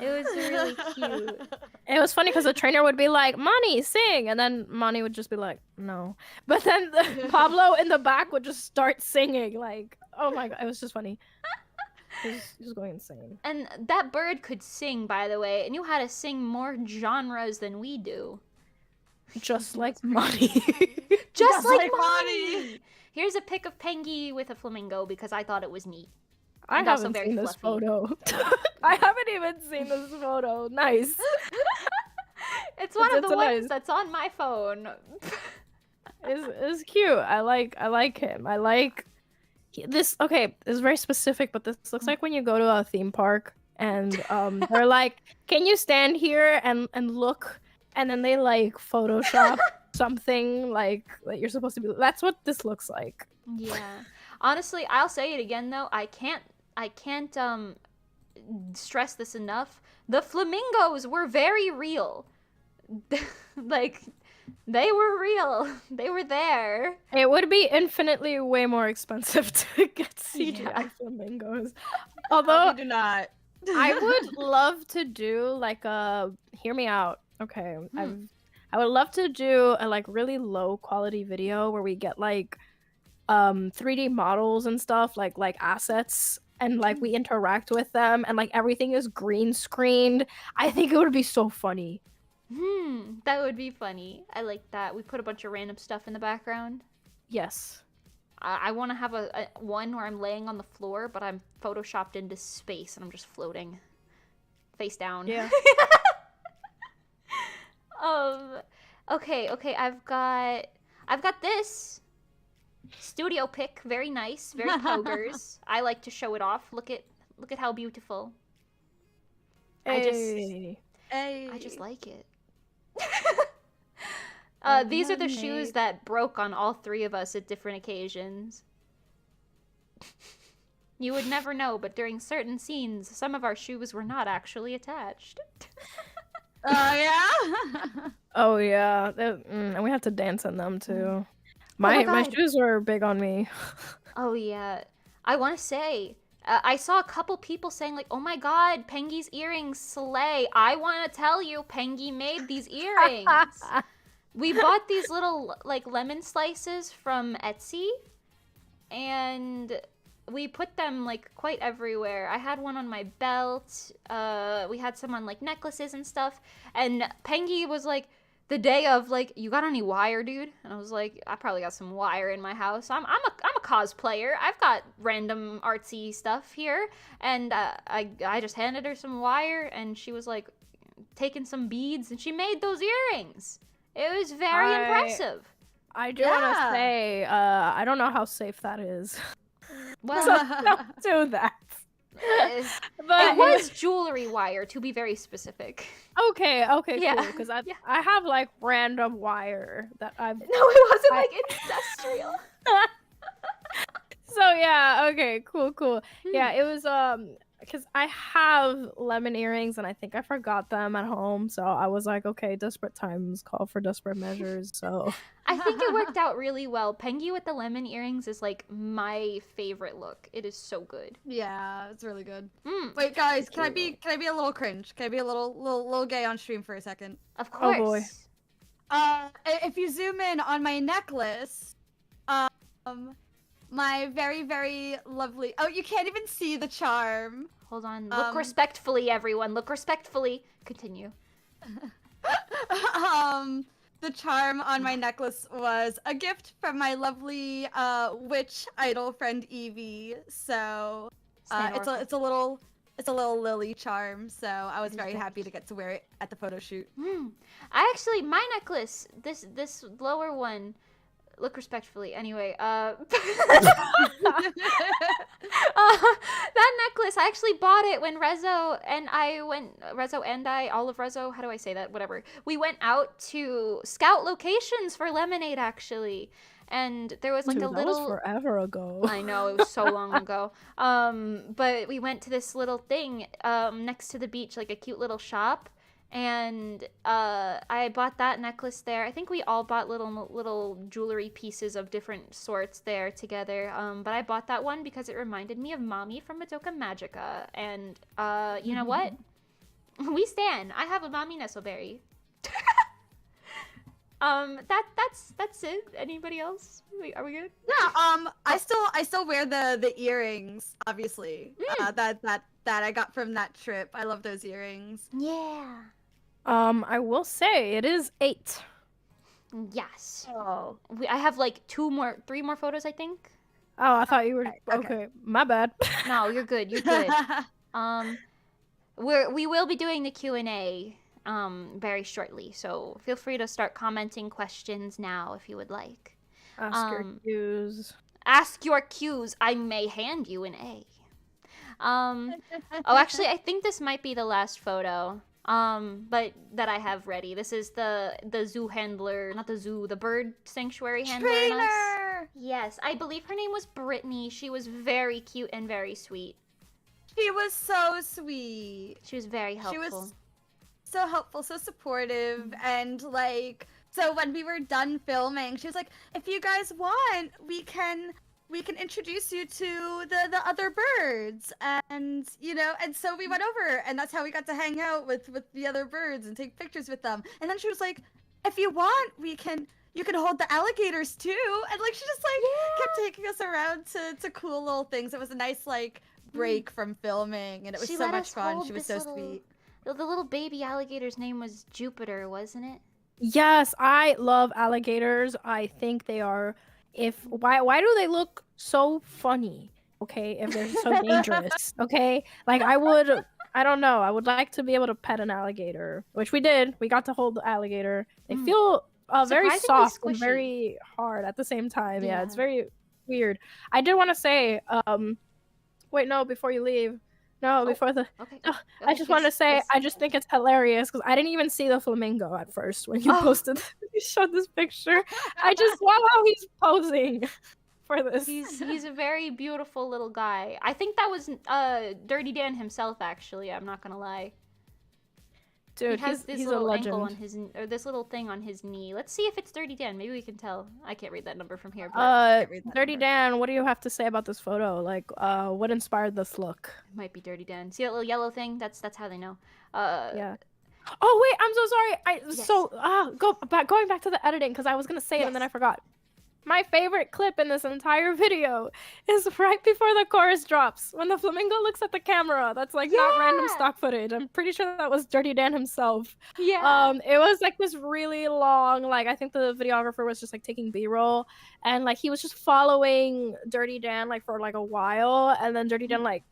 It was really cute. It was funny because the trainer would be like, Money, sing! And then Money would just be like, no. But then Pablo in the back would just start singing. Like, oh my god, it was just funny. He was going insane. And that bird could sing, by the way, and knew how to sing more genres than we do. Just like Money. Just like Money! Here's a pic of Pengy with a flamingo because I thought it was neat. I And also haven't very seen this fluffy. photo. I haven't even seen this photo. Nice. It's one of the ones nice. that's on my phone. It's cute. I like him. I like this. Okay, it's very specific, but this looks like when you go to a theme park and they're like, "Can you stand here and look?" And then they like Photoshop something like that you're supposed to be. That's what this looks like. Yeah. Honestly, I'll say it again though. I can't stress this enough. The flamingos were very real. Like, they were real. They were there. It would be infinitely way more expensive to get CGI flamingos. Although We do not. I would love to do like a hear me out. Okay. I would love to do a like really low quality video where we get like 3D models and stuff like assets and like we interact with them and like everything is green screened. I think it would be so funny. That would be funny. I like that. We put a bunch of random stuff in the background. Yes. I want to have a one where I'm laying on the floor, but I'm photoshopped into space and I'm just floating, face down. Yeah. Okay. I've got this studio pic. Very nice. Very pogers. I like to show it off. Look at how beautiful. Hey. I just like it. These are the shoes that broke on all three of us at different occasions. You would never know, but during certain scenes, some of our shoes were not actually attached. Yeah? Oh yeah, and we have to dance in them too. Oh my My God. shoes were big on me. Oh yeah. I want to say, I saw a couple people saying like, "Oh my God, Pengy's earrings slay." I want to tell you, Pengy made these earrings. We bought these little like lemon slices from Etsy, and we put them like quite everywhere. I had one on my belt. We had some on like necklaces and stuff. And Pengy was like, the day of, like, "You got any wire, dude?" And I was like, "I probably got some wire in my house. I'm a cosplayer. I've got random artsy stuff here." And I just handed her some wire, and she was like taking some beads, and she made those earrings. It was very impressive. I do want to Yeah. say, I don't know how safe that is. Well, So don't do that. it was jewelry wire, to be very specific. Okay, Yeah. cool. Because Yeah. I have like random wire that I've. No, it wasn't like industrial. So yeah, okay, cool. Yeah, Hmm. it was because I have lemon earrings and I think I forgot them at home, so I was like, okay, desperate times call for desperate measures. So I think it worked out really well. Pengy with the lemon earrings is like my favorite look. It is so good. Yeah, it's really good. Mm, Wait, guys, it's can I really be can I be a little cringe? Can I be a little gay on stream for a second? Of Oh, course. boy. If you zoom in on my necklace, my very lovely. Oh, you can't even see the charm. Hold on. Look respectfully, everyone. Look respectfully. Continue. The charm on my necklace was a gift from my lovely witch idol friend Evie. So Stan it's Oracle. a little lily charm. So I was It is very very happy to get to wear it at the photo shoot. I actually, my necklace, this lower one, look respectfully. Anyway, that necklace, I actually bought it when Reso and I, all of Reso, how do I say that? Whatever. We went out to scout locations for Lemonade, actually. And there was like dude, a that little. was forever ago. I know, it was so long ago. But we went to this little thing next to the beach, like a cute little shop. And I bought that necklace there. I think we all bought little jewelry pieces of different sorts there together. But I bought that one because it reminded me of Mommy from Madoka Magica. And you know what? We stan. I have a Mommy Nestleberry. That's it. Anybody else? Are we good? Yeah. I still wear the earrings. Obviously. That I got from that trip. I love those earrings. Yeah. I will say it is 8. Yes. Oh. I have like 3 more photos, I think. Oh, I thought you were Okay. okay. My bad. No, you're good. You're good. We will be doing the Q&A very shortly, so feel free to start commenting questions now if you would like. Ask your cues. Ask your cues. I may hand you an A. Oh, actually, I think this might be the last photo. But that I have ready. This is the zoo handler, not the zoo, the bird sanctuary handler in us. Trainer! Yes, I believe her name was Brittany. She was very cute and very sweet. She was so sweet. She was very helpful. She was so helpful, so supportive, and like, so when we were done filming, she was like, "If you guys want, we can introduce you to the other birds," and and so we went over, and that's how we got to hang out with the other birds and take pictures with them. And then she was like, "If you want, you can hold the alligators too," and like she just like kept taking us around to cool little things. It was a nice like break from filming, and it was She so let much us fun. hold She was this so little- sweet. The little baby alligator's name was Jupiter, wasn't it? Yes, I love alligators. I think they are. Why do they look so funny? Okay, if they're so dangerous. Okay, like I don't know. I would like to be able to pet an alligator, which we did. We got to hold the alligator. They feel very Surprisingly soft and squishy. very hard at the same time. Yeah, it's Yeah. very weird. I did want to say, wait, no, before you leave. No, before the. Okay. Oh, I just want to say, I just think it's hilarious because I didn't even see the flamingo at first when you posted. You showed this picture. I just love how he's posing for this. He's a very beautiful little guy. I think that was Dirty Dan himself, actually. I'm not gonna lie. Dude, he has this he's a little ankle on legend. his, or this little thing on his knee. Let's see if it's Dirty Dan. Maybe we can tell. I can't read that number from here, but read that Dirty number. Dan, what do you have to say about this photo? Like, what inspired this look? it might be Dirty Dan. See that little yellow thing? That's how they know. Yeah. Oh wait, I'm so sorry. Yes. Going back to the editing because I was gonna say it and then I forgot. My favorite clip in this entire video is right before the chorus drops when the flamingo looks at the camera. That's like not random stock footage. I'm pretty sure that was Dirty Dan himself. Yeah. It was like this really long, like I think the videographer was just like taking B-roll and like he was just following Dirty Dan like for like a while and then Dirty Dan like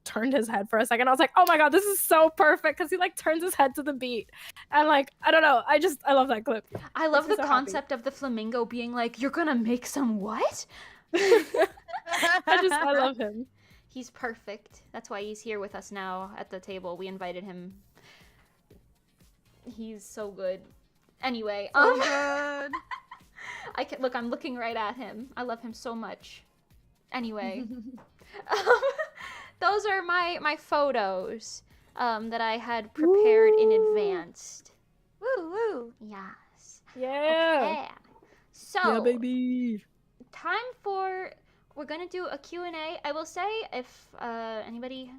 turned his head for a second. I was like, oh my god, this is so perfect because he like turns his head to the beat and like I don't know, I love that clip. I love the concept of the flamingo being like, you're gonna make some what? I love him. He's perfect. That's why he's here with us now at the table. We invited him. He's so good. Anyway, So good. look, I'm looking right at him. I love him so much. Anyway, those are my photos that I had prepared in advance. Woo woo. Yes. Yeah. Okay. So, Yeah, baby. time for, we're gonna do a Q&A. I will say, if anybody,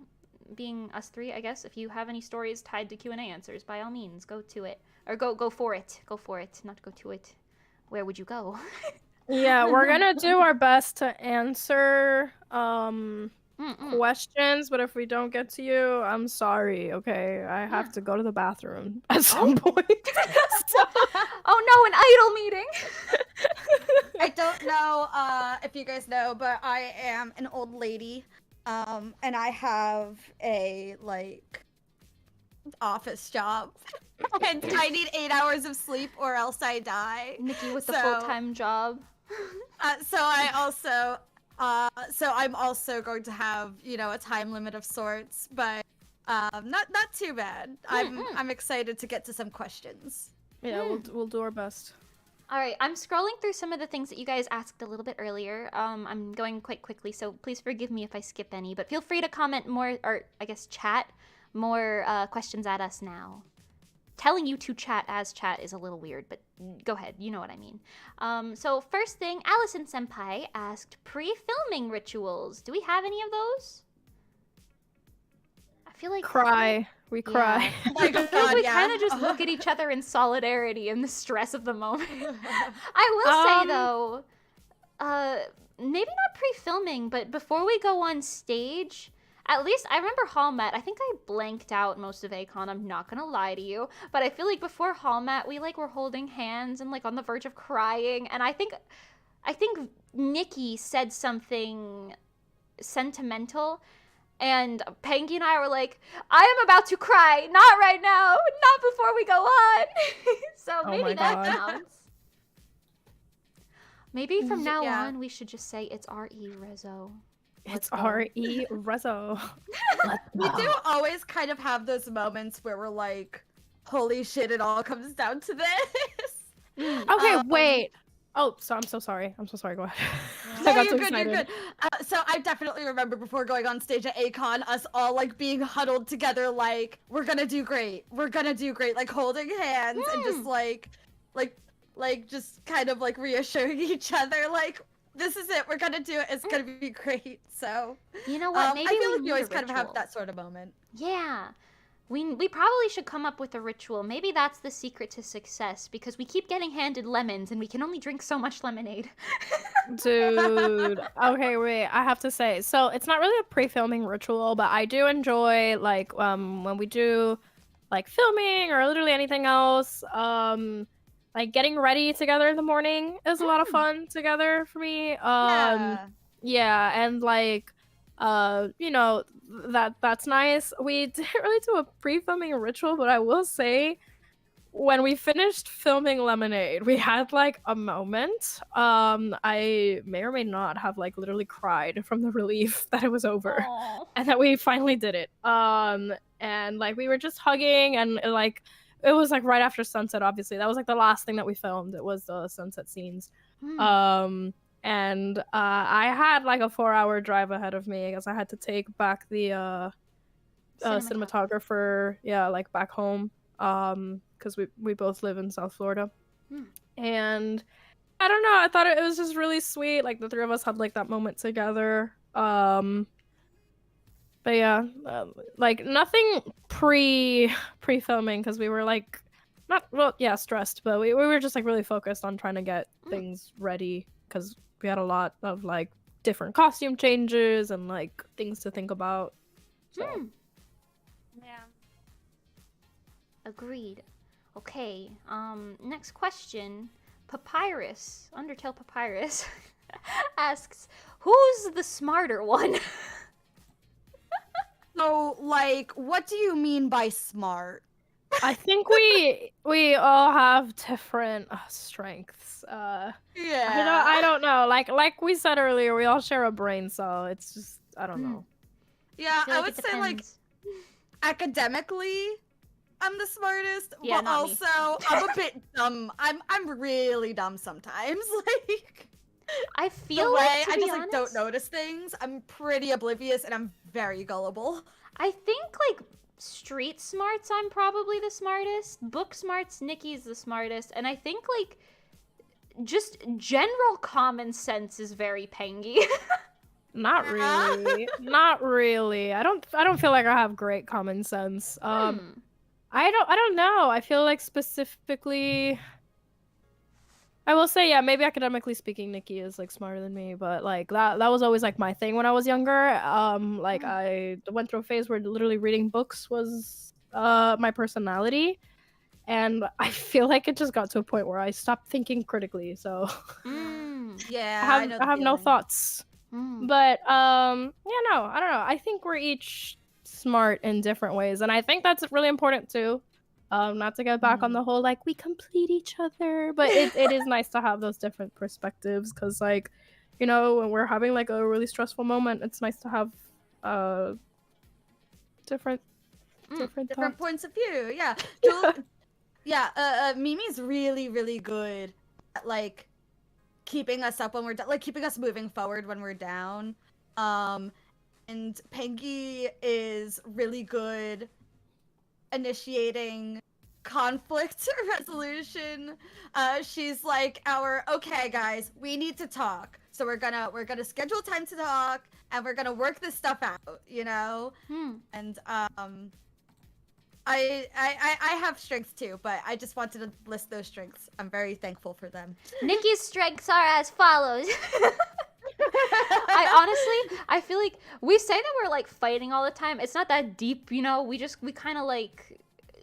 being us three, I guess, if you have any stories tied to Q&A answers, by all means, go to it. Or go for it. Go for it, not go to it. Where would you go? Yeah, we're gonna do our best to answer questions, but if we don't get to you, I'm sorry, okay? I have to go to the bathroom at some point. Oh no, an idol meeting! I don't know if you guys know, but I am an old lady, and I have a like office job, and I need 8 hours of sleep or else I die. Nikki with the So- full-time job. So I'm also going to have, you know, a time limit of sorts, but not too bad. I'm excited to get to some questions. Yeah, we'll do our best. All right, I'm scrolling through some of the things that you guys asked a little bit earlier. I'm going quite quickly, so please forgive me if I skip any, but feel free to comment more, or I guess chat more questions at us now. Telling you to chat as chat is a little weird, but go ahead, you know what I mean. So first thing, Allison Senpai asked pre-filming rituals. Do we have any of those? I feel like Cry. We cry. Yeah. Oh my I feel like God, we yeah. kind of just look at each other in solidarity in the stress of the moment. I will say though, maybe not pre-filming, but before we go on stage, at least I remember Hall Mat. I think I blanked out most of ACON. I'm not gonna lie to you, but I feel like before Hall Mat, we like were holding hands and like on the verge of crying, and I think Nikki said something sentimental. And Pengy and I were like, I am about to cry. Not right now. Not before we go on. So Oh maybe my that God. counts. Maybe from now Yeah. on, we should just say it's RESO. It's go. RESO. We do always kind of have those moments where we're like, holy shit, it all comes down to this. Okay, wait. Oh, so I'm so sorry. I'm so sorry. Go ahead. I No, got you're too good, you're excited. good. So I definitely remember before going on stage at ACON, us all like being huddled together, like, we're gonna do great. We're gonna do great. Like holding hands and just like just kind of like reassuring each other, like, this is it. We're gonna do it. It's gonna be great. So You know what? Maybe I feel we like need you always a kind of have ritual. that sort of moment. Yeah. We probably should come up with a ritual. Maybe that's the secret to success, because we keep getting handed lemons and we can only drink so much lemonade. Dude. Okay, wait. I have to say, so it's not really a pre-filming ritual, but I do enjoy like when we do like filming or literally anything else. Like getting ready together in the morning is a lot of fun together for me. Yeah, and like you know, that's nice. We didn't really do a pre-filming ritual, but I will say when we finished filming Lemonade, we had like a moment. I may or may not have like literally cried from the relief that it was over Aw. and that we finally did it. And like we were just hugging and like it was like right after sunset, obviously. That was like the last thing that we filmed. It was the sunset scenes. And I had like a 4-hour drive ahead of me because I had to take back the cinematographer, yeah, like back home. because we both live in South Florida. Hmm. And I don't know, I thought it was just really sweet. Like the three of us had like that moment together. But yeah, like nothing pre-filming because we were like not well, yeah, stressed, but we were just like really focused on trying to get things ready because we had a lot of like different costume changes and like things to think about. So Yeah. Agreed. Okay. Next question. Papyrus, Undertale Papyrus, asks, "Who's the smarter one?" So, like, what do you mean by smart? I think we all have different strengths. Yeah. I don't know. Like we said earlier, we all share a brain, so it's just I don't know. Yeah, feel I like would it say, like, depends. academically, I'm the smartest, Yeah, but not me. also I'm a bit dumb. I'm really dumb sometimes. Like I the feel way like, to I be just like don't honest, notice things. I'm pretty oblivious and I'm very gullible. I think like street smarts, I'm probably the smartest. Book smarts, Nikki's the smartest, and I think like just general common sense is very Pengy. Not really. Not really. I don't feel like I have great common sense. I don't know. I feel like specifically I will say, yeah, maybe academically speaking, Nikki is like smarter than me, but like that was always like my thing when I was younger. Like I went through a phase where literally reading books was my personality, and I feel like it just got to a point where I stopped thinking critically. So Yeah, I know I the have no feeling. thoughts. But yeah, no, I don't know. I think we're each smart in different ways, and I think that's really important too. Not to get back on the whole like we complete each other, but it is nice to have those different perspectives because like, you know, when we're having like a really stressful moment, it's nice to have different Different thoughts. points of view. Yeah. Mimi's really good at like keeping us up when we're like keeping us moving forward when we're down. And Pengy is really good initiating conflict resolution. She's like our okay guys, we need to talk. So we're gonna schedule time to talk and we're gonna work this stuff out, you know? And I have strengths too, but I just wanted to list those strengths. I'm very thankful for them. Nikki's strengths are as follows. I feel like we say that we're like fighting all the time. It's not that deep, you know. We kind of like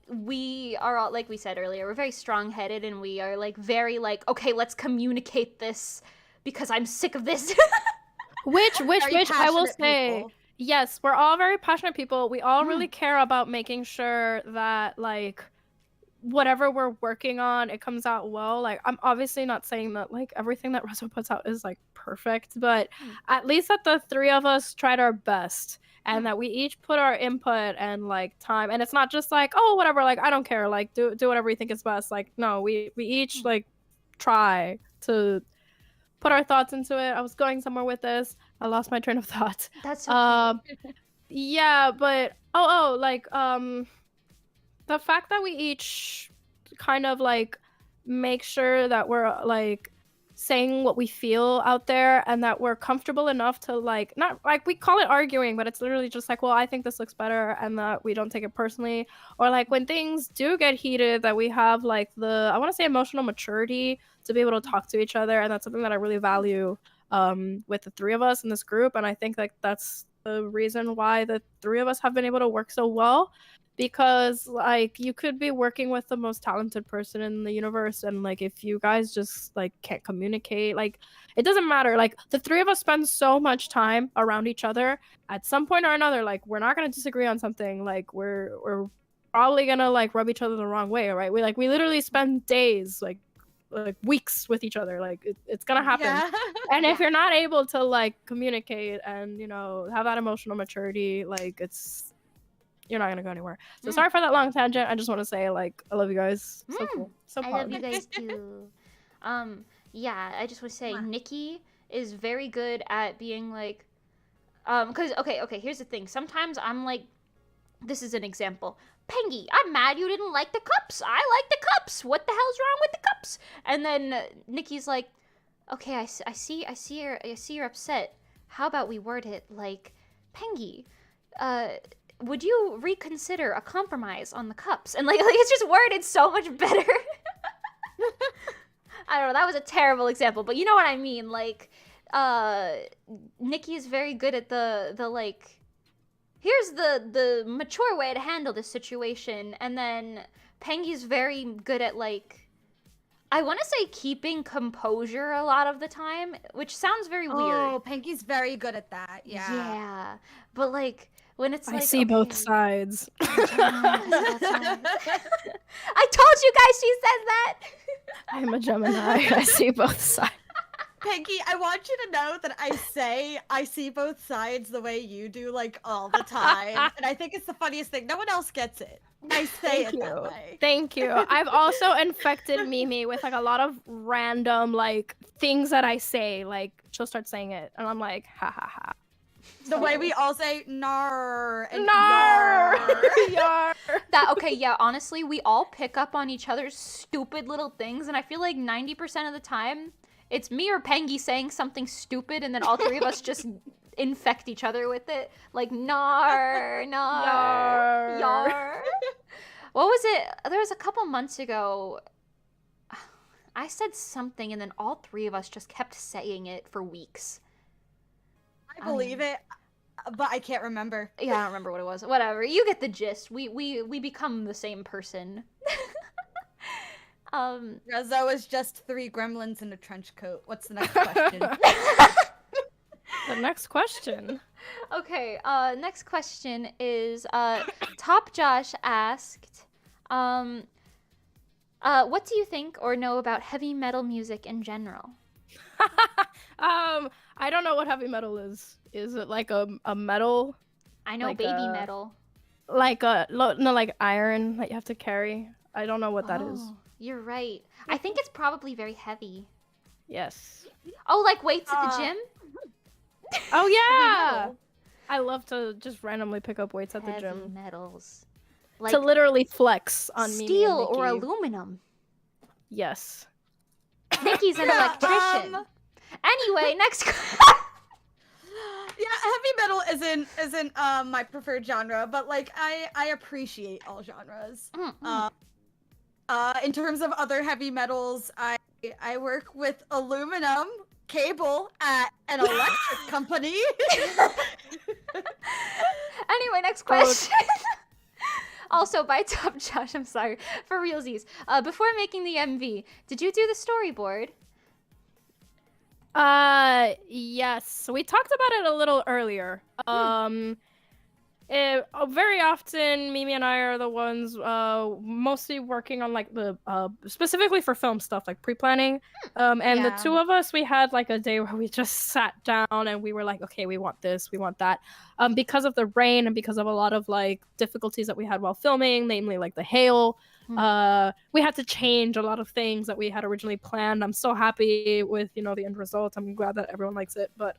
we are all, like we said earlier, we're very strong-headed and we are like very like, okay, let's communicate this because I'm sick of this. Which I will say, people. yes, we're all very passionate people. We all really care about making sure that like whatever we're working on, it comes out well. Like I'm obviously not saying that like everything that RESO puts out is like perfect, but at least that the three of us tried our best and that we each put our input and like time, and it's not just like, oh whatever, like I don't care, like do whatever you think is best. Like no, we each like try to put our thoughts into it. I was going somewhere with this. I lost my train of thought. That's okay. Yeah, but like the fact that we each kind of like make sure that we're like saying what we feel out there and that we're comfortable enough to like not like we call it arguing, but it's literally just like, well, I think this looks better, and that we don't take it personally, or like when things do get heated that we have like the I want to say emotional maturity to be able to talk to each other, and that's something that I really value with the three of us in this group, and I think like that's the reason why the three of us have been able to work so well, because like you could be working with the most talented person in the universe, and like if you guys just like can't communicate, like it doesn't matter. Like the three of us spend so much time around each other, at some point or another like we're not going to disagree on something, like we're probably going to like rub each other the wrong way, right? We literally spend days like weeks with each other, like it's gonna happen. And if you're not able to like communicate and, you know, have that emotional maturity, like you're not gonna go anywhere. So sorry for that long tangent. I just want to say like I love you guys. So cool. So I love you guys too. Yeah, I just want to say Nikki is very good at being like because okay, here's the thing. Sometimes I'm like, this is an example. Pengy, I'm mad you didn't like the cups. I like the cups. What the hell's wrong with the cups? And then Nikki's like, okay, I see you're upset. How about we word it like, Pengy, would you reconsider a compromise on the cups? And like it's just worded so much better. I don't know, that was a terrible example, but you know what I mean. Like, Nikki is very good at the like, here's the mature way to handle this situation, and then Pengy's very good at like, I want to say keeping composure a lot of the time, which sounds very weird. Oh, Pengy's very good at that. Yeah. Yeah, but like when it's like, I see both sides. I told you guys she says that. I'm a Gemini. I see both sides. Pengy, I want you to know that I say I see both sides the way you do, like, all the time. And I think it's the funniest thing. No one else gets it. I say it that way. Thank you. I've also infected Mimi with like a lot of random like things that I say. Like she'll start saying it, and I'm like, ha ha ha. The way we all say "nar" and Nar! "yar." Yar. Okay, yeah, honestly, we all pick up on each other's stupid little things, and I feel like 90% of the time, it's me or Pengy saying something stupid, and then all three of us just infect each other with it. Like, nar, nar, yar. What was it? There was a couple months ago, I said something, and then all three of us just kept saying it for weeks. I believe it, but I can't remember. Yeah, I don't remember what it was. Whatever. You get the gist. We become the same person. RESO is just 3 gremlins in a trench coat. What's the next question? The next question. Okay, next question is Top Josh asked, what do you think or know about heavy metal music in general? I don't know what heavy metal is. Is it like a metal? I know like baby metal. Like like iron that you have to carry. I don't know what that is. You're right. I think it's probably very heavy. Yes. Oh, like weights at the gym? Oh yeah. I love to just randomly pick up weights at the Heavy gym. metals. Like To literally flex on Mimi steel and or Nikki. aluminum. Yes. Nikki's an electrician. Anyway, next. Yeah, heavy metal isn't my preferred genre, but like I appreciate all genres. In terms of other heavy metals, I work with aluminum cable at an electric company. Anyway, next question. Also by Top Josh, I'm sorry. For realsies. Before making the MV, did you do the storyboard? Yes. We talked about it a little earlier. Very often, Mimi and I are the ones mostly working on like the specifically for film stuff, like pre-planning. And the two of us, we had like a day where we just sat down and we were like, okay, we want this, we want that. Because of the rain and because of a lot of like difficulties that we had while filming, namely like the hail. We had to change a lot of things that we had originally planned. I'm so happy with the end result. I'm glad that everyone likes it. But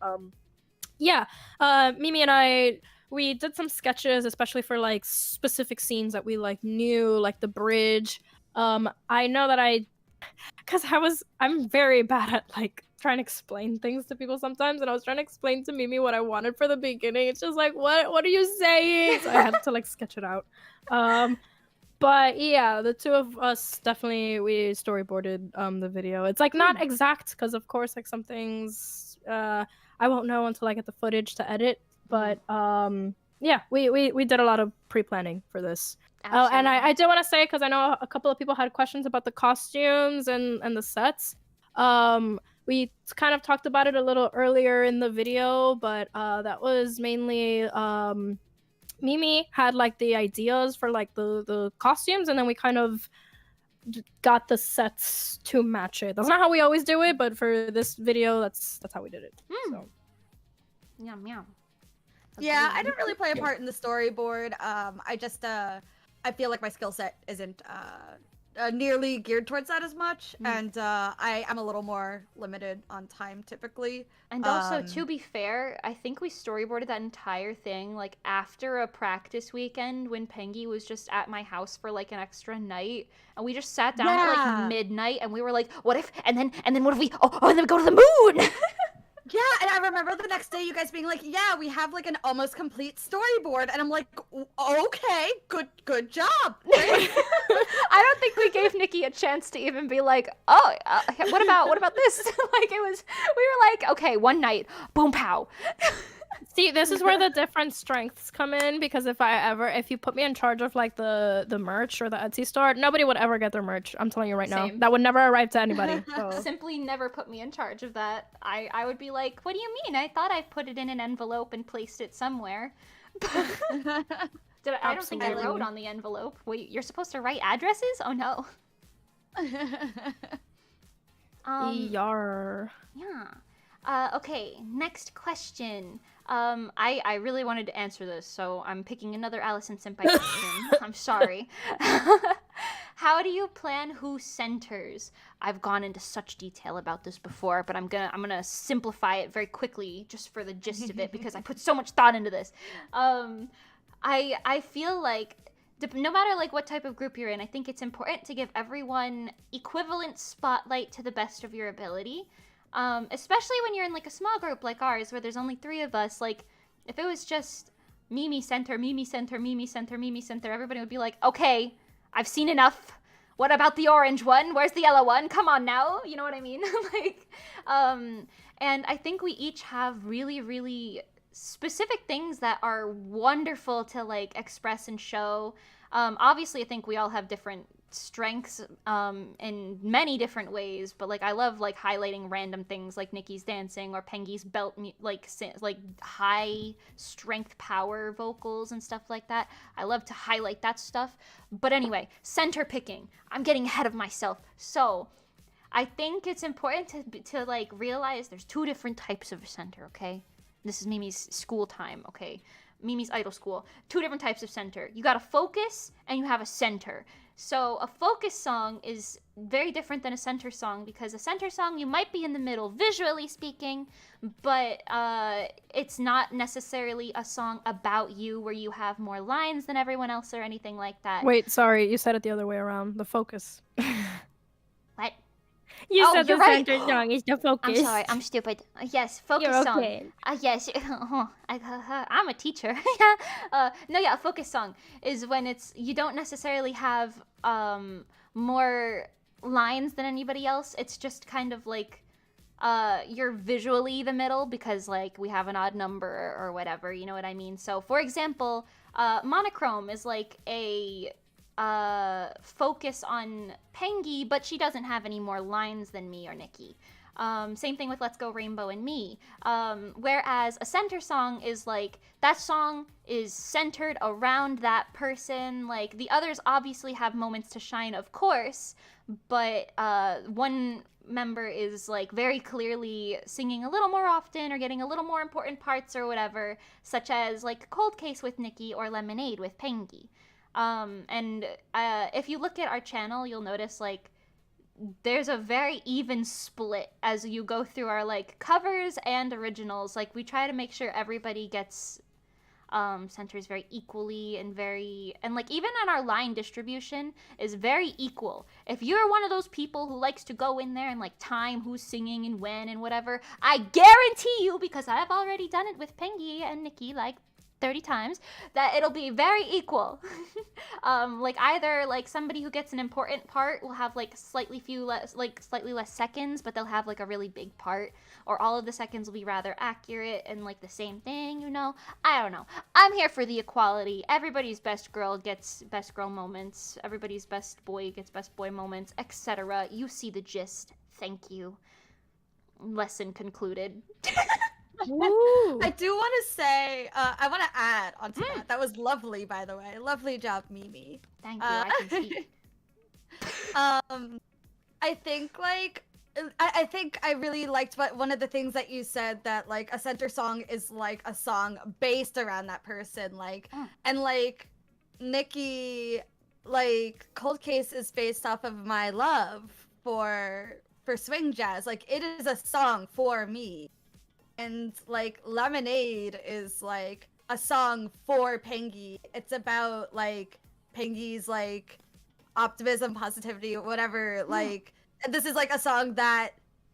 Mimi and I, we did some sketches, especially for like specific scenes that we like knew, like the bridge. I know that I'm very bad at like trying to explain things to people sometimes, and I was trying to explain to Mimi what I wanted for the beginning. It's just like, what are you saying? So I had to like sketch it out. But yeah, the two of us definitely, we storyboarded the video. It's like not exact because of course like some things I won't know until I get the footage to edit. But yeah, we did a lot of pre-planning for this. Oh, and I do want to say, because I know a couple of people had questions about the costumes and the sets. We kind of talked about it a little earlier in the video, but that was mainly Mimi had like the ideas for like the costumes, and then we kind of got the sets to match it. That's not how we always do it, but for this video, that's how we did it. So. Yum yum. Yeah, I didn't really play a part in the storyboard. I just I feel like my skill set isn't nearly geared towards that as much, and I am a little more limited on time typically. And also, to be fair, I think we storyboarded that entire thing like after a practice weekend when Pengy was just at my house for like an extra night, and we just sat down at like midnight, and we were like, "What if?" And then what if we? Oh, and then we go to the moon. Yeah, and I remember the next day you guys being like, "Yeah, we have like an almost complete storyboard," and I'm like, "Okay, good job." I don't think we gave Nikki a chance to even be like, "Oh, what about this?" Like we were like, "Okay, one night, boom, pow." See, this is where the different strengths come in, because if you put me in charge of like the merch or the Etsy store, nobody would ever get their merch. I'm telling you right now. That would never arrive to anybody. So. Simply never put me in charge of that. I would be like, "What do you mean? I thought I put it in an envelope and placed it somewhere." I don't think I wrote on the envelope. Wait, you're supposed to write addresses? Oh no. Yar. Yeah. Okay, next question. I really wanted to answer this, so I'm picking another Allison Senpai question. I'm sorry. How do you plan who centers? I've gone into such detail about this before, but I'm gonna simplify it very quickly just for the gist of it because I put so much thought into this. I feel like no matter like what type of group you're in, I think it's important to give everyone equivalent spotlight to the best of your ability. Especially when you're in like a small group like ours where there's only 3 of us. Like if it was just Mimi center, Mimi center, Mimi center, Mimi center, everybody would be like, "Okay, I've seen enough. What about the orange one? Where's the yellow one? Come on now." You know what I mean? And I think we each have really, really specific things that are wonderful to like express and show. Obviously I think we all have different strengths in many different ways, but like I love like highlighting random things like Nikki's dancing or Pengy's belt like high strength power vocals and stuff like that. I love to highlight that stuff. But anyway, center picking. I'm getting ahead of myself. So I think it's important to like realize there's 2 different types of center, okay? This is Mimi's school time, okay? Mimi's idol school. 2 different types of center. You got a focus and you have a center. So a focus song is very different than a center song because a center song you might be in the middle visually speaking, but it's not necessarily a song about you where you have more lines than everyone else or anything like that. Wait, sorry, you said it the other way around. The focus. What? You said the right. center song is the focus. I'm sorry, I'm stupid. Yes, focus You're song. okay. Yes, I'm a teacher. A focus song is when you don't necessarily have more lines than anybody else. It's just kind of like you're visually the middle because like we have an odd number or whatever. You know what I mean? So for example, monochrome is like a focus on Pengy, but she doesn't have any more lines than me or Nikki. Same thing with Let's Go Rainbow and me. Whereas a center song is like, that song is centered around that person. Like, the others obviously have moments to shine, of course, but one member is like very clearly singing a little more often or getting a little more important parts or whatever, such as like Cold Case with Nikki or Lemonade with Pengy. And if you look at our channel, you'll notice like there's a very even split as you go through our like covers and originals. Like we try to make sure everybody gets centers very equally and like even on our line distribution is very equal. If you're one of those people who likes to go in there and like time who's singing and when and whatever, I guarantee you, because I've already done it with Pengy and Nikki like 30 times, that it'll be very equal. Like either like somebody who gets an important part will have like slightly less seconds, but they'll have like a really big part, or all of the seconds will be rather accurate and like the same thing, you know? I don't know. I'm here for the equality. Everybody's best girl gets best girl moments. Everybody's best boy gets best boy moments, etc. You see the gist. Thank you. Lesson concluded. Ooh. I do want to say, I want to add onto that. That was lovely, by the way. Lovely job, Mimi. Thank you. I can see. I think like I think I really liked one of the things that you said, that like a center song is like a song based around that person, like and like Nikki like Cold Case is based off of my love for swing jazz. Like it is a song for me. And like Lemonade is like a song for Pengy. It's about like Pengy's like optimism, positivity, whatever. Like this is like a song that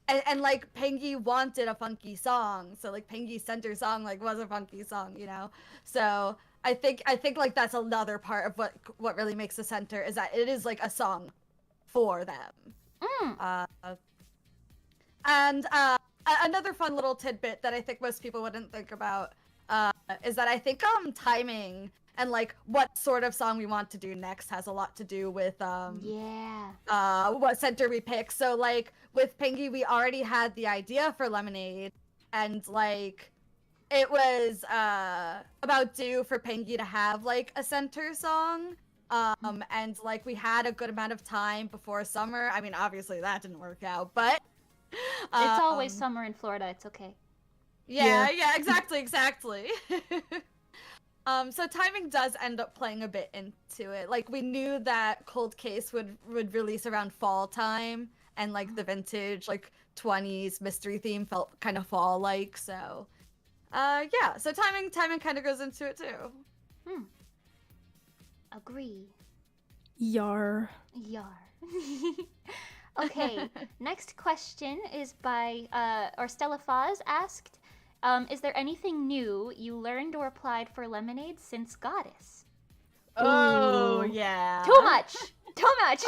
and like Pengy wanted a funky song. So like Pengy's center song like was a funky song, you know? So I think like that's another part of what really makes the center is that it is like a song for them. Mm. Uh and another fun little tidbit that I think most people wouldn't think about is that I think timing and like what sort of song we want to do next has a lot to do with Yeah. what center we pick. So like with Pengy, we already had the idea for Lemonade, and like it was about due for Pengy to have like a center song. And like we had a good amount of time before summer. I mean, obviously that didn't work out, but It's always um, summer in Florida. It's okay. yeah, exactly. So timing does end up playing a bit into it. Like we knew that Cold Case would release around fall time, and like the vintage like 20s mystery theme felt kind of fall like. So, yeah. So timing kind of goes into it too. Hmm. Agree. Yar. Yar. Okay. Next question is by or Stella Faz asked, is there anything new you learned or applied for Lemonade since Goddess? Oh Ooh. yeah. Too much. Too much.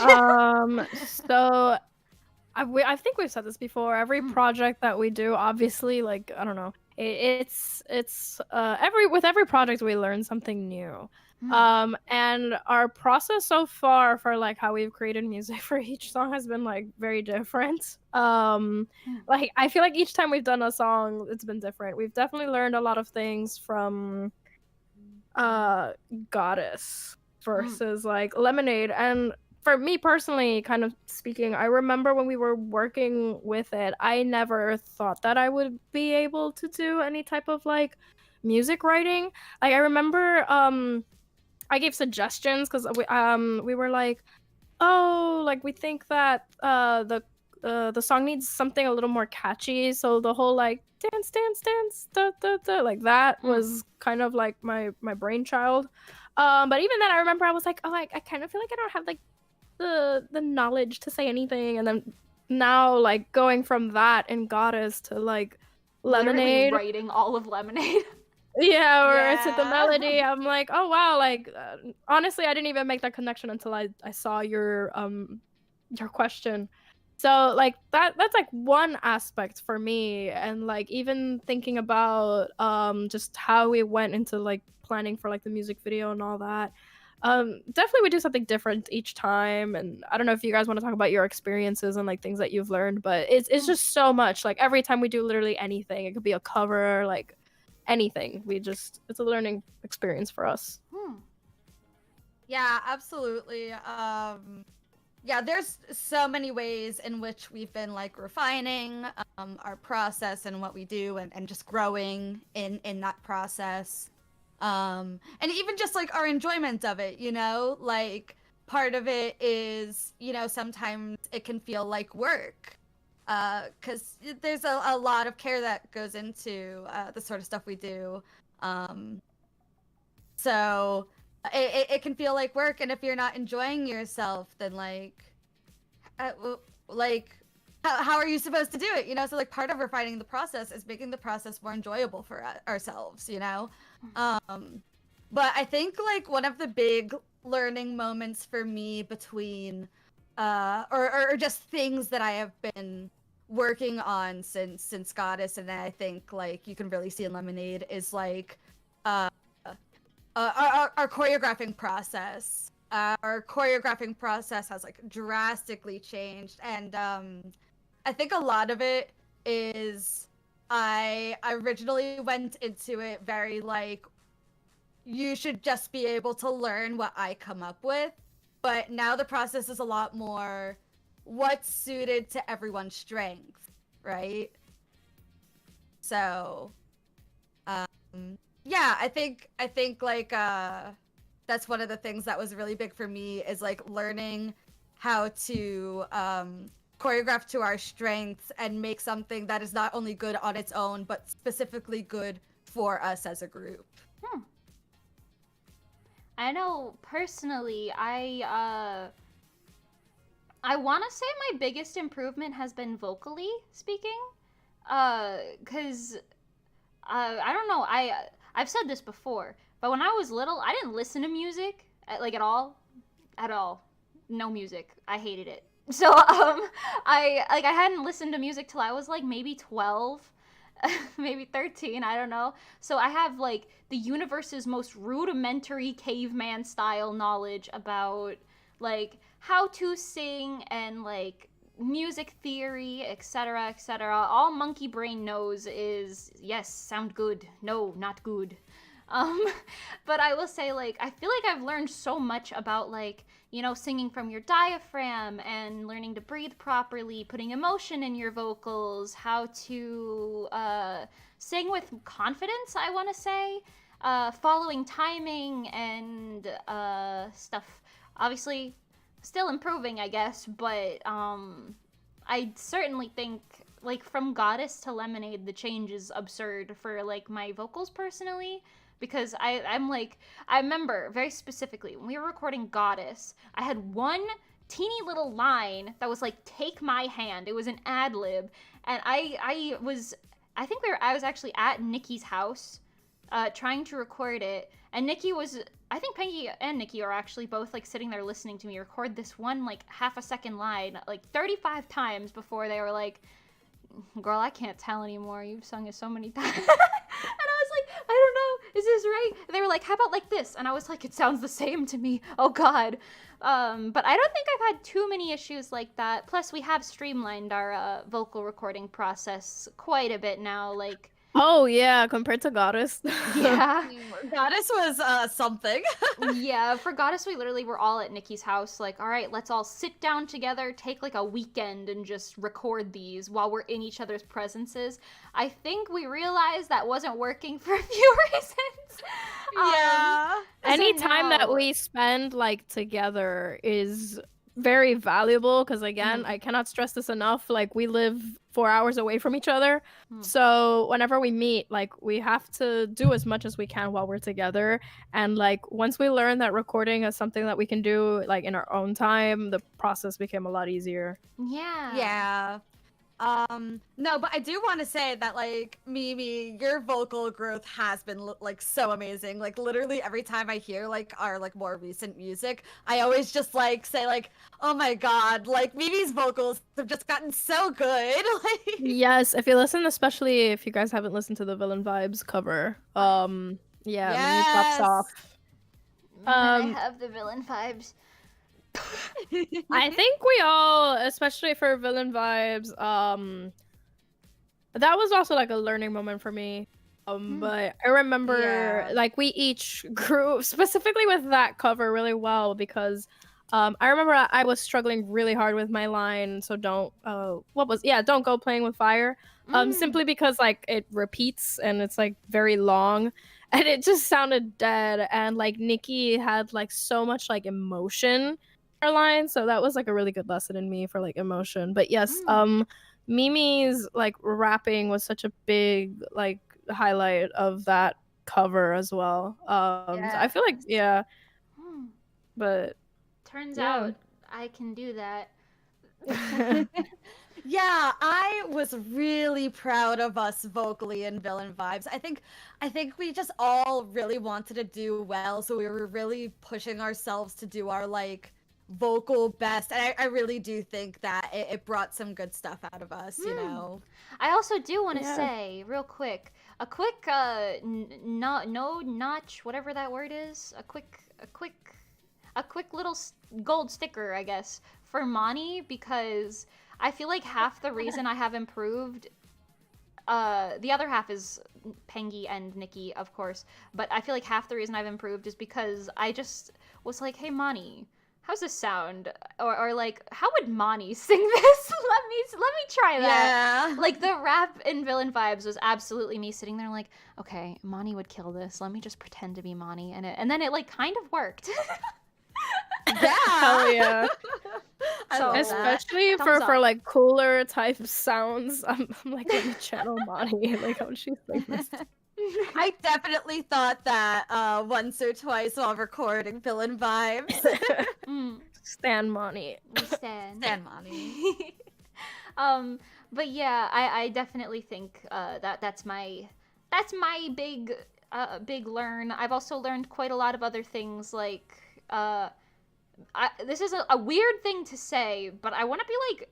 So I think we've said this before. Every project that we do, obviously, like I don't know, it's with every project we learn something new. And our process so far for like how we've created music for each song has been like very different. Like I feel like each time we've done a song, it's been different. We've definitely learned a lot of things from Goddess versus like Lemonade. And for me personally, kind of speaking, I remember when we were working with it, I never thought that I would be able to do any type of like music writing. Like I remember I gave suggestions because we were like, oh, like we think that the song needs something a little more catchy. So the whole like dance, dance, dance, da, da, da, like that was kind of like my brainchild. But even then, I remember I was like, oh, I kind of feel like I don't have like the knowledge to say anything. And then now, like going from that in Goddess to like Literally Lemonade. writing all of Lemonade. Yeah, or to the Yeah. melody. I'm like, oh wow, like honestly, I didn't even make that connection until I saw your question. So like that's like one aspect for me, and like even thinking about just how we went into like planning for like the music video and all that. Definitely we do something different each time, and I don't know if you guys want to talk about your experiences and like things that you've learned, but it's just so much. Like every time we do literally anything, it could be a cover, like anything. It's a learning experience for us. Yeah, absolutely. Yeah, there's so many ways in which we've been like refining our process and what we do and just growing in that process. And even just like our enjoyment of it, you know? Like part of it is, you know, sometimes it can feel like work. Because there's a lot of care that goes into the sort of stuff we do. So it can feel like work, and if you're not enjoying yourself, then like how are you supposed to do it, you know? So like part of refining the process is making the process more enjoyable for ourselves, you know? But I think like one of the big learning moments for me between or just things that I have been working on since Goddess, and I think like you can really see in Lemonade is like uh our choreographing process. Our choreographing process has like drastically changed, and I think a lot of it is I originally went into it very like you should just be able to learn what I come up with, but now the process is a lot more what's suited to everyone's strength, right? So, yeah, I think like that's one of the things that was really big for me, is like learning how to choreograph to our strengths and make something that is not only good on its own, but specifically good for us as a group. I know personally, I want to say my biggest improvement has been vocally speaking. Cuz I don't know. I've said this before, but when I was little, I didn't listen to music like at all. No music. I hated it. So I hadn't listened to music till I was like maybe 12, maybe 13, I don't know. So I have like the universe's most rudimentary caveman style knowledge about like how to sing and like music theory, etc., etc. All monkey brain knows is yes, sound good. No, not good. Um, but I will say, like, I feel like I've learned so much about, like, you know, singing from your diaphragm and learning to breathe properly, putting emotion in your vocals, how to sing with confidence, I want to say, following timing and stuff. Obviously, still improving, I guess, but I certainly think like from Goddess to Lemonade, the change is absurd for like my vocals personally. Because I'm like, I remember very specifically when we were recording Goddess, I had one teeny little line that was like, take my hand. It was an ad lib. And I was actually at Nikki's house trying to record it. And Nikki was, I think Pengy and Nikki are actually both like sitting there listening to me record this one like half a second line like 35 times before they were like, girl, I can't tell anymore. You've sung it so many times. And I was like, I don't know. Is this right? And they were like, how about like this? And I was like, it sounds the same to me. Oh, God. But I don't think I've had too many issues like that. Plus, we have streamlined our vocal recording process quite a bit now. Like, Oh yeah, compared to Goddess. yeah. Goddess was something. Yeah, for Goddess, we literally were all at Nikki's house. Like, all right, let's all sit down together, take like a weekend, and just record these while we're in each other's presences. I think we realized that wasn't working for a few reasons. Yeah. Any So time that now- we spend like together is very valuable because again, I cannot stress this enough. Like we live 4 hours away from each other. So whenever we meet, like we have to do as much as we can while we're together. And like once we learn that recording is something that we can do like in our own time, the process became a lot easier. Yeah. Yeah. No, but I do want to say that like Mimi, your vocal growth has been like so amazing. Like literally every time I hear like our like more recent music, I always just like say like, "Oh my god, like Mimi's vocals have just gotten so good." Like Yes, if you listen, especially if you guys haven't listened to the Villain Vibes cover, yeah, Mimi pops Yes. off. I have the villain vibes. I think we all, especially for Villain Vibes, that was also like a learning moment for me. But I remember Yeah. like we each grew specifically with that cover really well because I remember I was struggling really hard with my line, so don't don't go playing with fire. Simply because like it repeats and it's like very long and it just sounded dead, and like Nikki had like so much like emotion her line, so that was like a really good lesson in me for like emotion. But yes, Mimi's like rapping was such a big like highlight of that cover as well. So I feel like yeah, but Turns yeah. out I can do that. Yeah, I was really proud of us vocally in Villain Vibes. I think we just all really wanted to do well, so we were really pushing ourselves to do our like vocal best. And I really do think that it brought some good stuff out of us, you know. I also do want to Yeah. say real quick, a quick no notch, whatever that word is, a quick little gold sticker, I guess, for Mani, because I feel like half the reason I have improved, the other half is Pengy and Nikki, of course, but I feel like half the reason I've improved is because I just was like, hey Mani, how's this sound? Or like, how would Mani sing this? let me try that. Yeah. Like, the rap in Villain Vibes was absolutely me sitting there like, okay, Mani would kill this. Let me just pretend to be Mani. And then it, like, kind of worked. Yeah. Hell yeah. I So- love that. Especially Thumbs for up. like cooler type sounds. I'm like, let me channel Monty. Like, how would she sing this? I definitely thought that once or twice while recording Villain Vibes. Mm, Stan Monty. we stand. Stan Monty. But yeah, I definitely think that's my big big learn. I've also learned quite a lot of other things, like this is a weird thing to say, but I want to be like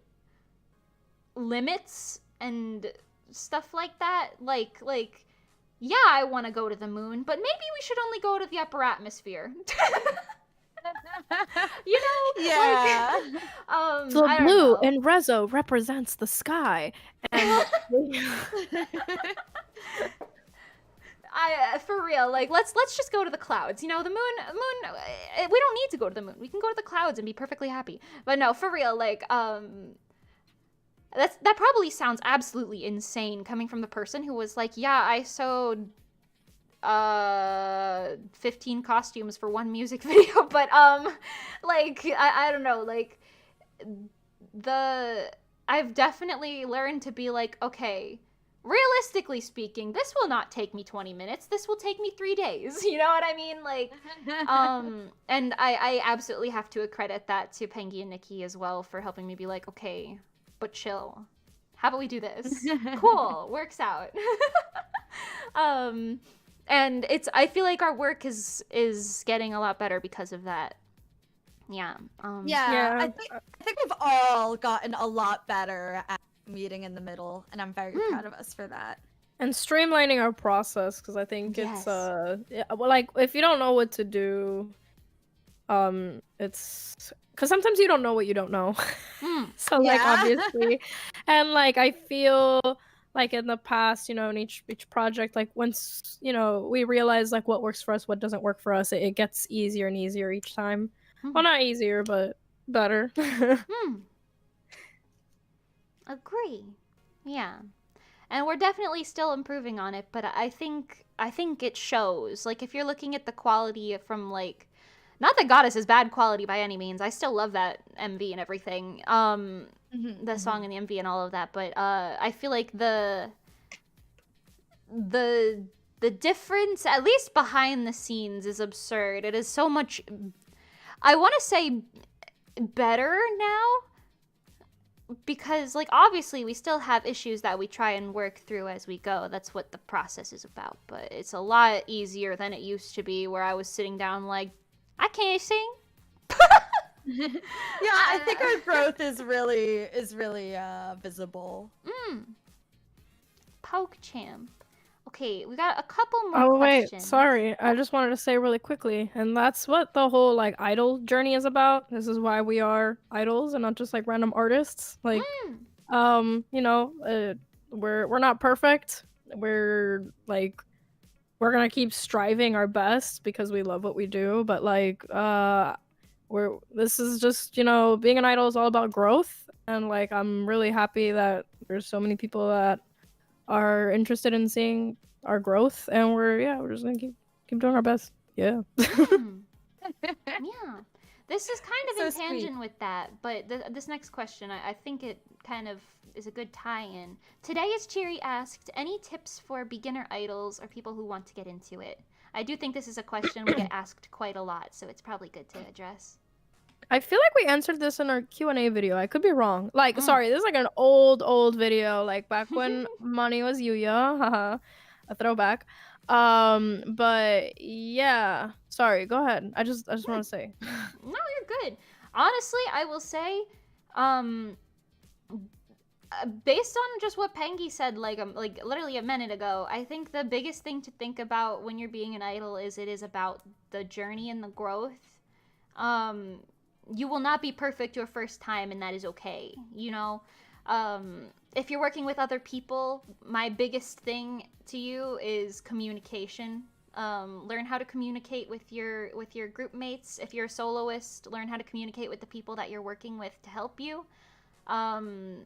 limits and stuff like that. Like yeah, I want to go to the moon, but maybe we should only go to the upper atmosphere. You know? Yeah. Like, The I don't blue know. in RESO represents the sky. And For real, like let's just go to the clouds. You know, the moon. We don't need to go to the moon. We can go to the clouds and be perfectly happy. But no, for real, like that probably sounds absolutely insane coming from the person who was like, yeah, I sewed 15 costumes for one music video, but like I don't know, like I've definitely learned to be like, okay, realistically speaking, this will not take me 20 minutes. This will take me 3 days. You know what I mean? Like, and I absolutely have to accredit that to Pengy and Nikki as well for helping me be like, okay, but chill. How about we do this? Cool, works out. And I feel like our work is getting a lot better because of that. Yeah. Yeah. Yeah. I think we've all gotten a lot better at meeting in the middle, and I'm very proud of us for that. and streamlining our process, because I think Yes. it's yeah, well, like if you don't know what to do, it's because sometimes you don't know what you don't know. Mm. So like Yeah. obviously, and like I feel like in the past, in each project, like once we realize like what works for us, what doesn't work for us, it gets easier and easier each time. Well, not easier, but better. Agree. Yeah. And we're definitely still improving on it, but I think it shows. Like if you're looking at the quality from like, not that Goddess is bad quality by any means. I still love that MV and everything. The song and the MV and all of that, but I feel like the difference, at least behind the scenes, is absurd. It is so much, I want to say, better now, because like obviously we still have issues that we try and work through as we go. That's what the process is about, but it's a lot easier than it used to be, where I was sitting down like, I can't sing. Yeah, I think our growth is really visible. PogChamp. Okay, we got a couple more Oh wait, questions. sorry. I just wanted to say really quickly, and that's what the whole like idol journey is about. This is why we are idols and not just like random artists. Like, we're not perfect. We're gonna keep striving our best because we love what we do. But like, this is just being an idol is all about growth, and like I'm really happy that there's so many people that are interested in seeing our growth, and we're just gonna keep doing our best. Yeah. Yeah. This is kind of So in sweet. tangent with that, but this next question, I think it kind of is a good tie-in. Today, as Cheery asked, any tips for beginner idols or people who want to get into it? I do think this is a question we get asked quite a lot, so it's probably good to address. I feel like we answered this in our Q&A video. I could be wrong. Like, sorry, this is like an old video, like back when Money was Yuya. Haha, a throwback. But yeah, sorry. Go ahead. I just want to say. No, you're good. Honestly, I will say, based on just what Pengy said, like literally a minute ago, I think the biggest thing to think about when you're being an idol is it is about the journey and the growth. You will not be perfect your first time, and that is okay. If you're working with other people, my biggest thing to you is communication. Learn how to communicate with your group mates. If you're a soloist, learn how to communicate with the people that you're working with to help you, um,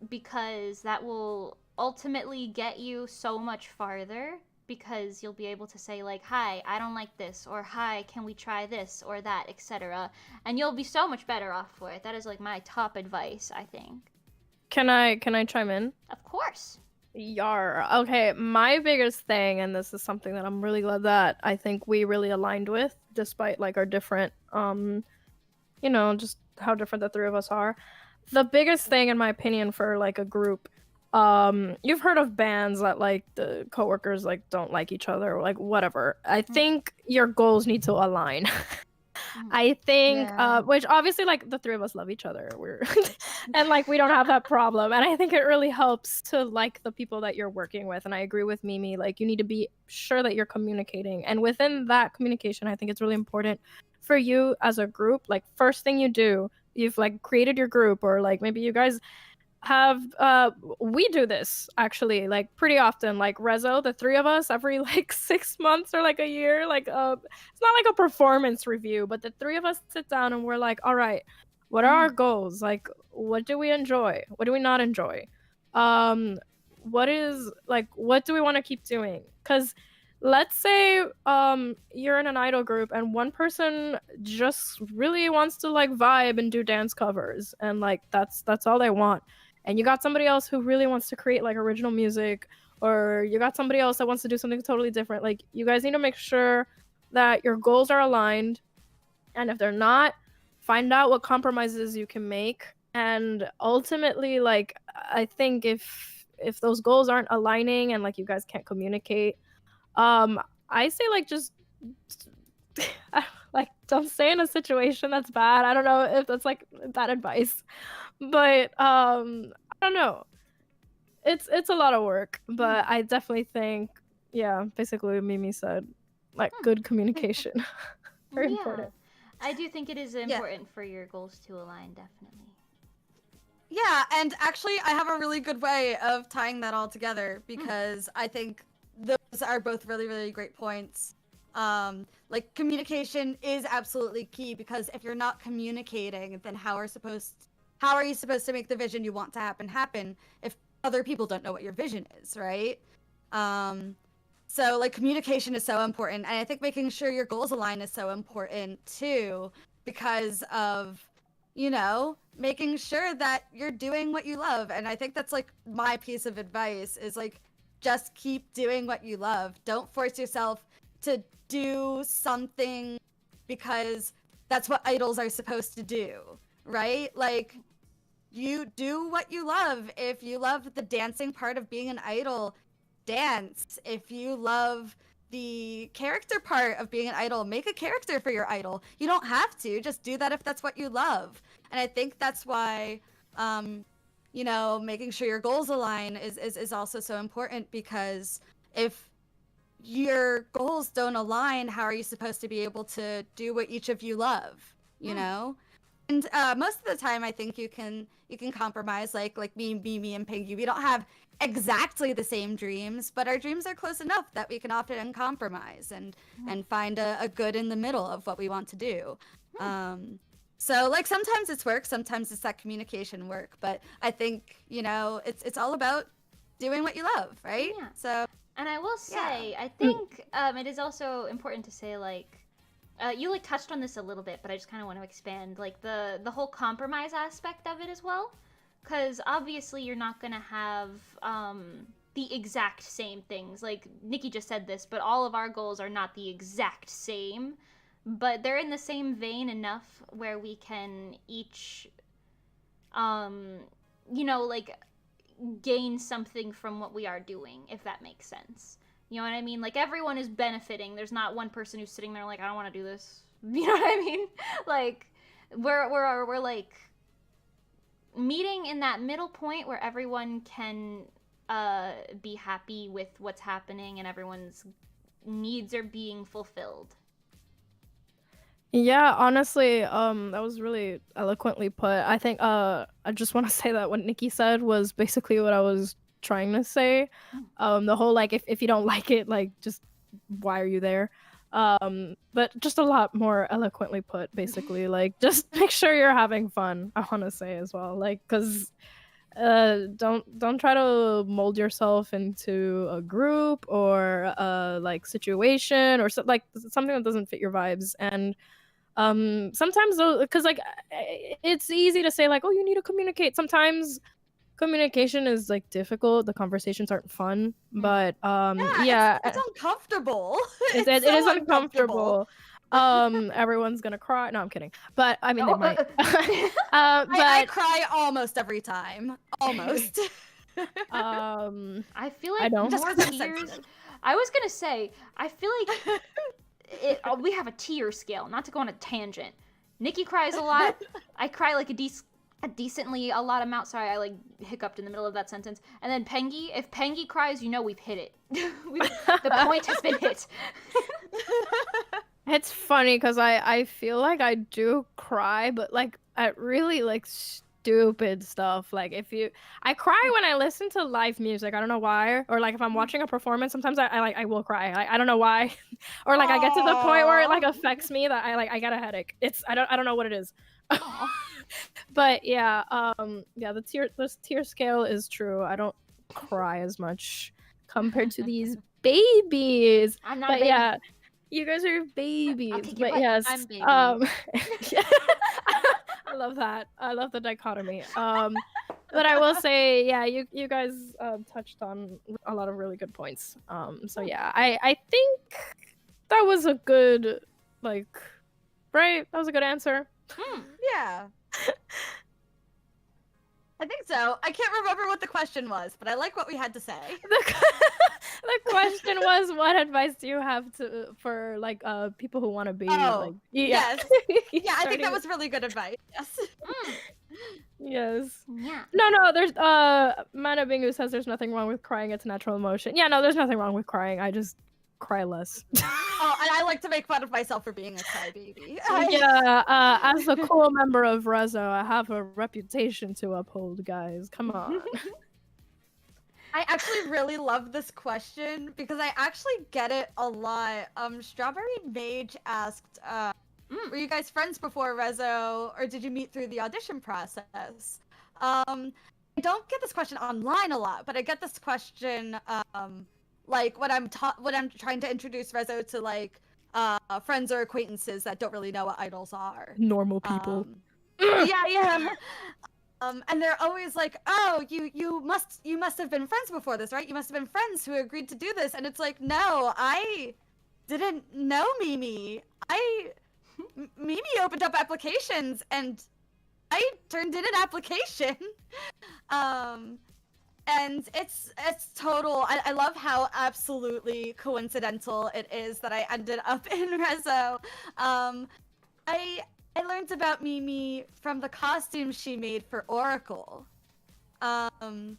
because that will ultimately get you so much farther. Because you'll be able to say like, "Hi, I don't like this," or "Hi, can we try this or that," etc. And you'll be so much better off for it. That is like my top advice, I think. Can I chime in? Of course. Yar. Okay, my biggest thing, and this is something that I'm really glad that I think we really aligned with, despite like our different, just how different the three of us are. The biggest thing, in my opinion, for like a group, you've heard of bands that like the coworkers like don't like each other or like whatever. I think your goals need to align. I think, which obviously like the three of us love each other. We're and like we don't have that problem. And I think it really helps to like the people that you're working with. And I agree with Mimi. Like you need to be sure that you're communicating. And within that communication, I think it's really important for you as a group. Like first thing you do, you've like created your group, or like maybe you guys have we do this actually like pretty often, like RESO, the three of us every like 6 months or like a year, like it's not like a performance review, but the three of us sit down and we're like, all right, what are our goals? Like what do we enjoy, what do we not enjoy, what do we want to keep doing? Because let's say you're in an idol group and one person just really wants to like vibe and do dance covers, and like that's all they want. And you got somebody else who really wants to create like original music, or you got somebody else that wants to do something totally different. Like you guys need to make sure that your goals are aligned, and if they're not, find out what compromises you can make. And ultimately, like I think if those goals aren't aligning and like you guys can't communicate, I say like just like don't stay in a situation that's bad. I don't know if that's like bad advice, but I don't know. It's a lot of work, but I definitely think, yeah, basically what Mimi said, like good communication. Very important. I do think it is important for your goals to align, definitely. Yeah, and actually I have a really good way of tying that all together, because I think those are both really, really great points. Like communication is absolutely key, because if you're not communicating, then how are you supposed to make the vision you want to happen if other people don't know what your vision is, right? So like communication is so important, and I think making sure your goals align is so important too, because of, making sure that you're doing what you love. And I think that's like my piece of advice is like, just keep doing what you love. Don't force yourself to do something because that's what idols are supposed to do, right? Like, you do what you love. If you love the dancing part of being an idol, dance. If you love the character part of being an idol, make a character for your idol. You don't have to, just do that if that's what you love. And I think that's why making sure your goals align is also so important, because if your goals don't align, how are you supposed to be able to do what each of you love, you know? And most of the time, I think you can compromise. Like me, and Pengy, we don't have exactly the same dreams, but our dreams are close enough that we can often compromise and find a good in the middle of what we want to do. So like sometimes it's work, sometimes it's that communication work, but I think it's all about doing what you love, right? Yeah. So. And I will say, I think it is also important to say, like, you like touched on this a little bit, but I just kind of want to expand, like the whole compromise aspect of it as well, because obviously you're not gonna have the exact same things. Like Nikki just said this, but all of our goals are not the exact same, but they're in the same vein enough where we can each, like gain something from what we are doing, if that makes sense. You know what I mean? Like everyone is benefiting. There's not one person who's sitting there like, I don't want to do this. You know what I mean? Like we're like meeting in that middle point where everyone can be happy with what's happening and everyone's needs are being fulfilled. Yeah, honestly, that was really eloquently put. I think I just want to say that what Nikki said was basically what I was trying to say. The whole like if you don't like it, like just why are you there? But just a lot more eloquently put, basically. Like, just make sure you're having fun. I want to say as well, like, because don't try to mold yourself into a group or like situation or like something that doesn't fit your vibes. And sometimes because like it's easy to say like, oh, you need to communicate. Sometimes communication is like difficult, the conversations aren't fun, but yeah, it's uncomfortable. it so is uncomfortable. Everyone's gonna cry. No, I'm kidding, but I mean they might. I cry almost every time. Almost. I feel like I don't. more tears. I was gonna say, I feel like we have a tier scale. Not to go on a tangent. Nikki cries a lot. I cry like a decently a lot amount. Sorry, I like hiccuped in the middle of that sentence. And then Pengy, if Pengy cries, you know we've hit it. The point has been hit. It's funny because I feel like I do cry, but like at really like stupid stuff. Like I cry when I listen to live music. I don't know why, or like if I'm watching a performance, sometimes I will cry. I don't know why, or like I get to the point where it like affects me that I get a headache. I don't know what it is. But yeah, the tier scale is true. I don't cry as much compared to these babies. I'm not but a baby. Yeah, you guys are babies. I'll take your But butt. yes, I'm baby. I love that. I love the dichotomy. But I will say, yeah, you guys touched on a lot of really good points. So yeah, I think that was a good right. That was a good answer. Yeah. I think so. I can't remember what the question was, but I like what we had to say. The question was, what advice do you have for like people who want to be like yes. Yeah, I think that was really good advice. Yes. Yes. Yeah. No, there's Mana Bingu says there's nothing wrong with crying, it's a natural emotion. Yeah, no, there's nothing wrong with crying. I just cry less. Oh, and I like to make fun of myself for being a crybaby. Yeah, as a cool member of RESO, I have a reputation to uphold, guys. Come on. I actually really love this question because I actually get it a lot. Strawberry Mage asked, were you guys friends before RESO, or did you meet through the audition process? I don't get this question online a lot, but I get this question, like when I'm trying to introduce RESO to like friends or acquaintances that don't really know what idols are. Normal people. Yeah. And they're always like, "Oh, you must have been friends before this, right? You must have been friends who agreed to do this." And it's like, "No, I didn't know Mimi. Mimi opened up applications and I turned in an application." And it's total. I love how absolutely coincidental it is that I ended up in RESO. I learned about Mimi from the costume she made for Oracle. And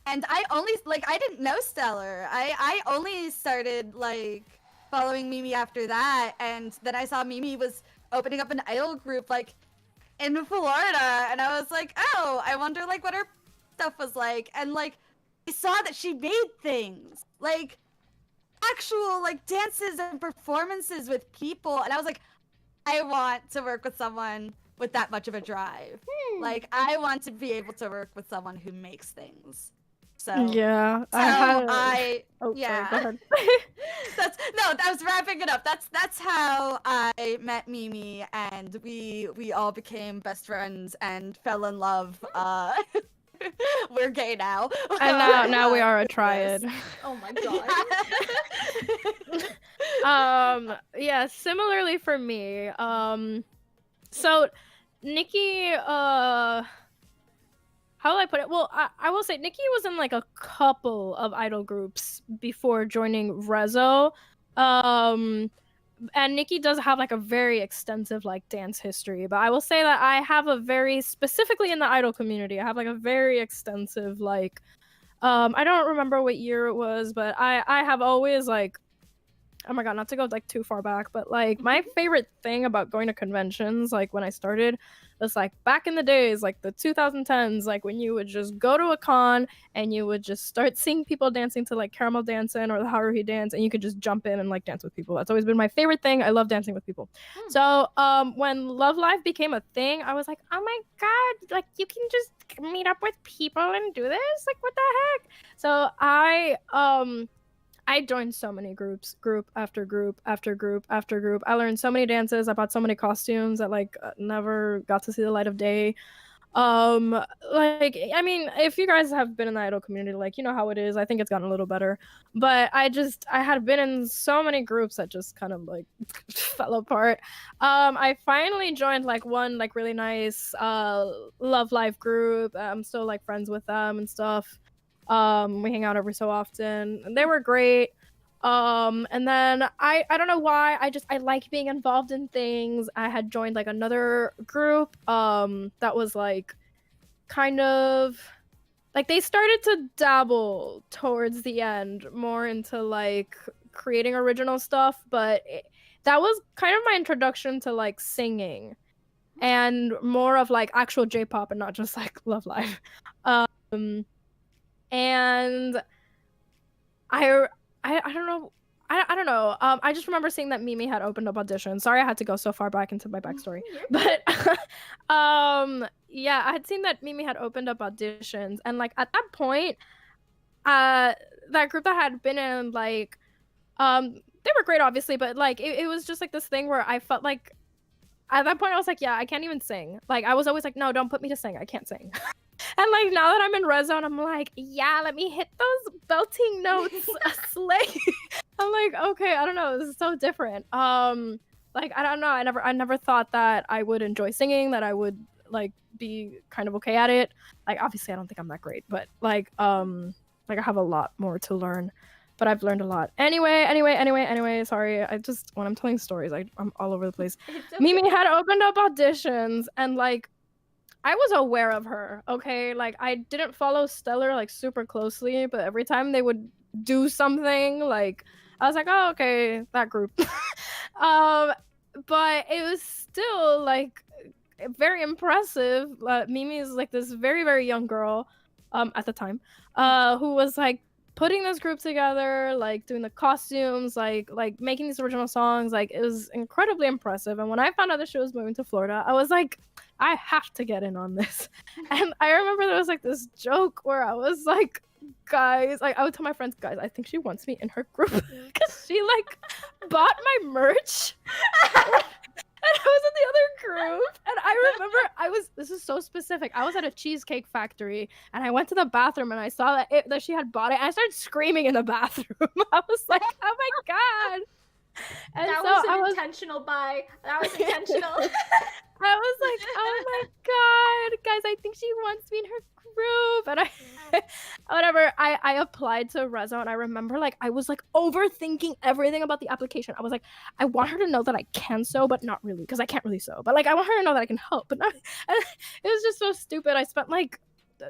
I didn't know Stellar. I only started like following Mimi after that, and then I saw Mimi was opening up an idol group like in Florida, and I was like, oh, I wonder like what her stuff was like. And like I saw that she made things like actual like dances and performances with people, and I was like, I want to work with someone with that much of a drive. Like, I want to be able to work with someone who makes things. So yeah, sorry, go ahead. that was wrapping it up. That's how I met Mimi, and we all became best friends and fell in love. We're gay now. And now we are a triad. Oh my god. Yeah, similarly for me. So Nikki, how will I put it? Well, I will say Nikki was in like a couple of idol groups before joining RESO. And Nikki does have like a very extensive like dance history, but I will say that I have a very specifically in the idol community, I have like a very extensive like I don't remember what year it was, but I have always like oh my god, not to go like too far back, but like my favorite thing about going to conventions, like when I started, was like back in the days, like the 2010s, like when you would just go to a con and you would just start seeing people dancing to like Caramel Dancing or the Haruhi dance, and you could just jump in and like dance with people. That's always been my favorite thing. I love dancing with people. So when Love Live became a thing, I was like, oh my god, like you can just meet up with people and do this? Like what the heck? So I joined so many groups, group after group after group after group. I learned so many dances. I bought so many costumes that like never got to see the light of day. Like I mean, if you guys have been in the idol community, like you know how it is. I think it's gotten a little better, but I had been in so many groups that just kind of like fell apart. I finally joined like one like really nice Love Live group. I'm still like friends with them and stuff. We hang out every so often, and they were great. And then I don't know why, I like being involved in things. I had joined like another group that was like kind of like they started to dabble towards the end more into like creating original stuff, but that was kind of my introduction to like singing and more of like actual J-pop and not just like Love Live. And I don't know. I don't know. I just remember seeing that Mimi had opened up auditions. Sorry, I had to go so far back into my backstory, but yeah, I had seen that Mimi had opened up auditions, and like at that point, that group that I had been in, like, they were great, obviously, but like it was just like this thing where I felt like at that point I was like, yeah, I can't even sing. Like I was always like, no, don't put me to sing. I can't sing. And like now that I'm in RESO, I'm like, yeah, let me hit those belting notes, slay. I'm like, okay, I don't know, this is so different. Like I don't know, I never thought that I would enjoy singing, that I would like be kind of okay at it. Like obviously, I don't think I'm that great, but like I have a lot more to learn. But I've learned a lot. Anyway. Sorry, I just when I'm telling stories, I'm all over the place. Okay. Mimi had opened up auditions, and like I was aware of her, okay? Like I didn't follow Stellar like super closely, but every time they would do something, like I was like, oh, okay, that group. But it was still like very impressive. Mimi is like this very, very young girl, at the time, who was like putting this group together, like doing the costumes, like making these original songs. Like it was incredibly impressive. And when I found out that she was moving to Florida, I was like, I have to get in on this. And I remember there was like this joke where I was like, guys, like I would tell my friends, guys, I think she wants me in her group because she like bought my merch. And I was in the other group, and I remember this is so specific. I was at a cheesecake factory, and I went to the bathroom, and I saw that she had bought it. And I started screaming in the bathroom. I was like, oh my god. And that so was I an was intentional buy. That was intentional. I was like, oh my god, guys, I think she wants me in her group. And I applied to RESO, and I remember like I was like overthinking everything about the application. I was like, I want her to know that I can sew, but not really, because I can't really sew. But like I want her to know that I can help, but not. And it was just so stupid. I spent like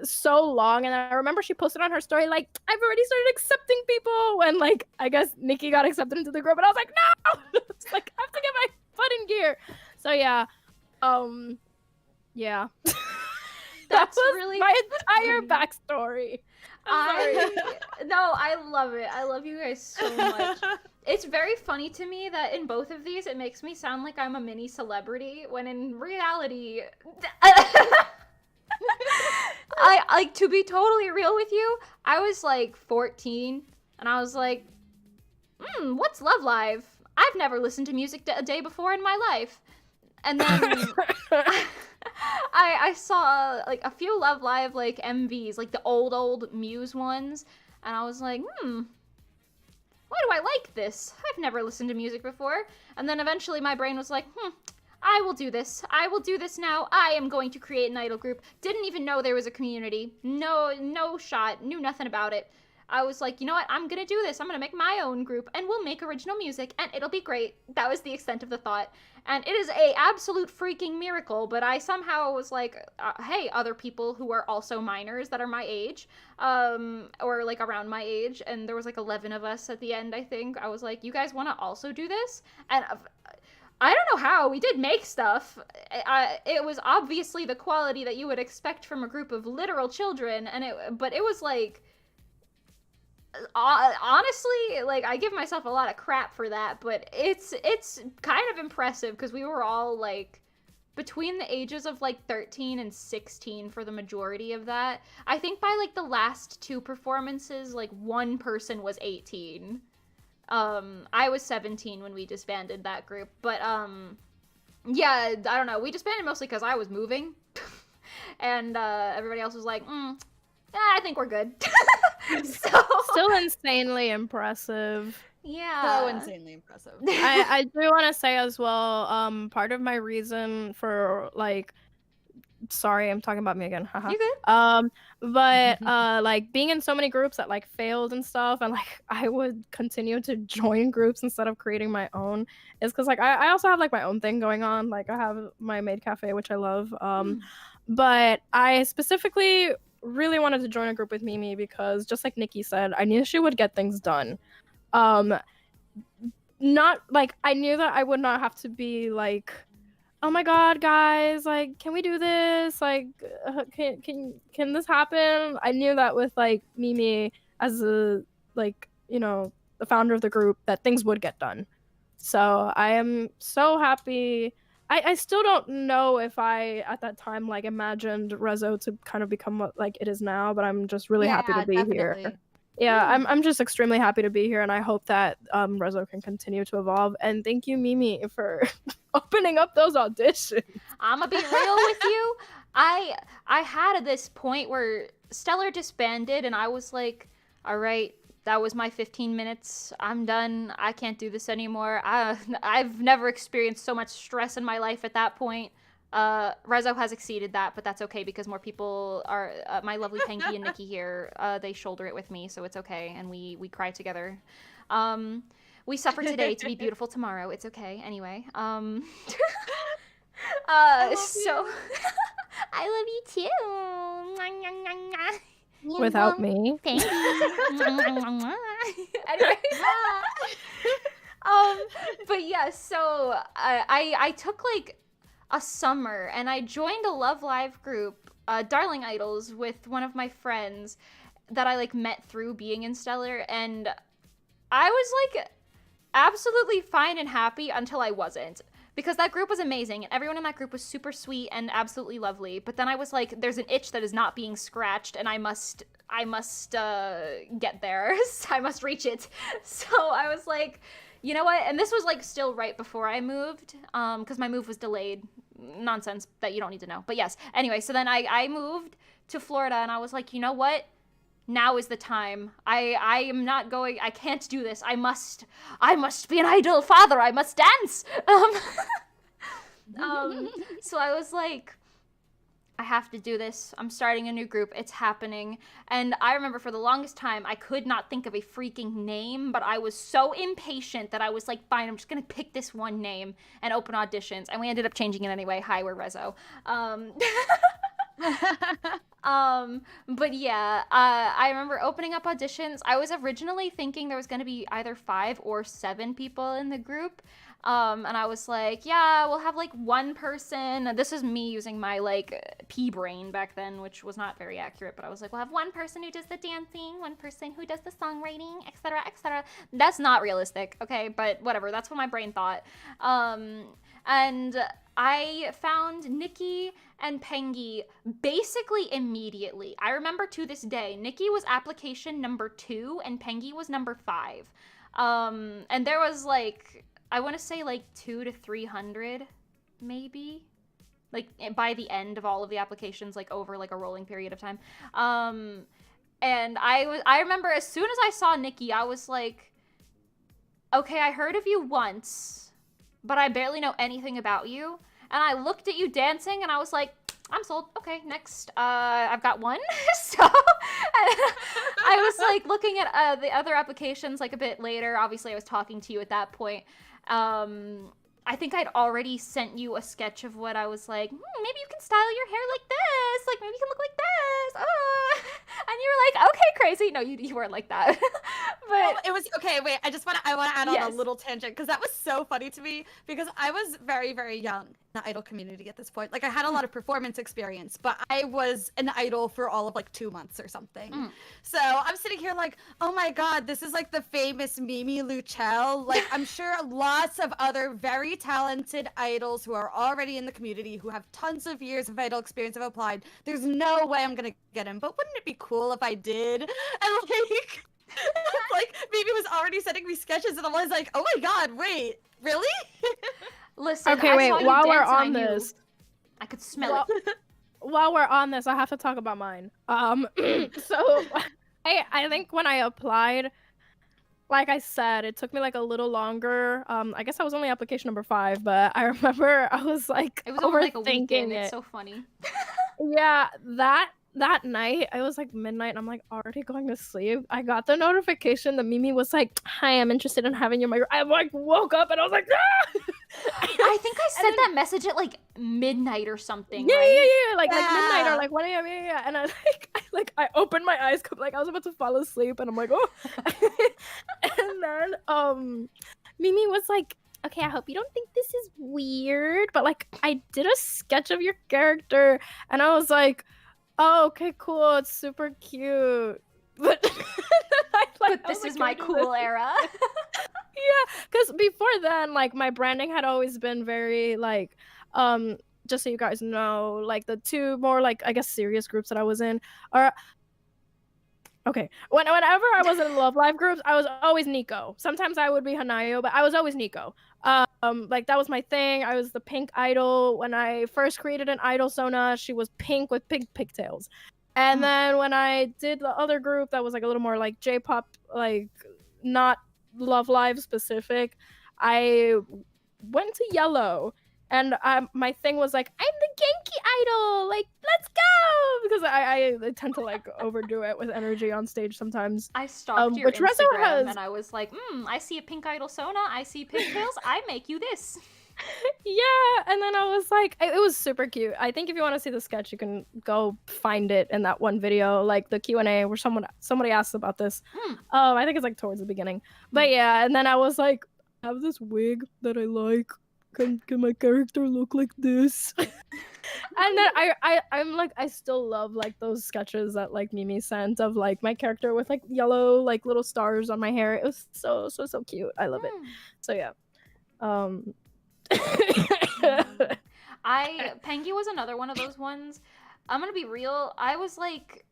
so long, and I remember she posted on her story like, I've already started accepting people, when like I guess Nikki got accepted into the group, and I was like, no. It's like I have to get my foot in gear. So yeah. Yeah. That was really my entire backstory. No, I love it. I love you guys so much. It's very funny to me that in both of these, it makes me sound like I'm a mini celebrity, when in reality, I like, to be totally real with you, I was like 14, and I was like, what's Love Live? I've never listened to music a day before in my life. And then I saw like a few Love Live like MVs, like the old Muse ones, and I was like, why do I like this? I've never listened to music before. And then eventually my brain was like, I will do this. I will do this now. I am going to create an idol group. Didn't even know there was a community. No shot. Knew nothing about it. I was like, you know what, I'm gonna do this. I'm gonna make my own group and we'll make original music and it'll be great. That was the extent of the thought. And it is a absolute freaking miracle, but I somehow was like, hey, other people who are also minors that are my age, or like around my age, and there was like 11 of us at the end, I think. I was like, you guys want to also do this? And I don't know how, we did make stuff. It was obviously the quality that you would expect from a group of literal children, but it was like, honestly, like, I give myself a lot of crap for that, but it's kind of impressive because we were all like between the ages of like 13 and 16 for the majority of that. I think by like the last two performances, like one person was 18. I was 17 when we disbanded that group, but yeah, I don't know, we disbanded mostly because I was moving and everybody else was like, I think we're good. So Still insanely impressive. yeah, So insanely impressive. I do want to say as well, part of my reason for like, sorry, I'm talking about me again. Haha. You good? But like being in so many groups that like failed and stuff, and like I would continue to join groups instead of creating my own, is because like I also have like my own thing going on. Like I have my maid cafe, which I love. But I specifically really wanted to join a group with Mimi because, just like Nikki said, I knew she would get things done. Not like I knew that I would not have to be like, oh my god, guys, like, can we do this? Like, can this happen? I knew that with like Mimi as a, like, you know, the founder of the group, that things would get done. So I am so happy. I still don't know if I at that time like imagined RESO to kind of become what like it is now, but I'm just really happy to be here. Yeah, I'm just extremely happy to be here, and I hope that RESO can continue to evolve. And thank you, Mimi, for opening up those auditions. I'ma be real with you. I had this point where Stellar disbanded, and I was like, all right, that was my 15 minutes. I'm done. I can't do this anymore. I've never experienced so much stress in my life at that point. RESO has exceeded that, but that's okay because more people are, my lovely Pengy and Nikki here, they shoulder it with me, so it's okay, and we cry together. We suffer today to be beautiful tomorrow. It's okay. Anyway, so I love you too. Without me. Thank you. Anyway. But yeah, so I took like a summer and I joined a Love Live group, Darling Idols, with one of my friends that I like met through being in Stellar, and I was like absolutely fine and happy until I wasn't. Because that group was amazing, and everyone in that group was super sweet and absolutely lovely. But then I was like, there's an itch that is not being scratched, and I must get there. I must reach it. So I was like, you know what? And this was like still right before I moved, because my move was delayed. Nonsense that you don't need to know. But yes. Anyway, so then I moved to Florida, and I was like, you know what? Now is the time. I am not going. I can't do this. I must be an idol father. I must dance. So I was like, I have to do this. I'm starting a new group. It's happening. And I remember for the longest time, I could not think of a freaking name, but I was so impatient that I was like, fine, I'm just going to pick this one name and open auditions. And we ended up changing it anyway. Hi, we're RESO. But yeah, I remember opening up auditions. I was originally thinking there was going to be either 5 or 7 people in the group. And I was like, yeah, we'll have like one person. This is me using my like pea brain back then, which was not very accurate, but I was like, we'll have one person who does the dancing, one person who does the songwriting, etc., etc. That's not realistic, okay? But whatever, that's what my brain thought. And I found Nikki and Pengy basically immediately. I remember to this day, Nikki was application number 2 and Pengy was number 5. And there was like, I want to say like 200 to 300, maybe, like by the end of all of the applications, like over like a rolling period of time. And I remember as soon as I saw Nikki, I was like, okay, I heard of you once, but I barely know anything about you. And I looked at you dancing and I was like, I'm sold. Okay, next. I've got one. So I I was like looking at the other applications like a bit later. Obviously, I was talking to you at that point. I think I'd already sent you a sketch of what I was like, maybe you can style your hair like this. Like, maybe you can look like this. And you were like, okay, crazy. No, you weren't like that. Well, But it was okay. Wait, I want to add on Yes. a little tangent because that was so funny to me because I was very, very young in the idol community at this point. Like I had a lot of performance experience, but I was an idol for all of like 2 months or something. So I'm sitting here like, oh my god, this is like the famous Mimi Luchel. Like I'm sure lots of other very talented idols who are already in the community who have tons of years of idol experience have applied. There's no way I'm gonna get him, but wouldn't it be cool if I did? And like. Like Mimi was already sending me sketches, and I was like, "Oh my god, wait, really?" listen, Okay, I wait. saw you While we're dance and I on knew. this, I could smell it. while we're on this, I have to talk about mine. So I think when I applied, like I said, it took me like a little longer. I guess I was only application number 5, but I remember I was like It was only like a overthinking weekend. it. It's so funny. Yeah, that night, I was like midnight, and I'm like already going to sleep. I got the notification that Mimi was like, "Hi, I'm interested in having you." I like woke up and I was like, "Ah!" I think I And sent then- that message at like midnight or something. Yeah, right? like midnight Yeah. or like 1 a.m. Yeah. And I opened my eyes like I was about to fall asleep, and I'm like, oh. And then Mimi was like, okay, I hope you don't think this is weird, but like I did a sketch of your character, and I was like, oh, okay, cool, it's super cute. But But this is my cool era. Yeah, because before then, like my branding had always been very like, just so you guys know, like the 2 more like I guess serious groups that I was in are. Okay, whenever I was in Love Live groups, I was always Nico. Sometimes I would be Hanayo, but I was always Nico. Like that was my thing. I was the pink idol. When I first created an idol Sona, she was pink with pink pigtails. And then when I did the other group that was like a little more like J-pop, like not Love Live specific, I went to yellow. And my thing was like, I'm the Genki idol, like let's go, because I tend to like overdo it with energy on stage sometimes. I stalked your which RESO Instagram has- and I was like, I see a pink idol Sona, I see pigtails, I make you this. Yeah, and then I was like, it was super cute. I think if you want to see the sketch, you can go find it in that one video, like the Q&A where somebody asked about this. I think it's like towards the beginning. But yeah, and then I was like, I have this wig that I like. Can my character look like this? And then I'm like, I still love like those sketches that like Mimi sent of like my character with like yellow like little stars on my hair. It was so cute. I love it. So yeah. Pengy was another one of those ones. I'm gonna be real. I was like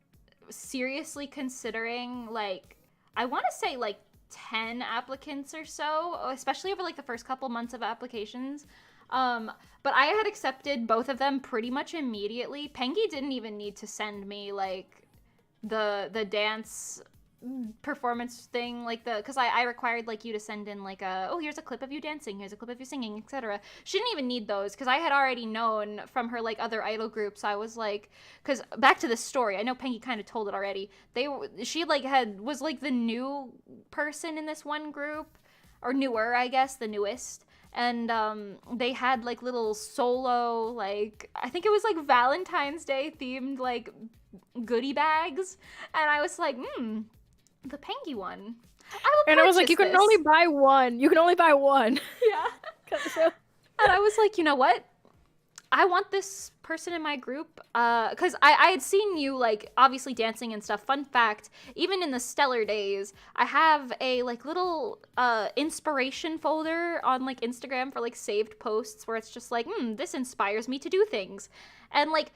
seriously considering like I want to say like 10 applicants or so, especially over like the first couple months of applications. But I had accepted both of them pretty much immediately. Pengy didn't even need to send me like the dance performance thing, like because I required like you to send in like here's a clip of you dancing, here's a clip of you singing, etc. She didn't even need those because I had already known from her like other idol groups. I was like, because back to this story, I know Pengy kind of told it already. She like was like the new person in this one group, or newer, I guess, the newest. And they had like little solo, like I think it was like Valentine's Day themed like goodie bags, and I was like, the Pengy one. And I was like, you can only buy one. You can only buy one. Yeah. And I was like, you know what? I want this person in my group, because I had seen you, like, obviously dancing and stuff. Fun fact, even in the Stellar days, I have a, like, little inspiration folder on, like, Instagram for, like, saved posts where it's just like, this inspires me to do things. And, like,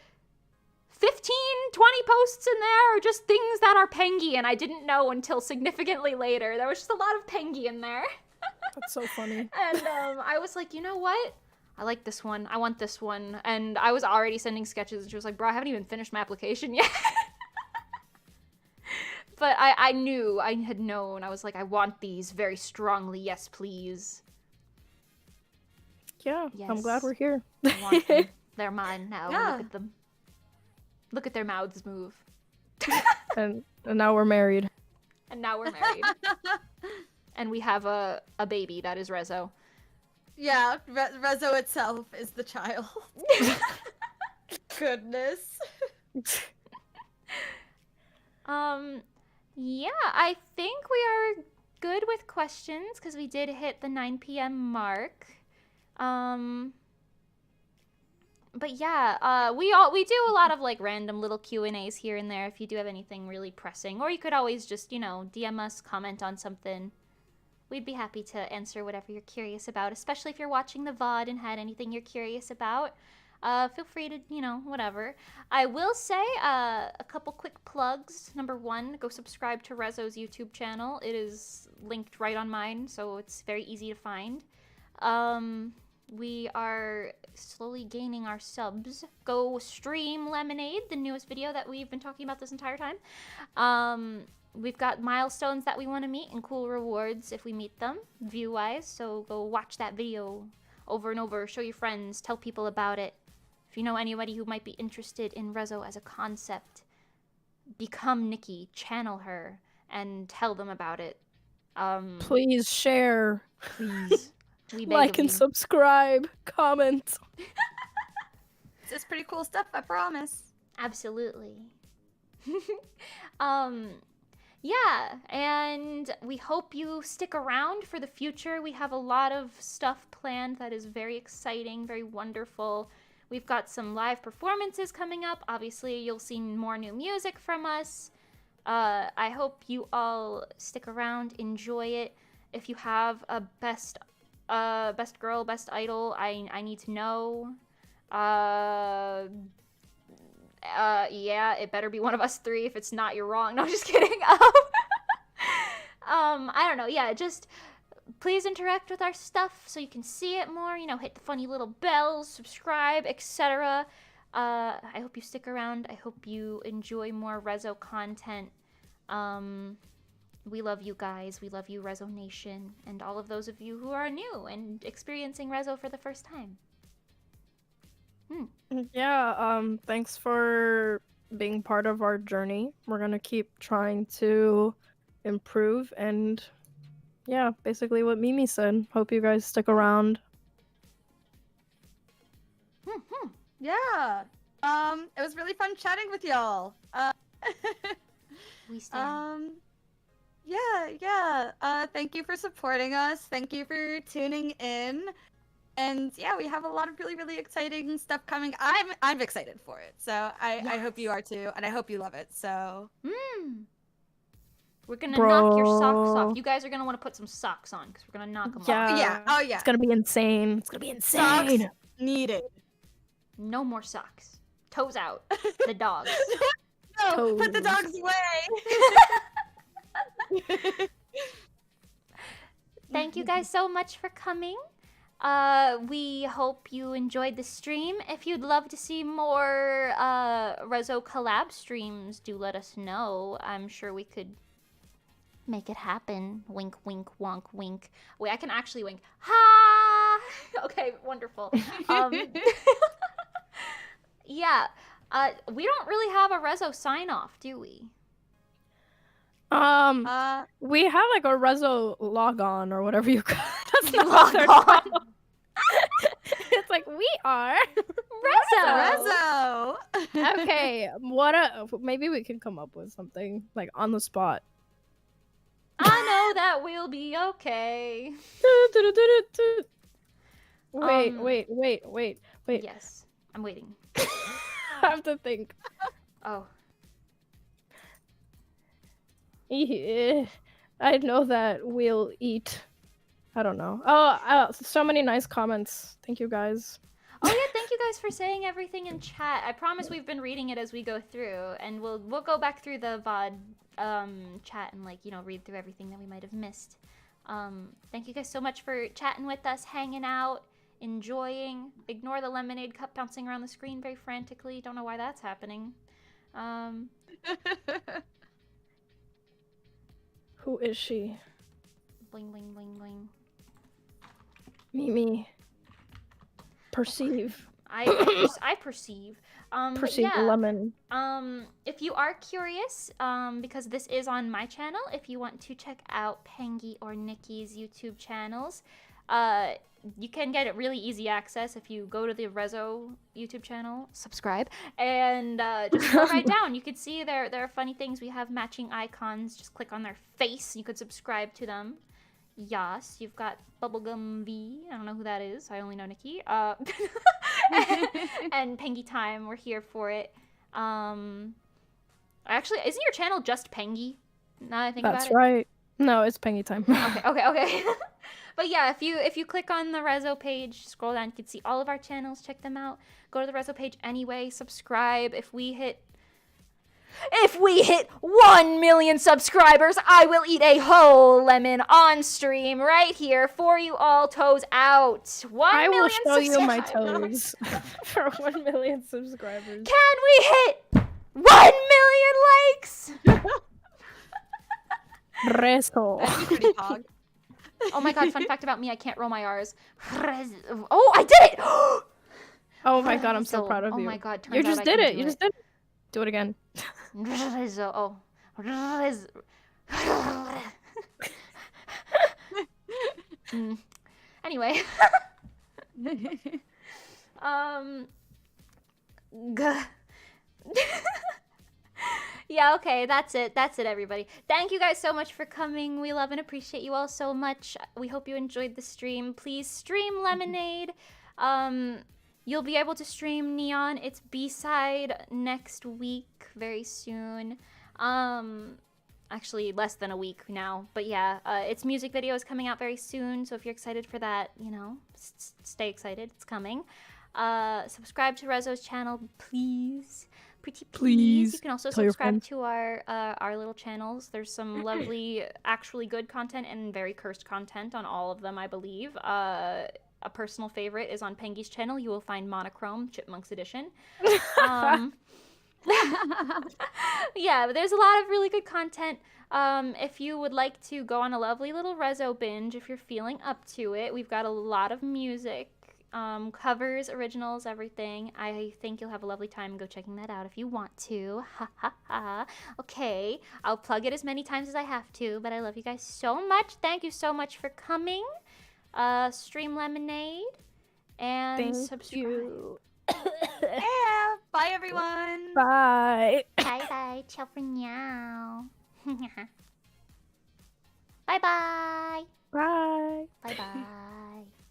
15, 20 posts in there are just things that are Pengy, and I didn't know until significantly later. There was just a lot of Pengy in there. That's so funny. And I was like, you know what? I like this one. I want this one. And I was already sending sketches, and she was like, bro, I haven't even finished my application yet. But I knew, I had known. I was like, I want these very strongly. Yes, please. Yeah, Yes. I'm glad we're here. I want them. They're mine now. Yeah. Look at them. Look at their mouths move. And now we're married. And now we're married. And we have a baby that is Rezo. Yeah, Rezo itself is the child. Goodness. Yeah, I think we are good with questions because we did hit the 9 p.m. mark. But yeah, we do a lot of like random little Q&As here and there if you do have anything really pressing, or you could always just, DM us, comment on something. We'd be happy to answer whatever you're curious about, especially if you're watching the VOD and had anything you're curious about. Feel free to, whatever. I will say a couple quick plugs. Number one, go subscribe to Rezo's YouTube channel. It is linked right on mine, so it's very easy to find. We are slowly gaining our subs. Go stream Lemonade, the newest video that we've been talking about this entire time. We've got milestones that we want to meet and cool rewards if we meet them, view-wise. So go watch that video over and over. Show your friends. Tell people about it. If you know anybody who might be interested in Rezo as a concept, become Nikki, channel her, and tell them about it. Please share. Please. We beg Like of and you. subscribe. Comment. This is pretty cool stuff, I promise. Absolutely. Yeah, and we hope you stick around for the future. We have a lot of stuff planned that is very exciting, very wonderful. We've got some live performances coming up. Obviously, you'll see more new music from us. I hope you all stick around, enjoy it. If you have a best girl, best idol, I need to know. Yeah, it better be one of us three. If it's not, you're wrong. No, I'm just kidding. I don't know. Yeah, just please interact with our stuff so you can see it more. Hit the funny little bells, subscribe, etc. I hope you stick around. I hope you enjoy more Rezo content. We love you guys. We love you, Rezo Nation, and all of those of you who are new and experiencing Rezo for the first time. Yeah, thanks for being part of our journey. We're gonna keep trying to improve, and yeah, basically what Mimi said. Hope you guys stick around. Yeah. It was really fun chatting with y'all. We stand. Yeah. Thank you for supporting us. Thank you for tuning in. And yeah, we have a lot of really, really exciting stuff coming. I'm excited for it. So I hope you are too, and I hope you love it. So we're gonna knock your socks off. You guys are gonna want to put some socks on because we're gonna knock them off. Yeah. Oh yeah. It's gonna be insane. It's gonna be insane. Socks needed. No more socks. Toes out. The dogs. No, put the Toes. dogs away. Thank you guys so much for coming. We hope you enjoyed the stream. If you'd love to see more Rezo collab streams, do let us know. I'm sure we could make it happen. Wink, wink, wonk, wink. Wait, I can actually wink. Ha! Okay, wonderful. Yeah. We don't really have a Rezo sign-off, do we? We have like a Rezo log on or whatever you call it. That's not Log what they're on. called. It's like we are Rezo! Okay, maybe we can come up with something like on the spot. I know that we'll be okay. Wait. Yes, I'm waiting. I have to think. Oh. Yeah, I know that we'll eat. I don't know. Oh, so many nice comments. Thank you guys. Oh yeah, thank you guys for saying everything in chat. I promise we've been reading it as we go through, and we'll go back through the VOD chat and read through everything that we might have missed. Thank you guys so much for chatting with us, hanging out, enjoying. Ignore the lemonade cup bouncing around the screen very frantically. Don't know why that's happening. Who is she? Bling bling bling bling. Mimi. Perceive. I perceive. But Proceed, yeah. lemon. If you are curious, because this is on my channel, if you want to check out Pengy or Nikki's YouTube channels, you can get it really easy access if you go to the RESO YouTube channel, subscribe, and just scroll right down. You could see there are funny things. We have matching icons. Just click on their face. You could subscribe to them. Yes, you've got Bubblegum V. I don't know who that is. I only know Nikki. And Pengy Time. We're here for it. Actually, isn't your channel just Pengy? Now that I think about it. That's right. No, it's Pengy time. Okay. But yeah, if you click on the RESO page, scroll down, you can see all of our channels. Check them out. Go to the RESO page anyway. Subscribe. If we hit 1 million subscribers, I will eat a whole lemon on stream right here for you all, toes out. 1 I will million show you my subscribers. toes for 1 million subscribers. Can we hit 1 million likes? RESO. That'd be pretty hog. Oh my god, fun fact about me, I can't roll my R's. Oh, I did it! Oh my god, I'm so proud of you. Oh my god, turns You out just I did can it. do You just did it. Do it again. Oh. Anyway. Yeah, okay, that's it. That's it, everybody. Thank you guys so much for coming. We love and appreciate you all so much. We hope you enjoyed the stream. Please stream Lemonade. You'll be able to stream Neon. It's B-side next week, very soon. Actually, less than a week now. But yeah, its music video is coming out very soon. So if you're excited for that, you know, stay excited. It's coming. Subscribe to RESO's channel, please. Pretty please. You can also subscribe to our little channels. There's some lovely, actually good content and very cursed content on all of them, I believe. A personal favorite is on Pengy's channel. You will find Monochrome Chipmunks Edition. Yeah, but there's a lot of really good content. If you would like to go on a lovely little RESO binge, if you're feeling up to it, we've got a lot of music. Covers, originals, everything. I think you'll have a lovely time. Go checking that out if you want to. Ha ha ha. Okay, I'll plug it as many times as I have to, but I love you guys so much. Thank you so much for coming. Stream Lemonade and subscribe. You. Yeah. Bye, everyone. Bye. Bye bye. Ciao for now. Bye bye. Bye. Bye bye.